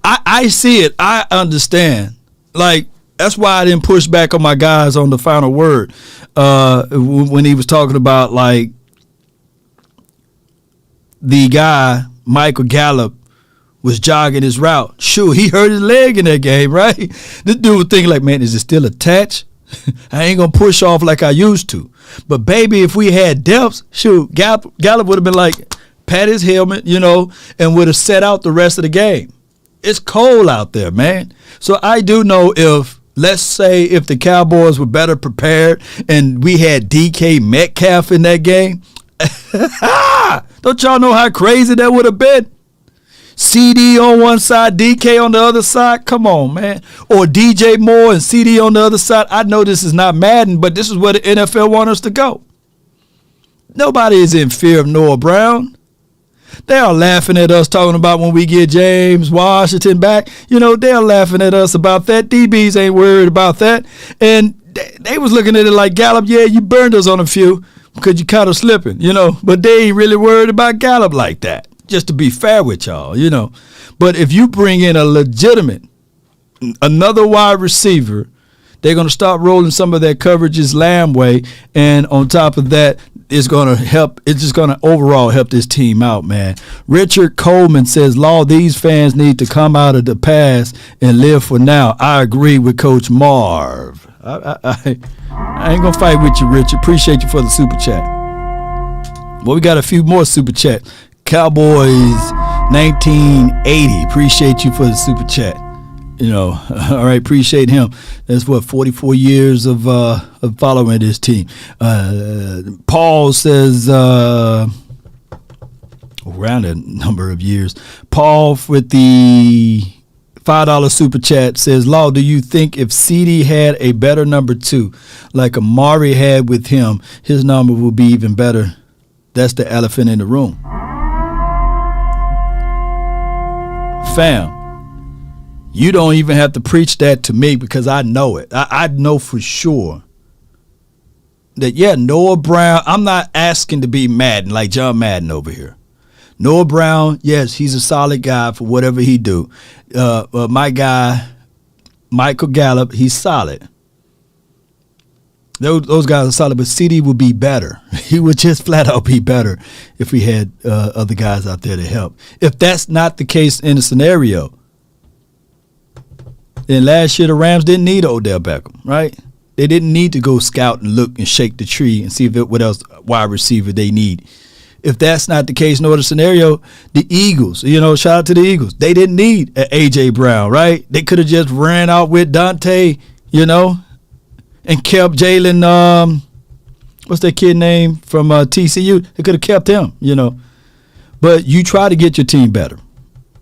I see it. I understand. Like, that's why I didn't push back on my guys on the final word when he was talking about, like, the guy, Michael Gallup, was jogging his route. Sure, he hurt his leg in that game, right? This dude was thinking, like, man, is it still attached? I ain't going to push off like I used to. But, baby, if we had depth, shoot, Gallup would have been like, pat his helmet, and would have set out the rest of the game. It's cold out there, man. So I do know let's say if the Cowboys were better prepared and we had DK Metcalf in that game, don't y'all know how crazy that would have been? CD on one side, DK on the other side. Come on, man. Or DJ Moore and CD on the other side. I know this is not Madden, but this is where the NFL wants us to go. Nobody is in fear of Noah Brown. They are laughing at us talking about when we get James Washington back. They're laughing at us about that. DBs ain't worried about that. And they was looking at it like, Gallup, yeah, you burned us on a few because you caught us slipping, But they ain't really worried about Gallup like that. Just to be fair with y'all, But if you bring in a legitimate, another wide receiver, they're going to start rolling some of their coverages Lamb way. And on top of that, it's going to help. It's just going to overall help this team out, man. Richard Coleman says, Law, these fans need to come out of the past and live for now. I agree with Coach Marv. I ain't going to fight with you, Richard. Appreciate you for the super chat. Well, we got a few more super chats. Cowboys 1980. Appreciate you for the super chat. All right, appreciate him. That's 44 years of following this team. Paul says around a number of years. Paul with the $5 super chat says, Law, do you think if CD had a better number 2, like Amari had with him, his number would be even better? That's the elephant in the room. Fam, you don't even have to preach that to me because I know it. I know for sure that, Noah Brown, I'm not asking to be Madden like John Madden over here. Noah Brown, yes, he's a solid guy for whatever he do. My guy, Michael Gallup, he's solid. Those guys are solid, but CD would be better. He would just flat out be better if we had other guys out there to help. If that's not the case in the scenario, then last year the Rams didn't need Odell Beckham, right? They didn't need to go scout and look and shake the tree and see what else wide receiver they need. If that's not the case in other scenario, the Eagles, shout out to the Eagles. They didn't need an A.J. Brown, right? They could have just ran out with Dante, and kept Jalen, what's that kid name from TCU? They could have kept him, But you try to get your team better,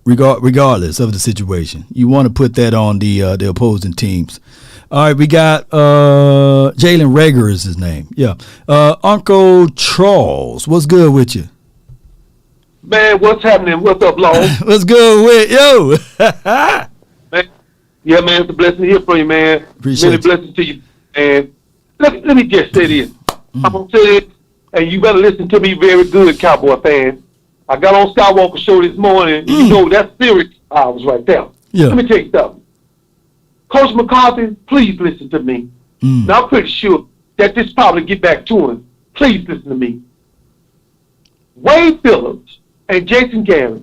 regardless of the situation. You want to put that on the opposing teams. All right, we got Jalen Rager is his name. Yeah. Uncle Charles, what's good with you? Man, what's happening? What's up, Law? What's good with you? Man, yeah, man, it's a blessing to hear from you, man. Appreciate Many blessings to you. And let me just say this. I'm going to say it, and you better listen to me very good, Cowboy fans. I got on Skywalker show this morning, and that's serious hours right there. Yeah. Let me tell you something. Coach McCarthy, please listen to me. Now, I'm pretty sure that this probably get back to him. Please listen to me. Wade Phillips and Jason Garrett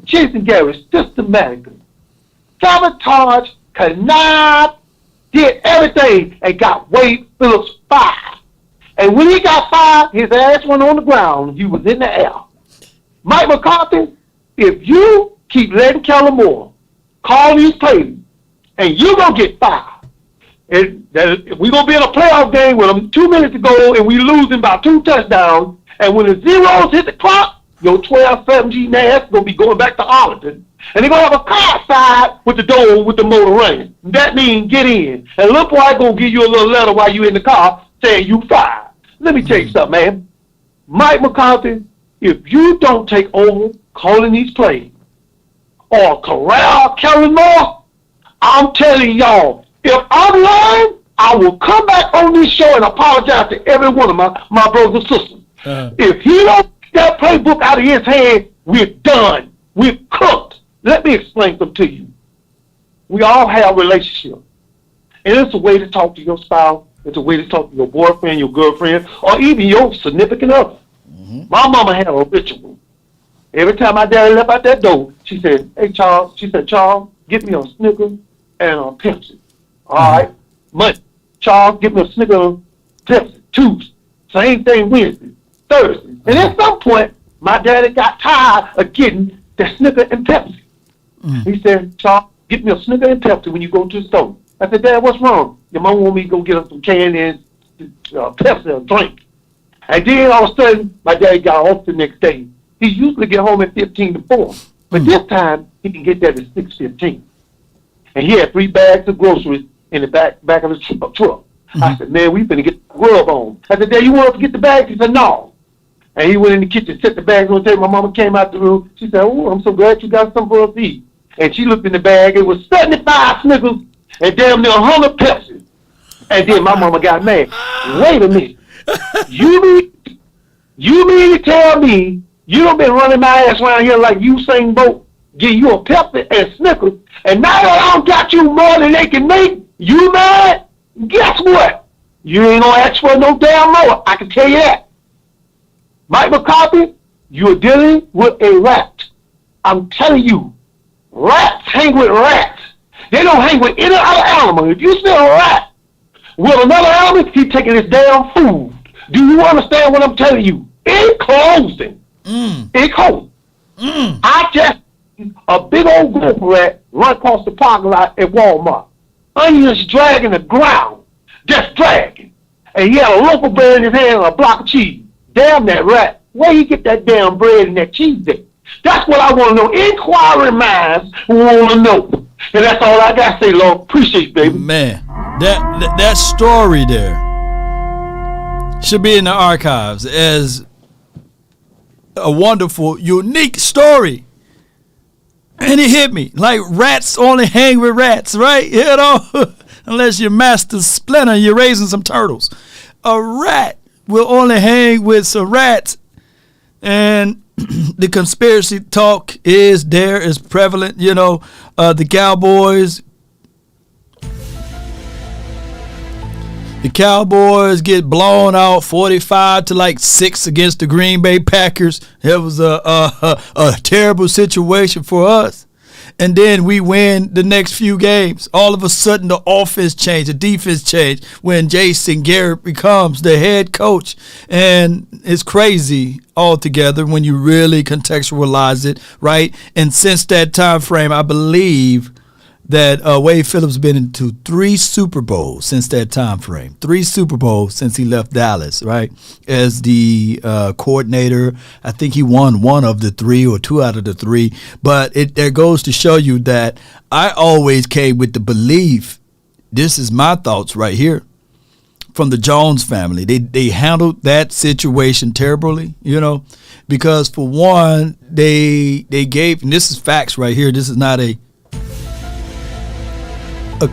systematically sabotaged, connived, did everything and got Wade Phillips fired. And when he got fired, his ass went on the ground. He was in the air. Mike McCarthy, if you keep letting Kellen Moore call these plays, and you're going to get fired. And we're going to be in a playoff game with them 2 minutes to go, and we losing by 2 touchdowns. And when the zeros hit the clock, your 12-17 ass is going to be going back to Arlington. And they're going to have a car outside with the door with the motor running. That means get in. And little boy going to give you a little letter while you in the car saying you fired. Let me tell you something, man. Mike McCarthy, if you don't take over calling these plays or corral Kellen Moore, I'm telling y'all, if I'm lying, I will come back on this show and apologize to every one of my brothers and sisters. If he don't get that playbook out of his hand, we're done. We're cooked. Let me explain something to you. We all have relationships. And it's a way to talk to your spouse. It's a way to talk to your boyfriend, your girlfriend, or even your significant other. My mama had a ritual. Every time my daddy left out that door, she said, hey, Charles, get me a Snickers and a Pepsi. All right. Monday, Charles, get me a Snickers and a Pepsi. Tuesday, same thing Wednesday, Thursday. And at some point, my daddy got tired of getting the Snickers and Pepsi. He said, Charles, get me a Snickers and Pepsi when you go to the store. I said, Dad, what's wrong? Your mom want me to go get her some candy and Pepsi and drink. And then all of a sudden, my daddy got off the next day. He usually get home at 15 to 4. But this time, he can get there at 6:15. And he had 3 bags of groceries in the back of his truck. I said, man, we finna get the grub on. I said, Dad, you want us to get the bags? He said, no. And he went in the kitchen, set the bags on the table. My mama came out the room. She said, oh, I'm so glad you got something for us to eat. And she looked in the bag. It was 75 Snickers and damn near 100 Pepsi. And then my mama got mad. Wait a minute. You mean to tell me you done been running my ass around here like Usain Bolt, give you a Pepsi and Snickers, and now that I don't got you more than they can make, you mad? Guess what? You ain't gonna ask for no damn more. I can tell you that. Mike McCarthy, you're dealing with a rat. I'm telling you, rats hang with rats. They don't hang with any other animal. If you see a rat with another animal, he's taking his damn food. Do you understand what I'm telling you? In closing, I just a big old gopher rat run across the parking lot at Walmart. Onions dragging the ground, just dragging. And he had a loaf of bread in his hand and a block of cheese. Damn that rat. Where he get that damn bread and that cheese at? That's what I want to know. Inquiring minds want to know. And that's all I got to say, Lord. Appreciate it, baby. Man, that story there should be in the archives as a wonderful, unique story. And it hit me. Like rats only hang with rats, right? You know, unless you're Master Splinter, you're raising some turtles. A rat will only hang with some rats. And the conspiracy talk is prevalent. You know, the Cowboys. The Cowboys get blown out 45-6 against the Green Bay Packers. It was a terrible situation for us. And then we win the next few games. All of a sudden, the offense changed, the defense changed when Jason Garrett becomes the head coach. And it's crazy altogether when you really contextualize it, right? And since that time frame, I believe that Wade Phillips been into 3 Super Bowls since that time frame. 3 Super Bowls since he left Dallas, right? As the coordinator, I think he won 1 of the 3 or 2 out of the 3. But there goes to show you that I always came with the belief, this is my thoughts right here, from the Jones family. They handled that situation terribly, you know, because for one, they gave, and this is facts right here, this is not a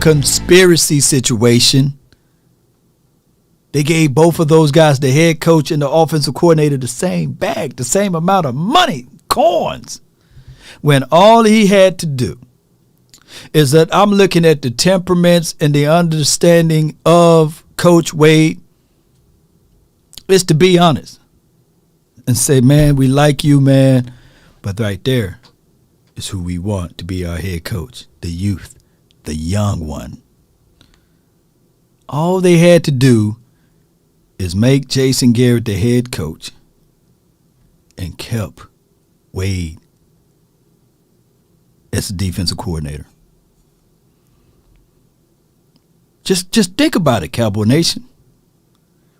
conspiracy situation. They gave both of those guys, the head coach and the offensive coordinator, the same bag, the same amount of money, coins, when all he had to do is that I'm looking at the temperaments and the understanding of Coach Wade is to be honest and say, man, we like you, man, but right there is who we want to be our head coach, the youth. The young one. All they had to do is make Jason Garrett the head coach and kept Wade as the defensive coordinator. Just think about it, Cowboy Nation.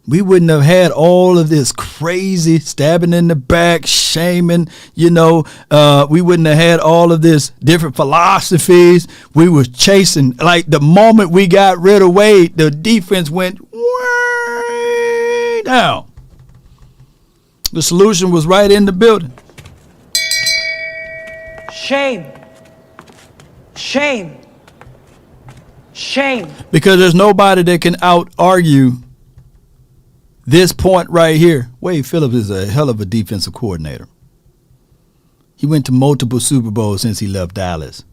We wouldn't have had all of this crazy stabbing in the back, shaming, you know. We wouldn't have had all of this different philosophies. We were chasing. Like the moment we got rid of Wade, the defense went way down. The solution was right in the building. Shame. Shame. Shame. Because there's nobody that can out-argue this point right here. Wade Phillips is a hell of a defensive coordinator. He went to multiple Super Bowls since he left Dallas.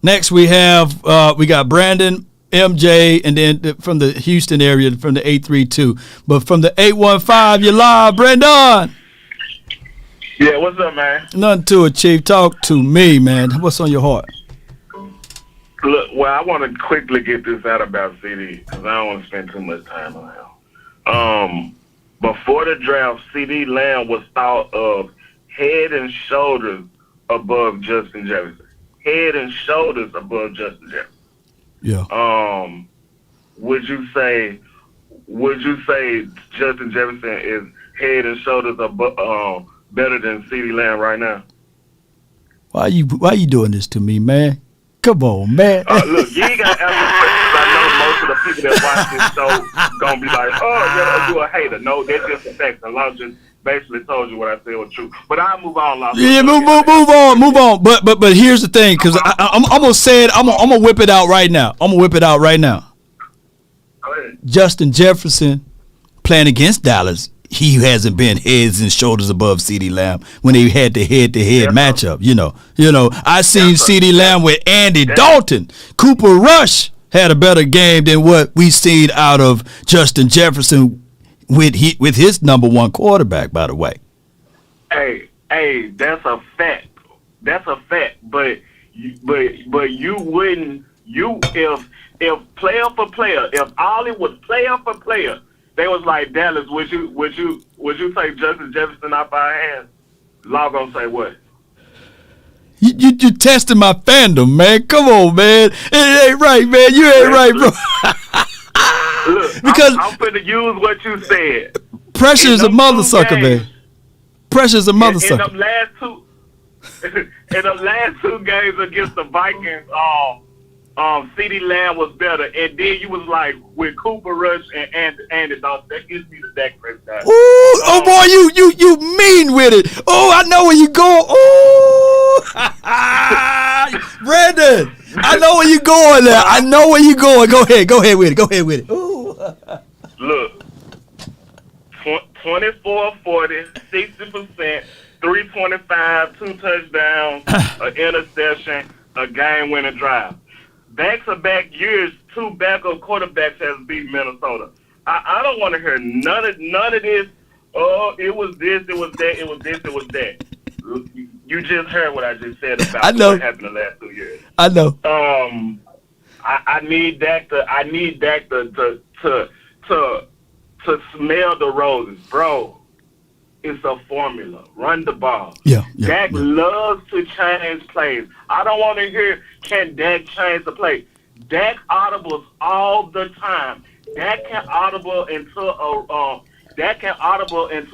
Next we got Brandon, MJ, and then from the Houston area, from the 832. But from the 815, you're live, Brandon. Yeah, what's up, man? Nothing to it, Chief. Talk to me, man. What's on your heart? Look, well, I want to quickly get this out about CD because I don't want to spend too much time on him. Before the draft, CD Lamb was thought of head and shoulders above Justin Jefferson. Head and shoulders above Justin Jefferson. Yeah. Would you say Justin Jefferson is head and shoulders above better than CD Lamb right now? Why you doing this to me, man? Come on, man. Look, you ain't got to answer questions. I know most of the people that watch this show gonna be like, "Oh, yeah, you a hater." No, that's just a fact. The law just basically told you what I said was true. But I'll move on. Yeah, move on. But here's the thing, because I'm gonna say it. I'm gonna whip it out right now. Go ahead. Justin Jefferson playing against Dallas, he hasn't been heads and shoulders above CeeDee Lamb when they had the head-to-head matchup. You know, I seen CeeDee Lamb with Andy Dalton. Cooper Rush had a better game than what we seen out of Justin Jefferson with his number one quarterback, by the way. Hey, that's a fact. But you wouldn't. If player for player, if Ollie was player for player, they was like, Dallas, would you take Justin Jefferson off our hands? Law gonna say what? You testing my fandom, man. Come on, man. It ain't right, man. You ain't right, bro. Look, because I'm finna use what you said. Pressure is a mother sucker, man. Pressure is a mother sucker. In the last two games against the Vikings, CeeDee Lamb was better, and then you was like with Cooper Rush and Andy Dalton. That gives me the Dak Prescott. Ooh, oh boy, you mean with it. Oh, I know where you going. Ooh, Brandon, I know where you going there. I know where you going. Go ahead with it. Ooh. Look, 24-40, 60%, 325, 2 touchdowns, an interception, a game-winning drive. Back-to-back years, 2 backup quarterbacks has beat Minnesota. I don't want to hear none of this. Oh, it was this, it was that, it was this, it was that. You just heard what I just said about what happened the last 2 years. I know. I need Dak to smell the roses, bro. It's a formula. Run the ball. Dak loves to change plays. I don't want to hear, can Dak change the play? Dak audibles all the time. Dak can audible into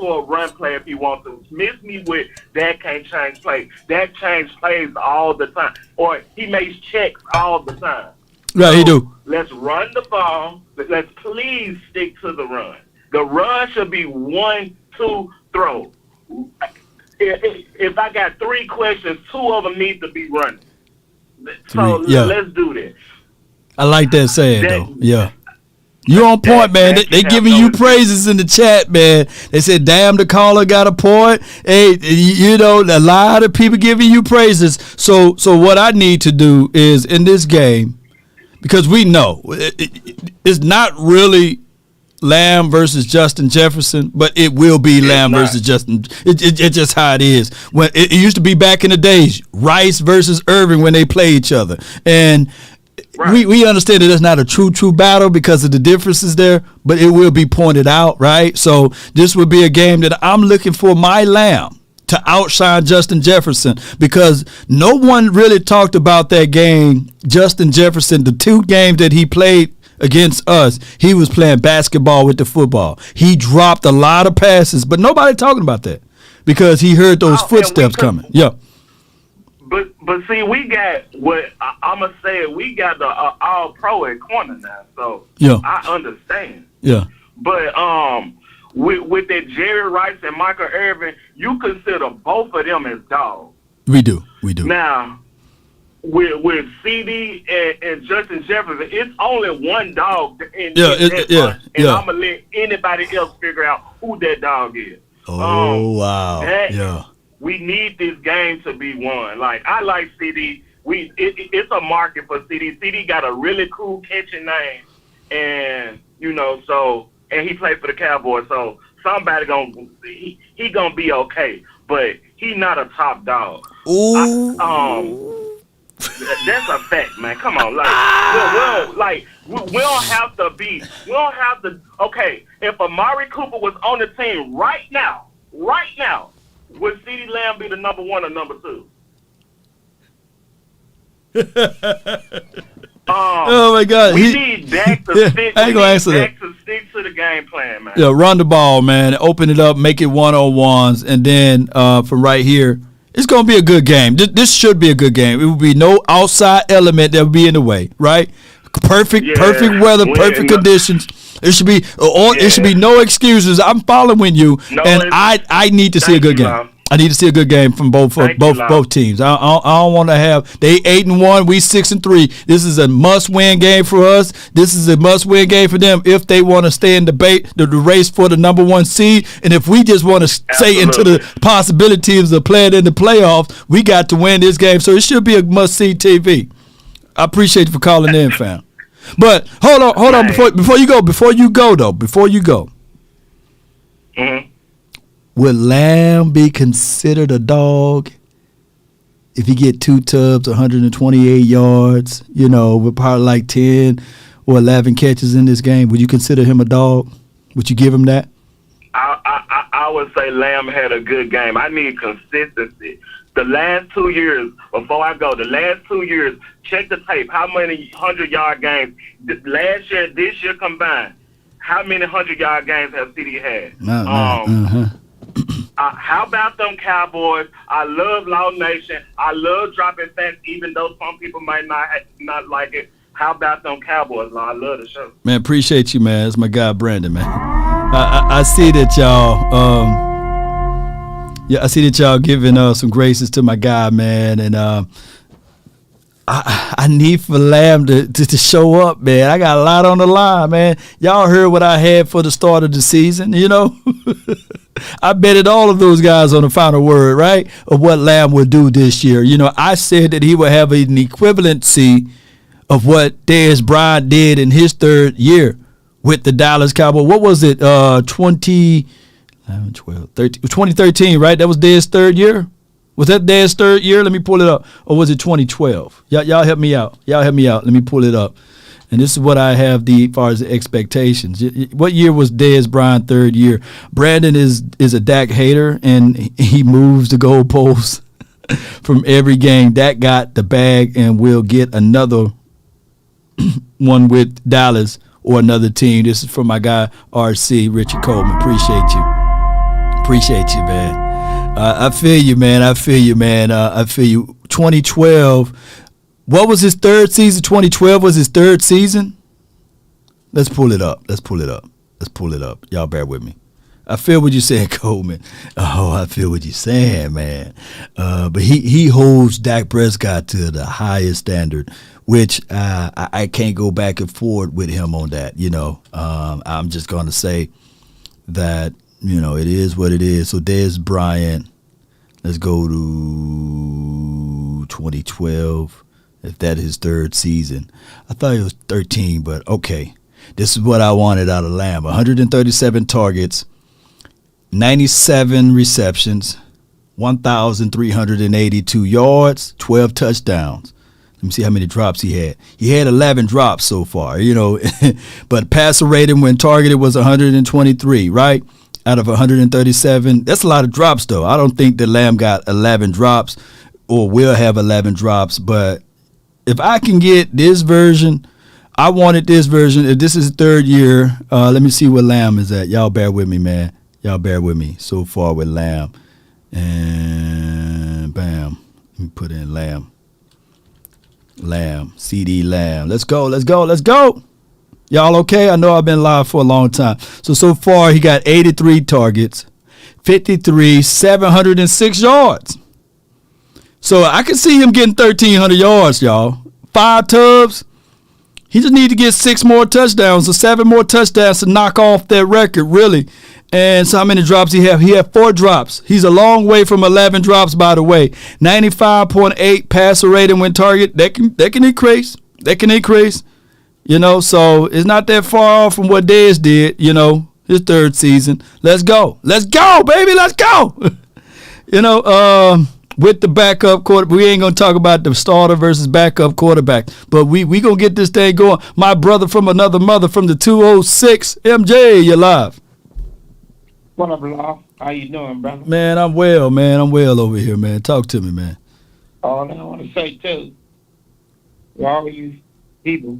a run play if he wants to. Miss me with Dak can't change plays. Dak changes plays all the time. Or he makes checks all the time. Right, he do. Let's run the ball. Let's please stick to the run. The run should be 1-2 throw. If I got 3 questions, 2 of them need to be running. So let's do this. I like that saying, though. Yeah. You on point, man. They giving you praises in the chat, man. They said, damn, the caller got a point. Hey, a lot of people giving you praises. So what I need to do is, in this game, because we know it's not really Lamb versus Justin Jefferson, but it will be Lamb versus Justin. It's just how it is. When it used to be back in the days, Rice versus Irving when they play each other, and we understand that it's not a true battle because of the differences there, but it will be pointed out, right? So this would be a game that I'm looking for my Lamb to outshine Justin Jefferson, because no one really talked about that game. Justin Jefferson, the 2 games that he played against us, he was playing basketball with the football. He dropped a lot of passes, but nobody talking about that because he heard those footsteps coming. Yeah. But see, we got what I'm gonna say. We got the all pro at corner now, so I understand. Yeah. But with that Jerry Rice and Michael Irvin, you consider both of them as dogs. We do. Now, with CD and Justin Jefferson, it's only one dog in that bunch, and I'm gonna let anybody else figure out who that dog is. Wow. We need this game to be won. Like, I like CD. It's a market for CD. CD got a really cool catching name, and and he played for the Cowboys, so somebody he gonna be okay, but he not a top dog. That's a fact, man. Come on, we don't have to. Okay, if Amari Cooper was on the team right now, would CeeDee Lamb be the number 1 or number 2? Oh my God! We need Dak to stick. I ain't gonna answer that. To stick to the game plan, man. Yeah, run the ball, man. Open it up, make it one-on-ones, and then from right here, it's gonna be a good game. This should be a good game. It will be no outside element that will be in the way, right? Perfect weather, perfect conditions. It should be it should be no excuses. I'm following you, I need to see a good game. I need to see a good game from both teams. I don't want to have they 8-1, we 6-3. This is a must-win game for us. This is a must-win game for them if they want to stay in the race for the number 1 seed. And if we just want to stay into the possibilities of playing in the playoffs, we got to win this game. So it should be a must-see TV. I appreciate you for calling in, fam. But hold on before you go. Mm-hmm. Would Lamb be considered a dog if he get 2 tubs, 128 yards, with probably like 10 or 11 catches in this game? Would you consider him a dog? Would you give him that? I would say Lamb had a good game. I need consistency. The last 2 years, before I go, check the tape. How many 100-yard games last year, this year combined? How many 100-yard games have CD had? How about them Cowboys? I love Law Nation. I love dropping facts, even though some people might not like it. How about them Cowboys, Law? I love the show. Man, appreciate you, man. It's my guy, Brandon, man. I see that y'all. I see that y'all giving some graces to my guy, man, and I need for Lamb to show up, man. I got a lot on the line, man. Y'all heard what I had for the start of the season, I betted all of those guys on the final word, right, of what Lamb would do this year. I said that he would have an equivalency of what Dez Bryant did in his 3rd year with the Dallas Cowboys. What was it, 2013, right? That was Dez's 3rd year? Was that Dez's 3rd year? Let me pull it up. Or was it 2012? Y'all help me out. Let me pull it up. And this is what I have as far as the expectations. What year was Dez Bryant 3rd year? Brandon is a Dak hater, and he moves the goalposts from every game. Dak got the bag and will get another one with Dallas or another team. This is from my guy, RC, Richard Coleman. Appreciate you, man. I feel you, man. I feel you. 2012. What was his 3rd season? 2012 was his 3rd season? Let's pull it up. Y'all bear with me. I feel what you're saying, Coleman. Oh, I feel what you're saying, man. But he holds Dak Prescott to the highest standard, which I can't go back and forth with him on that. I'm just going to say that, it is what it is. So Dez Bryant, let's go to 2012. If that is his 3rd season. I thought it was 13, but okay. This is what I wanted out of Lamb. 137 targets, 97 receptions, 1,382 yards, 12 touchdowns. Let me see how many drops he had. He had 11 drops so far, but passer rating when targeted was 123, right? Out of 137. That's a lot of drops, though. I don't think that Lamb got 11 drops or will have 11 drops, but if I can get this version, I wanted this version. If this is the 3rd year, let me see where Lamb is at. Y'all bear with me, man. Y'all bear with me so far with Lamb. And bam. Let me put in Lamb. CD Lamb. Let's go. Y'all okay? I know I've been live for a long time. So far he got 83 targets, 53, 706 yards. So I can see him getting 1,300 yards, y'all. 5 tubs. He just need to get 6 more touchdowns or 7 more touchdowns to knock off that record, really. And so how many drops he have? He had 4 drops. He's a long way from 11 drops, by the way. 95.8 passer rating when target. That can increase. That can increase. You know, so it's not that far off from what Dez did, you know, his 3rd season. Let's go. Let's go, baby. Let's go. You know, with the backup quarterback, we ain't going to talk about the starter versus backup quarterback, but we going to get this thing going. My brother from another mother from the 206, MJ, you live. What up, Law? How you doing, brother? Man, I'm well, man. I'm well over here, man. Talk to me, man. All I want to say, too, for all you people,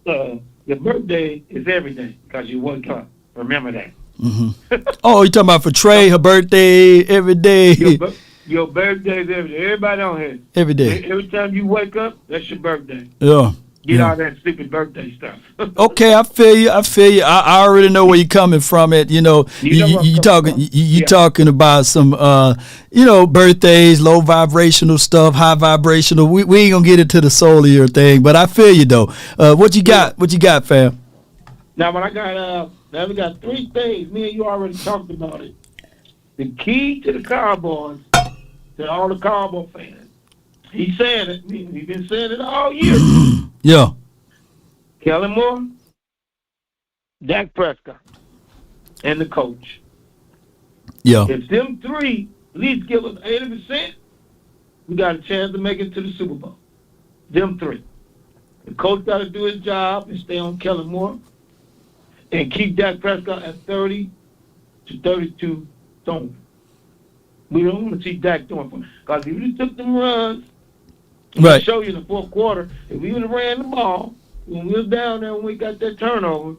your birthday is every day because you woke up. Remember that. Mm-hmm. Oh, you talking about for Trey, her birthday every day? Your birthday is every day. Everybody on here. Every day. Every time you wake up, that's your birthday. Yeah. Get all that stupid birthday stuff. Okay, I feel you. I already know where you're coming from. You know, you talking about some birthdays, low vibrational stuff, high vibrational. We ain't gonna get into the soul of your thing, but I feel you though. What you got? What you got, fam? Now, when I got now we got 3 things. Me and you already talked about it. The key to the Cowboys, to all the Cowboy fans. He said it. He's been saying it all year. Yeah. Kellen Moore, Dak Prescott, and the coach. Yeah. If them 3 at least give us 80%, we got a chance to make it to the Super Bowl. Them 3. The coach got to do his job and stay on Kellen Moore and keep Dak Prescott at 30 to 32 throwing. We don't want to see Dak throwing for him. Because if you took them runs, right. Show you in the 4th quarter, if we would have ran the ball, when we was down there when we got that turnover,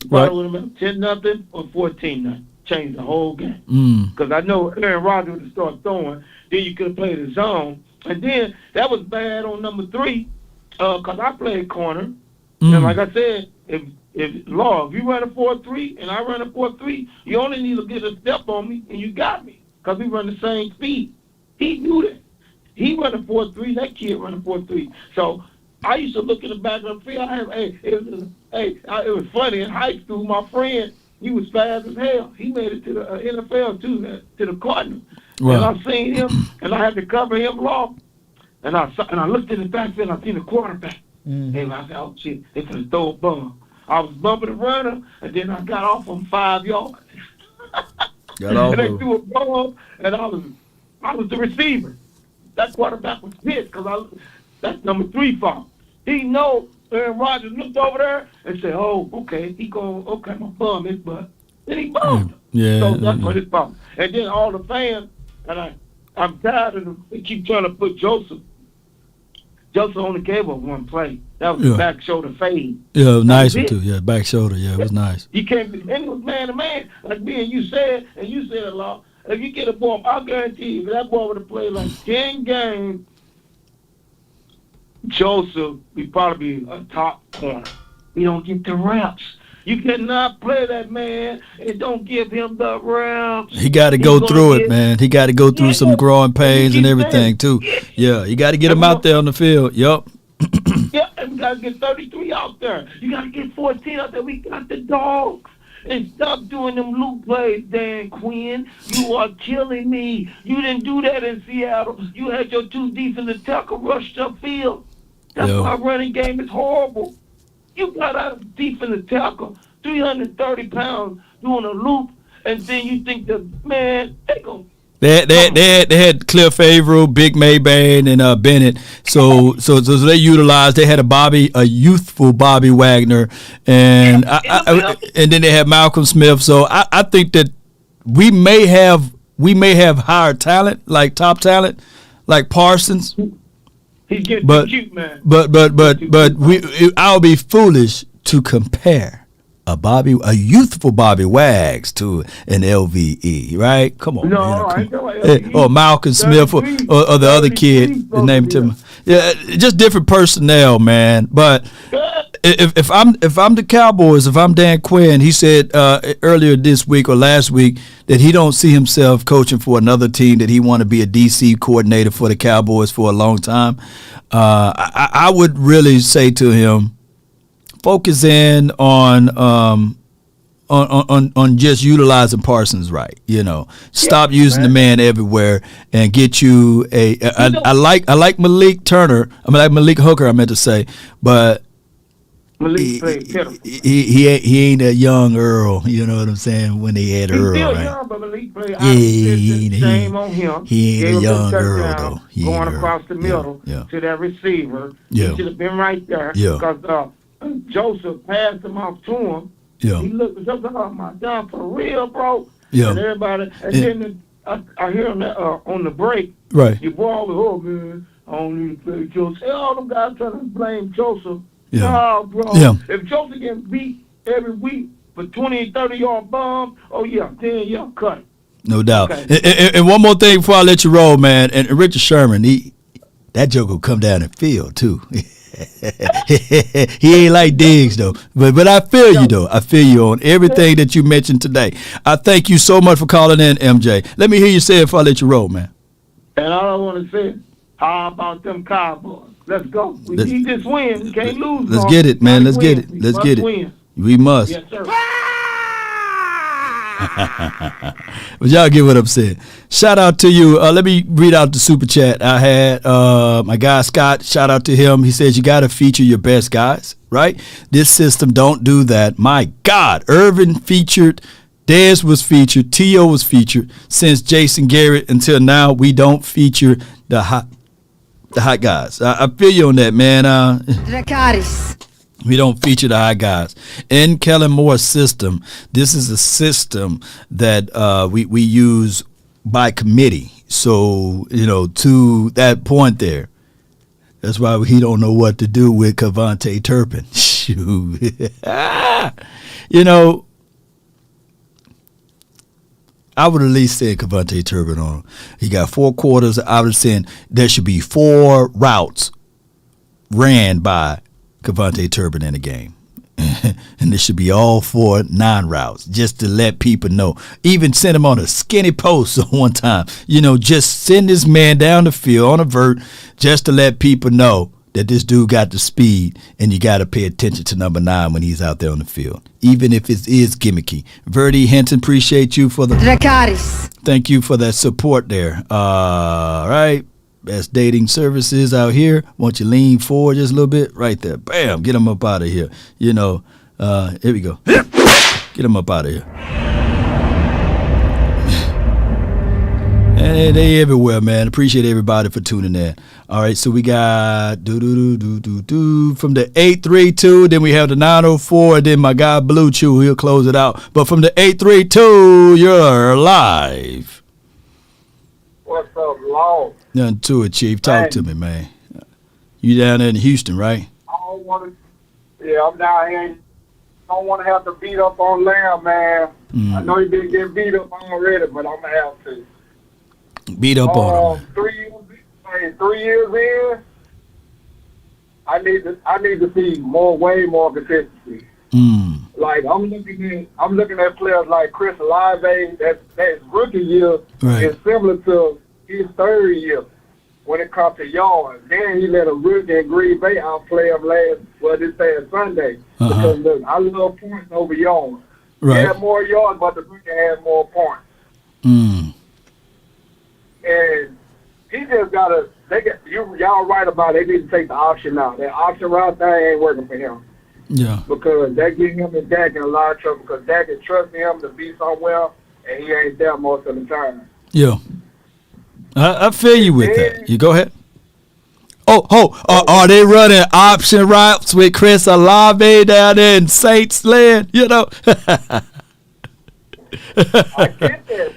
probably would have been 10-0 or 14-0. Changed the whole game. Because I know Aaron Rodgers would have started throwing. Then you could have played the zone. And then that was bad on number 3 because I played corner. And like I said, if you run a 4-3 and I run a 4-3, you only need to get a step on me and you got me because we run the same speed. He knew that. He run a 4-3. That kid run a 4-3. So I used to look in the back of the field. It was funny in high school. My friend, he was fast as hell. He made it to the NFL too, to the Cardinals. Right. And I seen him, and I had to cover him long. And I looked in the backfield. I seen the quarterback. And I said, "Oh shit, they finna throw a bomb." I was bumping the runner, and then I got off on 5 yards. And they threw a bomb, and I was the receiver. That quarterback was pissed because that's number 3 fault. He know Aaron Rodgers looked over there and said, "Oh, okay, my bum his butt." Then he bumped him. Yeah. So that's what his fault. And then all the fans, and I'm tired of them. They keep trying to put Joseph. Joseph only gave up 1 play. That was the back shoulder fade. Yeah, it was nice one too. Yeah, back shoulder. Yeah, it was nice. He came and it was man to man, like me and you said a lot. If you get a ball, I guarantee you, if that ball would have played like 10 games, Joseph would probably be a top corner. We don't get the reps. You cannot play that man and don't give him the reps. He got to go through it, man. He got to go through some growing pains and everything, too. Yeah, you got to get him out there on the field. Yup. Yeah, and we got to get 33 out there. You got to get 14 out there. We got the dogs. And stop doing them loop plays, Dan Quinn. You are killing me. You didn't do that in Seattle. You had your 2 defensive tackle rush the field. That's why running game is horrible. You got out of defensive tackle, 330 pounds, doing a loop, and then you think that, man, they going to. They had Cliff Averill, Big Maybank, and Bennett. So they utilized. They had a youthful Bobby Wagner, and and then they had Malcolm Smith. So I think that we may have higher talent, like top talent, like Parsons. He's getting too cute, man. But I'll be foolish to compare a youthful Bobby Wags to an LVE, right? Come on, man. Or Malcolm Smith or the other kid. The name to me. Yeah, just different personnel, man. But if I'm the Cowboys, if I'm Dan Quinn, he said earlier this week or last week that he don't see himself coaching for another team, that he want to be a DC coordinator for the Cowboys for a long time. I would really say to him, focus in on just utilizing Parsons right. Stop using the man everywhere and get you I like Malik Turner. I mean, like Malik Hooker, I meant to say, but he ain't a young Earl. You know what I'm saying? When they had Earl, still right? young, but Malik played. Shame on him. He ain't a young Earl though. Going across the middle to that receiver. He should have been right there. Because Joseph passed him off to him. He looked something like, my God, for real, bro. And everybody, then I hear him on the break. Right. You ball the whole man. I don't need to play Joseph. All them guys trying to blame Joseph. Yeah. No, bro. Yeah. If Joseph getting beat every week for 20 and 30 yard bombs, then cut it. No doubt. Okay. And one more thing before I let you roll, man. And Richard Sherman, that joke will come down and field too. He ain't like Diggs though, but I feel you though. I feel you on everything that you mentioned today. I thank you so much for calling in, MJ. Let me hear you say it before I let you roll, man. And all I want to say, how about them Cowboys? Let's go. We need this win. We can't lose. Let's get it, man. Let's get it. Let's get it. We must. Yes, sir. But y'all get what I'm saying. Shout out to you. Let me read out the super chat I had. My guy Scott, shout out to him. He says you got to feature your best guys, right? This system don't do that. My God, Irvin featured, Dez was featured, T.O. was featured. Since Jason Garrett until now, we don't feature the hot guys. I feel you on that, man. We don't feature the high guys. In Kellen Moore's system, this is a system that we use by committee. So, to that point there, that's why he don't know what to do with Cavante Turpin. Shoot. I would at least say Cavante Turpin on him. He got 4 quarters. I was saying there should be 4 routes ran by Cavante Turpin in the game. And there should be all 4 non-routes just to let people know. Even send him on a skinny post one time. Just send this man down the field on a vert just to let people know that this dude got the speed, and you got to pay attention to number 9 when he's out there on the field, even if it is gimmicky. Verdi Hinton, appreciate you for the Dracarys. Thank you for that support there. All right. Best dating services out here. Want you lean forward just a little bit? Right there. Bam. Get them up out of here. Here we go. Get them up out of here. And they everywhere, man. Appreciate everybody for tuning in. All right, so we got from the 832, then we have the 904, then my guy Blue Chew, he'll close it out. But from the 832, you're live. What's up, Lord? Nothing to it, Chief. Talk to me, man. You down there in Houston, right? I don't want to. Yeah, I'm down here. I don't want to have to beat up on Lamb, man. I know he didn't get beat up already, but I'm gonna have to. Beat up on him. 3 years in, I need to see way more consistency. Like I'm looking at players like Chris Olave. That's rookie year is similar to his third year when it comes to yards. Then he let a rookie in Green Bay outplay him this past Sunday. Because look, I love points over yards. Right. He had more yards, but the rookie had more points. And he just gotta. Y'all right about it. They need to take the option out. That option route thing ain't working for him. Yeah. Because that get him and Dak in a lot of trouble. Because Dak is trusting him to be somewhere, and he ain't there most of the time. Yeah. I feel you with that. You go ahead. Are they running option routes with Chris Olave down there in Saints land? I get that,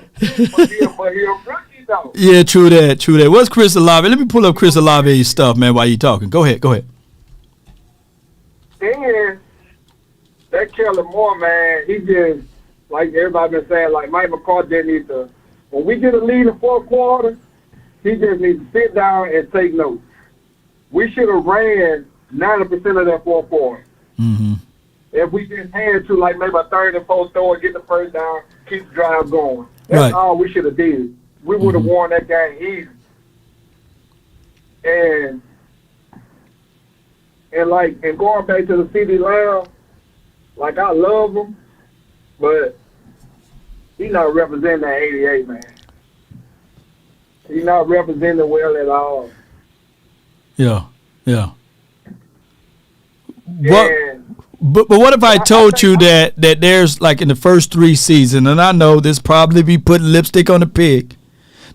but he a rookie though. Yeah, true that. What's Chris Olave? Let me pull up Chris Olave's stuff, man, while you talking. Go ahead. Then that Kellen Moore, man, he just, like everybody been saying, like Mike McCarthy needs to, when we get a lead in 4th quarter, he just needs to sit down and take notes. We should have ran 90% of that 4th quarter. Mm-hmm. If we just had to, like maybe a third and fourth throw and get the first down, keep the drive going. That's all we should have did. We would have won that game easy. And going back to the CD Lamb, like I love him, but he's not representing that 88, man. He's not representing well at all. Yeah. But what if I told you that there's like in the first 3 seasons, and I know this probably be putting lipstick on the pig,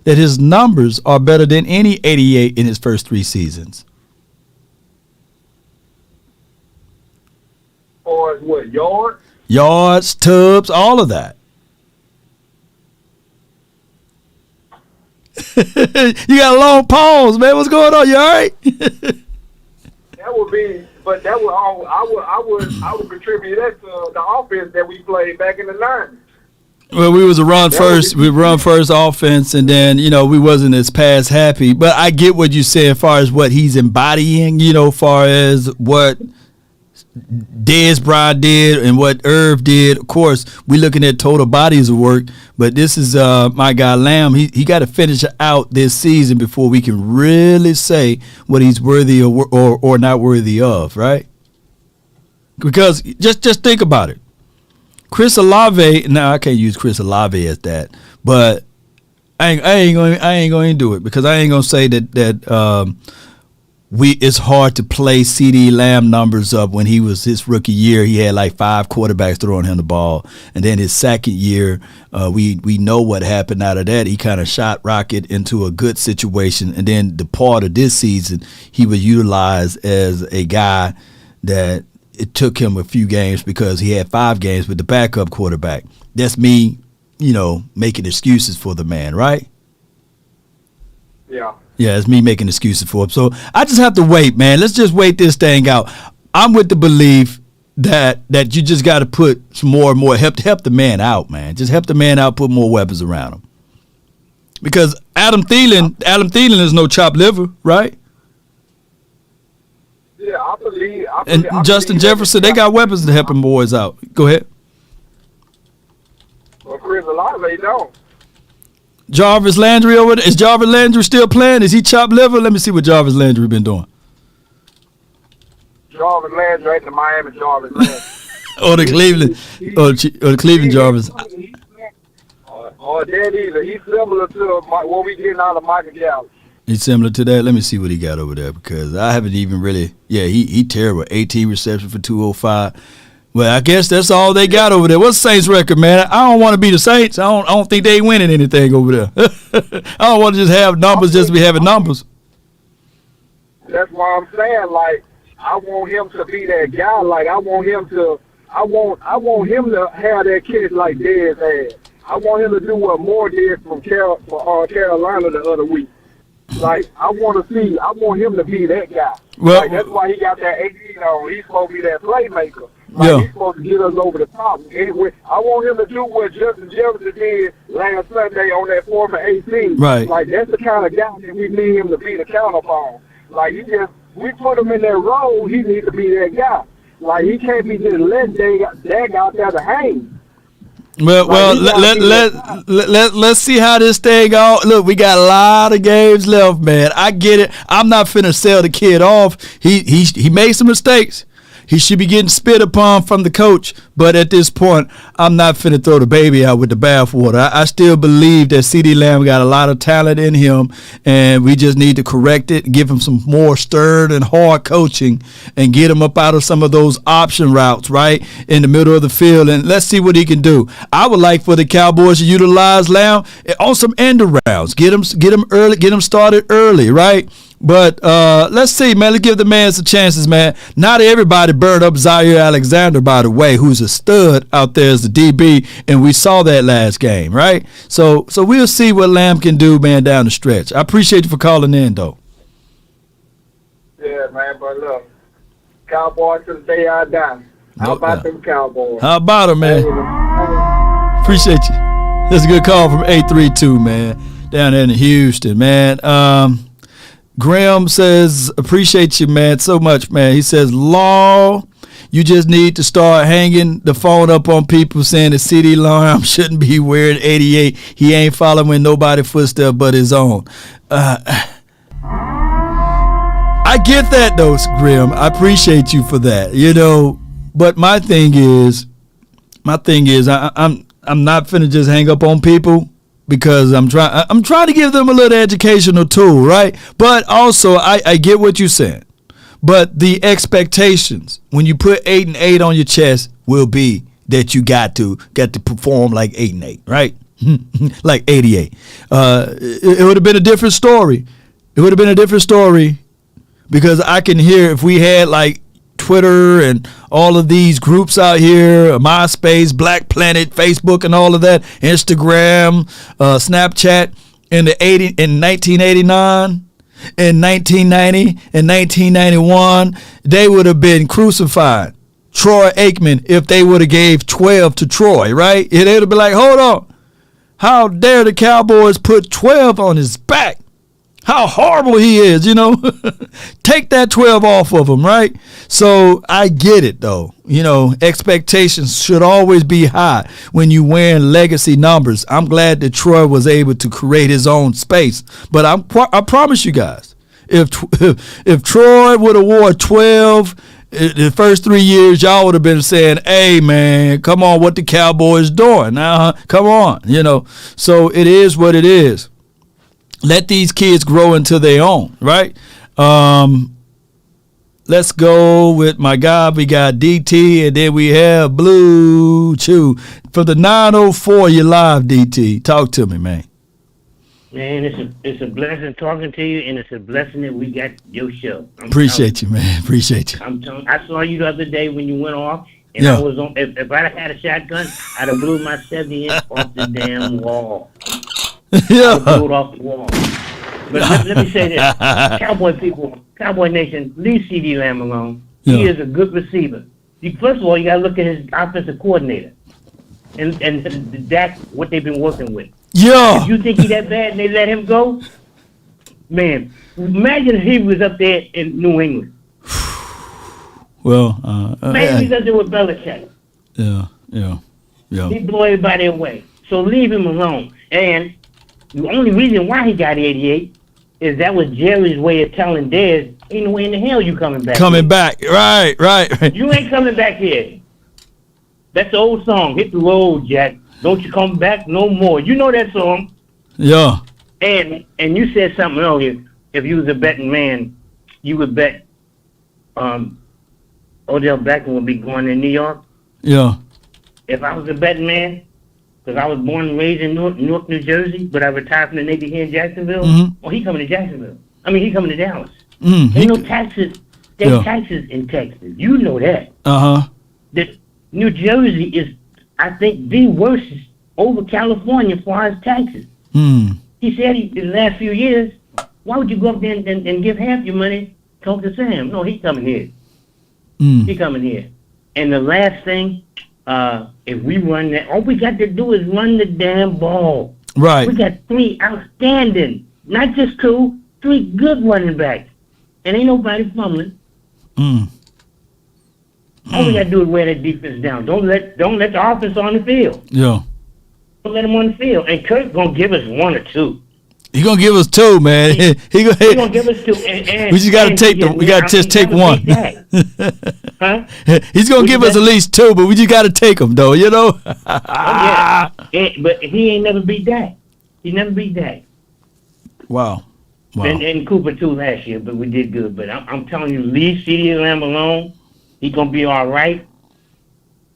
that his numbers are better than any 88 in his first 3 seasons? Or what, yards? Yards, tubs, all of that. You got a long pause, man. What's going on? You all right? That would be, but that would all. I would contribute that to the offense that we played back in the 90s. Well, we was a run first. We run first offense, and then we wasn't as pass happy. But I get what you say as far as what he's embodying. Far as what Dez Bryant did and what Irv did. Of course, we're looking at total bodies of work, but this is my guy Lamb. He got to finish out this season before we can really say what he's worthy or not worthy of, right? Because just think about it. Chris Olave. Now I can't use Chris Olave as that, but I ain't going to do it because I ain't going to say that. It's hard to play CD Lamb numbers up. When he was his rookie year, he had like 5 quarterbacks throwing him the ball, and then his second year, we know what happened out of that. He kind of shot rocket into a good situation, and then the part of this season, he was utilized as a guy that it took him a few games because he had 5 games with the backup quarterback. That's me, making excuses for the man, right? Yeah. Yeah, it's me making excuses for him. So I just have to wait, man. Let's just wait this thing out. I'm with the belief that you just got to put some more and more help the man out, man. Just help the man out. Put more weapons around him. Because Adam Thielen is no chopped liver, right? Yeah, I believe. And Justin Jefferson, they got weapons to help them boys out. Go ahead. Well, Chris Olave don't. Jarvis Landry over there. Is Jarvis Landry still playing? Is he chopped liver? Let me see what Jarvis Landry been doing. Jarvis Landry ain't the Miami Jarvis Landry. Or the Cleveland, or the Cleveland Jarvis. Or that either. He's similar to what we getting out of Michael Gallup. He's similar to that. Let me see what he got over there because I haven't even really. Yeah, he terrible. 18 receptions for 205. Well, I guess that's all they got over there. What's the Saints record, man? I don't want to be the Saints. I don't think they winning anything over there. I don't want to just have numbers just to be having numbers. That's why I'm saying, like, I want him to be that guy. Like, I want him to have that catch like Dez had. I want him to do what Moore did from Carolina the other week. Like, I want him to be that guy. Well, like, that's why he got that 18 on. He's supposed to be that playmaker. Like, he's supposed to get us over the top. Anyway, I want him to do what Justin Jefferson did last Sunday on that 4th and 18. Right. Like, that's the kind of guy that we need him to be the counterpart. Like, we put him in that role, he needs to be that guy. Like, he can't be just letting that out there to hang. Well, let's see how this thing goes. Look, we got a lot of games left, man. I get it. I'm not finna sell the kid off. He made some mistakes. He should be getting spit upon from the coach, but at this point, I'm not finna throw the baby out with the bathwater. I still believe that CeeDee Lamb got a lot of talent in him, and we just need to correct it, give him some more stern and hard coaching, and get him up out of some of those option routes, right, in the middle of the field, and let's see what he can do. I would like for the Cowboys to utilize Lamb on some end rounds, get him early, get him started early, right? But let's see, man. Let's give the man some chances, man. Not everybody burned up Zaire Alexander, by the way, who's a stud out there as the DB, and we saw that last game, right? So we'll see what Lamb can do, man, down the stretch. I appreciate you for calling in, though. Yeah, man, but look, Cowboys to the day I die. How about them Cowboys? How about them, man? Appreciate you. That's a good call from 832, man, down there in Houston, man. Graham says, appreciate you, man, so much, man. He says, Law, You just need to start hanging the phone up on people saying the CD Lamb shouldn't be wearing 88. He ain't following nobody's footsteps but his own. I get that though, Grim. I appreciate you for that. But my thing is, I'm not finna just hang up on people because I'm trying to give them a little educational tool, right? But also, I get what you're saying. But the expectations when you put 8 and 8 on your chest will be that you got to perform like 8 and 8, right? Like 88. It would have been a different story. It would have been a different story. Because I can hear if we had like Twitter and all of these groups out here, MySpace, Black Planet, Facebook, and all of that, Instagram, Snapchat, in 1989, in 1990, in 1991, they would have been crucified. Troy Aikman, if they would have gave 12 to Troy, right? They would have been like, hold on, how dare the Cowboys put 12 on his back? How horrible he is, Take that 12 off of him, right? So I get it, though. Expectations should always be high when you wearing legacy numbers. I'm glad that Troy was able to create his own space. But I promise you guys, if Troy would have wore 12 the first 3 years, y'all would have been saying, hey, man, come on, what the Cowboys doing? Now, come on, So it is what it is. Let these kids grow into their own, right? Let's go with my guy. We got DT, and then we have Blue Chew. For the 904, you're live, DT. Talk to me, man. Man, it's a blessing talking to you, and it's a blessing that we got your show. Appreciate you, man. Appreciate you. I saw you the other day when you went off, and I was on. If I'd have had a shotgun, I'd have blew my 70-inch off the damn wall. Yeah. Blew it off the wall. But let me say this. Cowboy people, Cowboy Nation, leave CD Lamb alone. Yeah. He is a good receiver. First of all, you got to look at his offensive coordinator and Dak, what they've been working with. Yeah. If you think he that bad and they let him go, man, imagine if he was up there in New England. Well, imagine he's up there with Belichick. Yeah. He blew everybody away. So leave him alone. And the only reason why he got 88 is that was Jerry's way of telling Dez, ain't no way in the hell you coming back. Right. You ain't coming back here. That's the old song. Hit the road, Jack. Don't you come back no more. You know that song. Yeah. And you said something earlier. If you was a betting man, you would bet Odell Beckham would be going to New York. Yeah. If I was a betting man, because I was born and raised in Newark, New Jersey, but I retired from the Navy here in Jacksonville. Oh, he coming to Jacksonville. He coming to Dallas. Ain't no taxes. There's taxes in Texas. You know that. That New Jersey is, I think, the worst over California as far as taxes. He said in the last few years, why would you go up there and give half your money, talk to Sam? No, he coming here. He coming here. And the last thing, if we run that, all we got to do is run the damn ball. Right. We got 3 outstanding, not just 2, 3 good running backs. And ain't nobody fumbling. All we got to do is wear that defense down. Don't let the offense on the field. Yeah. Don't let them on the field. And Kirk's going to give us 1 or 2. He gonna give us 2, man. He gonna give us 2. And we just gotta take them. We gotta just take 1. Huh? He's gonna give us at least 2, but we just gotta take them, though. Yeah. But he ain't never beat Dak. He never beat Dak. Wow. And Cooper too last year, but we did good. But I'm telling you, leave CeeDee Lamb alone. He's gonna be all right.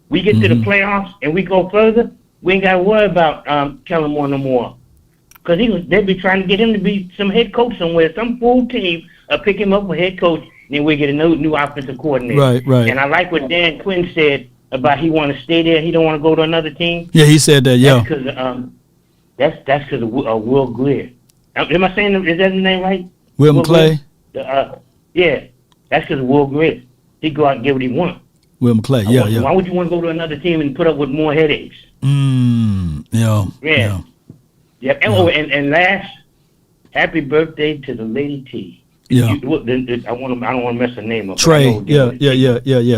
We get to the playoffs and we go further. We ain't gotta worry about Kellen Moore no more. Because they'd be trying to get him to be some head coach somewhere. Some full team pick him up for head coach, and then we get a new offensive coordinator. Right. And I like what Dan Quinn said about he want to stay there. He don't want to go to another team. Yeah, he said that. Yeah. That's because of Will Greer. Am I saying, is that the name right? Will McClay? Yeah. That's because of Will Greer. He go out and get what he want. Will McClay. Yeah. Why would you want to go to another team and put up with more headaches? Yeah. Yep. And last, happy birthday to the Lady T. Yeah. I don't want to mess her name up. Trey. Yeah.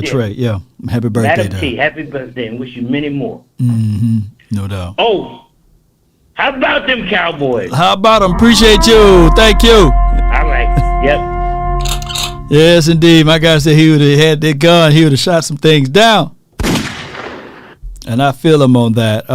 Trey. Yeah. Happy birthday. Madam T, happy birthday, and wish you many more. Mm-hmm. No doubt. Oh, how about them Cowboys? How about them? Appreciate you. Thank you. All right. Yep. Yes, indeed. My guy said he would have had that gun. He would have shot some things down. And I feel him on that.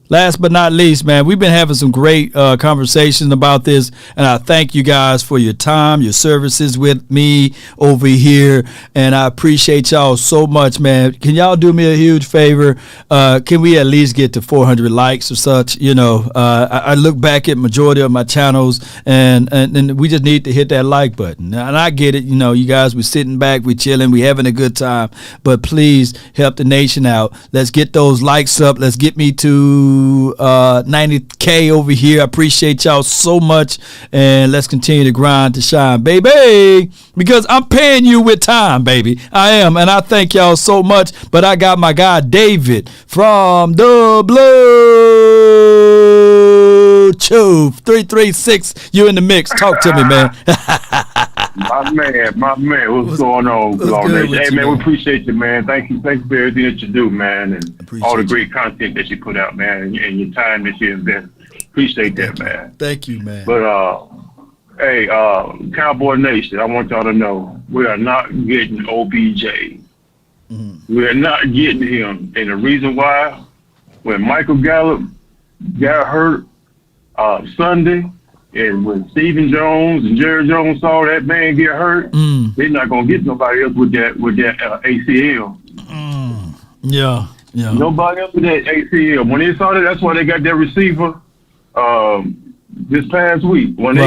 Last but not least, man, we've been having some great conversations about this, and I thank you guys for your time, your services with me over here, and I appreciate y'all so much, man. Can y'all do me a huge favor? Can we at least get to 400 likes or such? You know, I look back at majority of my channels, and we just need to hit that like button. And I get it, you know, you guys, we're sitting back, we're chilling, we're having a good time, but please help the nation out. Let's get those likes up. Let's get me to 90K over here. I appreciate y'all so much, and let's continue to grind to shine, baby, because I'm paying you with time, baby. I am, and I thank y'all so much. But I got my guy David from the Blue Chuve 336. You in the mix? Talk to me, man. My man, what's going on? Hey, man, we appreciate you, man. Thank you for everything that you do, man, and all the great content that you put out, man, and your time that you invest. Appreciate that, man. Thank you, man. But, hey, Cowboy Nation, I want y'all to know we are not getting OBJ. We are not getting him, and the reason why, when Michael Gallup got hurt Sunday, and when Stephen Jones and Jerry Jones saw that man get hurt, they're not gonna get nobody else with that ACL. Yeah. Nobody else with that ACL. When they saw that, that's why they got that receiver this past week. Once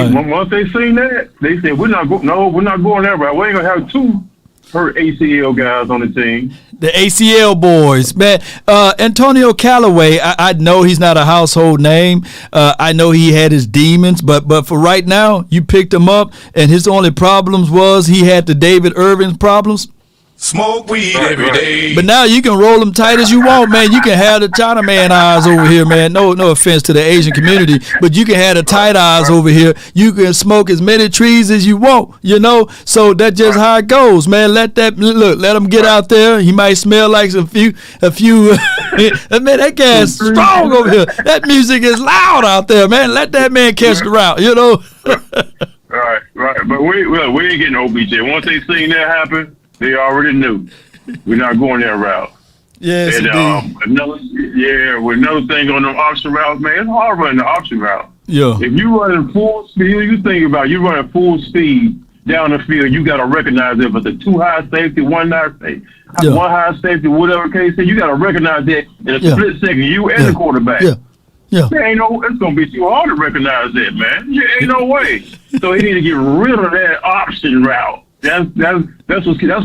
they seen that, they said we're not going that route. We ain't gonna have two hurt ACL guys on the team. The ACL boys, man. Antonio Callaway, I know he's not a household name. I know he had his demons, but for right now, you picked him up, and his only problems was he had the David Irving problems. Smoke weed every day. But now you can roll them tight as you want, man. You can have the Chinaman eyes over here, man. No offense to the Asian community, but you can have the tight eyes over here. You can smoke as many trees as you want, you know. So that's just how it goes, man. Let him get out there. He might smell like a few. Man, that guy's strong over here. That music is loud out there, man. Let that man catch the route, you know. Right. But we ain't getting OBJ. Once they seen that happen, they already knew we're not going that route. Yes, and another thing on the option route, man, it's hard running the option route. Yeah. If you running full speed, you think about it, you running full speed down the field, you got to recognize if it's a two high safety, one high safety, one high safety, whatever case, you got to recognize that in a split second. You and the quarterback. Yeah. It's gonna be too hard to recognize that, man. Ain't no way. So he need to get rid of that option route. That's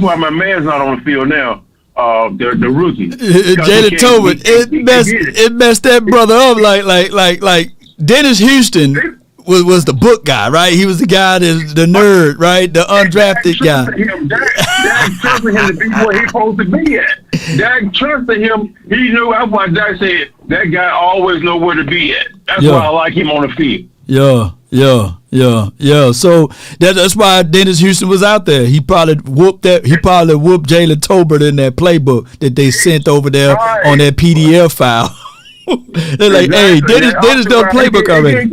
why my man's not on the field now. The rookie, Jalen Tobin, it messed that brother up like Dennis Houston was the book guy, right? He was the guy that's the nerd, right? The undrafted guy. Dak trusted him to be where he's supposed to be at. Dak trusted him. He knew. That's why Dak said that guy always know where to be at. That's why I like him on the field. Yeah. So that's why Dennis Houston was out there. He probably whooped Jalen Tolbert in that playbook that they sent over there on that PDF file. They're like, hey, Dennis done playbook already.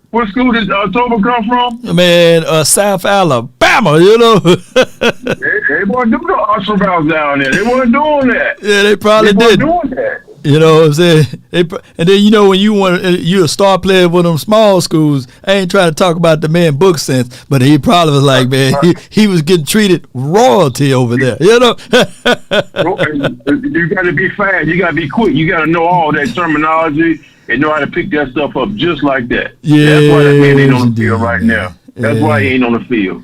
What school did Tolbert come from? Man, South Alabama, you know. They weren't doing the option routes down there. They weren't doing that. Yeah, they probably did. Doing that. You know what I'm saying? And then, you know, when you're a star player with them small schools, I ain't trying to talk about the man book sense, but he probably was like, man, he was getting treated royalty over there, you know? You got to be fast. You got to be quick. You got to know all that terminology and know how to pick that stuff up just like that. Yeah, that's why that man ain't on the field right now. That's why he ain't on the field.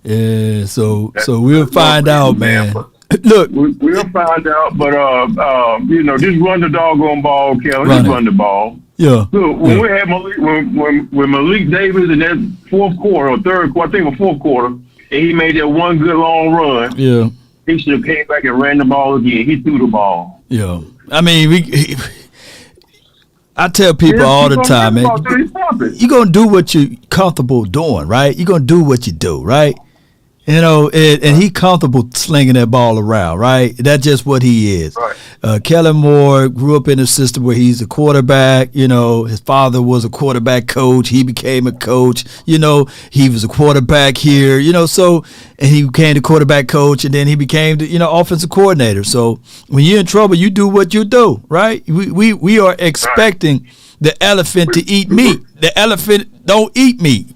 Yeah, so we'll find out, man. Look, we'll find out, but you know, just run the doggone ball, Kelly. Just run the ball. Yeah. Look, when we had Malik Davis in that fourth quarter or third quarter, I think it was fourth quarter, and he made that one good long run. Yeah. He should have came back and ran the ball again. He threw the ball. Yeah. I mean, I tell people all the time, man, you're going to do what you're comfortable doing, right? You're going to do what you do, right? You know, and he comfortable slinging that ball around, right? That's just what he is. Right. Kellen Moore grew up in a system where he's a quarterback. You know, his father was a quarterback coach. He became a coach. You know, he was a quarterback here. You know, so and he became the quarterback coach, and then he became the offensive coordinator. So when you're in trouble, you do what you do, right? We are expecting the elephant to eat meat. The elephant don't eat meat.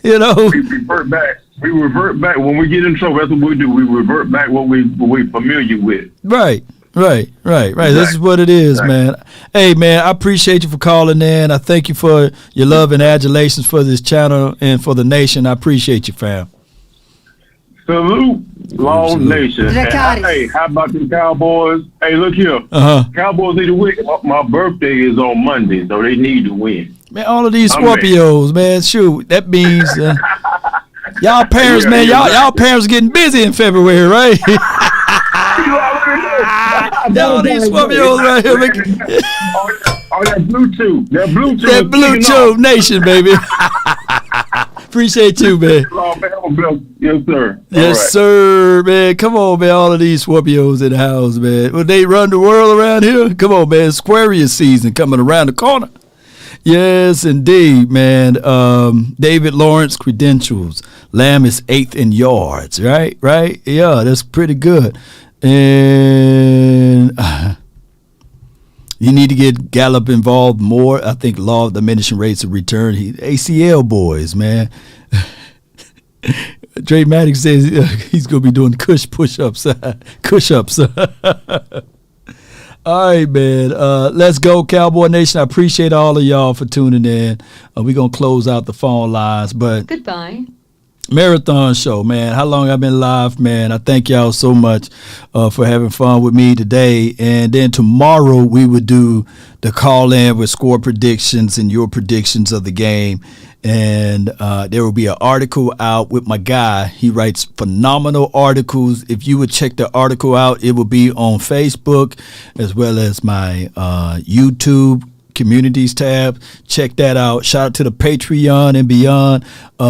You know, we revert back when we get in trouble. That's what we do. We revert back what we familiar with. Right. Exactly. This is what it is, man. Hey, man, I appreciate you for calling in. I thank you for your love and adulations for this channel and for the nation. I appreciate you, fam. Salute, Long Nation. Hey, how about the Cowboys? Hey, look here. Cowboys need to win. My birthday is on Monday, so they need to win. Man, all of these Scorpios, man, shoot, that means y'all parents, man, y'all parents getting busy in February, right? All these Scorpios right here. Oh, that Bluetooth. That Bluetooth nation, baby. Appreciate you, man. Yes, sir. Yes, sir, man. Come on, man. All of these Scorpios in the house, man. Will they run the world around here? Come on, man. Aquarius season coming around the corner. Yes, indeed, man. David Lawrence credentials. Lamb is 8th in yards, right? Yeah, that's pretty good. And you need to get Gallup involved more. I think law of diminishing rates of return. ACL boys, man. Dre Maddox says he's going to be doing push-ups. All right, man. Let's go, Cowboy Nation. I appreciate all of y'all for tuning in. We're going to close out the phone lines. But goodbye. Marathon show, man. How long I've been live, man. I thank y'all so much for having fun with me today. And then tomorrow we would do the call in with score predictions and your predictions of the game. And there will be an article out with my guy. He writes phenomenal articles. If you would check the article out, it will be on Facebook as well as my YouTube communities tab. Check that out. Shout out to the Patreon and beyond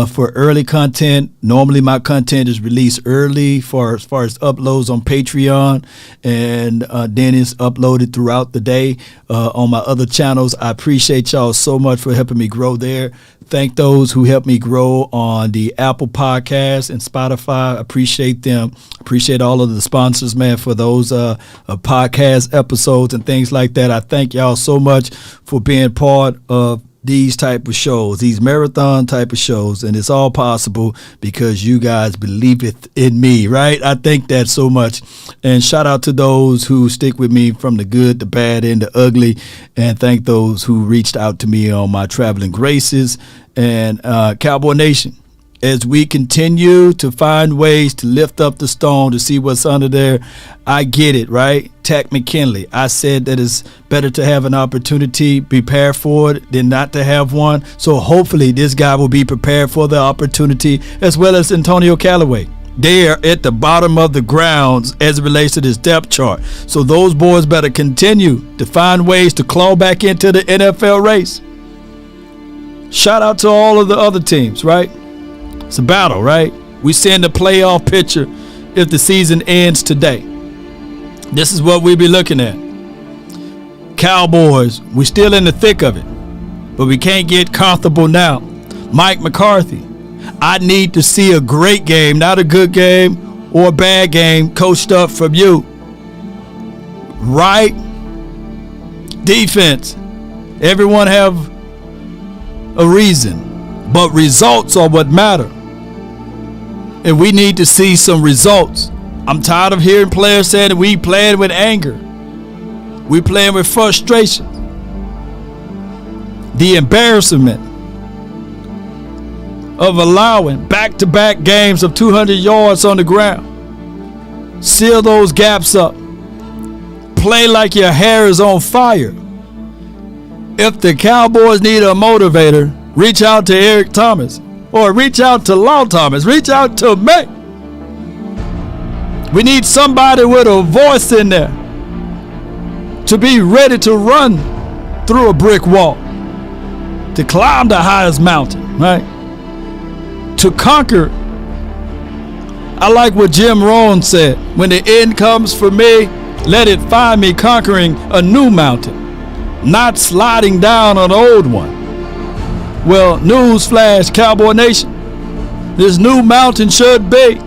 for early content. Normally my content is released early as far as uploads on Patreon, and then it's uploaded throughout the day on my other channels. I appreciate y'all so much for helping me grow there. Thank those who helped me grow on the Apple Podcast and Spotify. Appreciate them. Appreciate all of the sponsors, man, for those podcast episodes and things like that. I thank y'all so much for being part of these type of shows, these marathon type of shows, and it's all possible because you guys believe it in me, right? I thank that so much. And shout out to those who stick with me from the good, the bad, and the ugly, and thank those who reached out to me on my traveling graces. And Cowboy Nation, as we continue to find ways to lift up the stone to see what's under there, I get it, right? Tack McKinley, I said that it's better to have an opportunity, prepare for it, than not to have one. So hopefully this guy will be prepared for the opportunity, as well as Antonio Callaway. They are at the bottom of the grounds as it relates to this depth chart. So those boys better continue to find ways to claw back into the NFL race. Shout out to all of the other teams, right? It's a battle, right? We send a playoff picture if the season ends today. This is what we be looking at. Cowboys, we're still in the thick of it, but we can't get comfortable now. Mike McCarthy, I need to see a great game, not a good game or a bad game, coached up from you. Right? Defense, everyone have a reason, but results are what matter. And we need to see some results. I'm tired of hearing players saying that we playing with anger. We playing with frustration. The embarrassment of allowing back-to-back games of 200 yards on the ground. Seal those gaps up. Play like your hair is on fire. If the Cowboys need a motivator, reach out to Eric Thomas or reach out to Law Thomas. Reach out to me. We need somebody with a voice in there to be ready to run through a brick wall, to climb the highest mountain, right? To conquer. I like what Jim Rohn said, when the end comes for me, let it find me conquering a new mountain, not sliding down an old one. Well, newsflash, Cowboy Nation, this new mountain should be,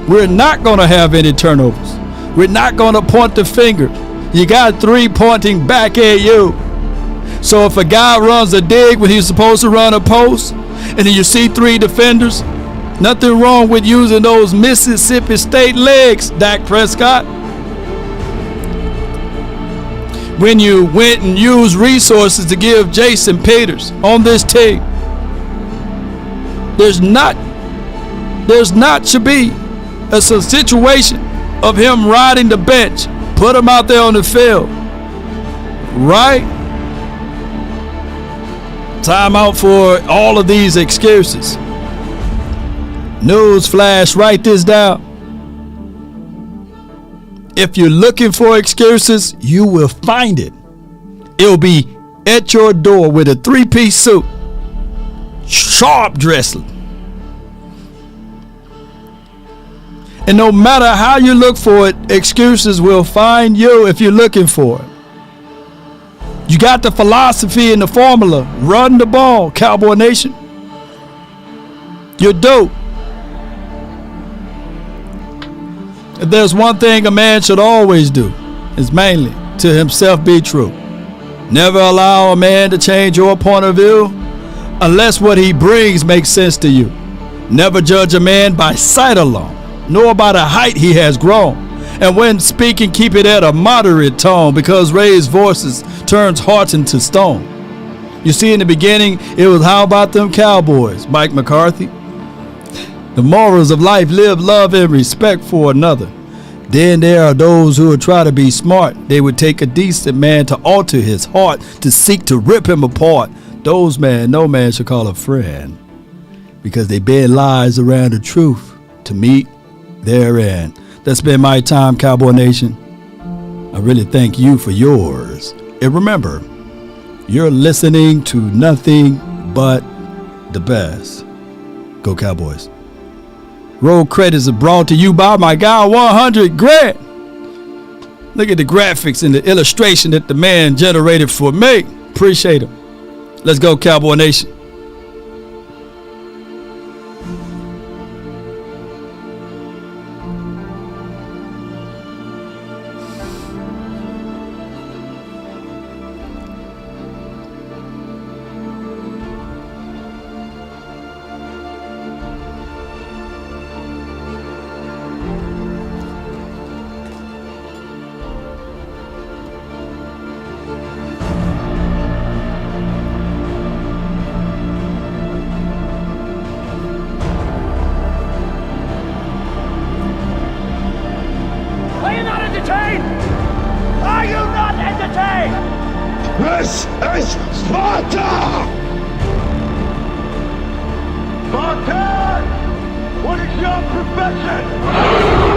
we're not going to have any turnovers. We're not going to point the finger. You got 3 pointing back at you. So if a guy runs a dig when he's supposed to run a post, and then you see 3 defenders, nothing wrong with using those Mississippi State legs, Dak Prescott. When you went and used resources to give Jason Peters on this team, there's not should be a situation of him riding the bench, put him out there on the field, right? Time out for all of these excuses. News flash, write this down. If you're looking for excuses, you will find it. It'll be at your door with a 3-piece suit, sharp dressed. And no matter how you look for it, excuses will find you if you're looking for it. You got the philosophy and the formula. Run the ball, Cowboy Nation. You're dope. If there's one thing a man should always do, is mainly to himself be true. Never allow a man to change your point of view unless what he brings makes sense to you. Never judge a man by sight alone, nor by the height he has grown. And when speaking, keep it at a moderate tone, because raised voices turns hearts into stone. You see, in the beginning, it was how about them Cowboys, Mike McCarthy? The morals of life: live, love, and respect for another. Then there are those who would try to be smart. They would take a decent man to alter his heart, to seek to rip him apart. Those men no man should call a friend, because they bend lies around the truth to meet their end. That's been my time, Cowboy Nation. I really thank you for yours. And remember, you're listening to nothing but the best. Go Cowboys. Roll credits are brought to you by my guy 100 Grant. Look at the graphics and the illustration that the man generated for me. Appreciate him. Let's go Cowboy Nation. Are you not entertained? This is Sparta! Spartan! What is your profession?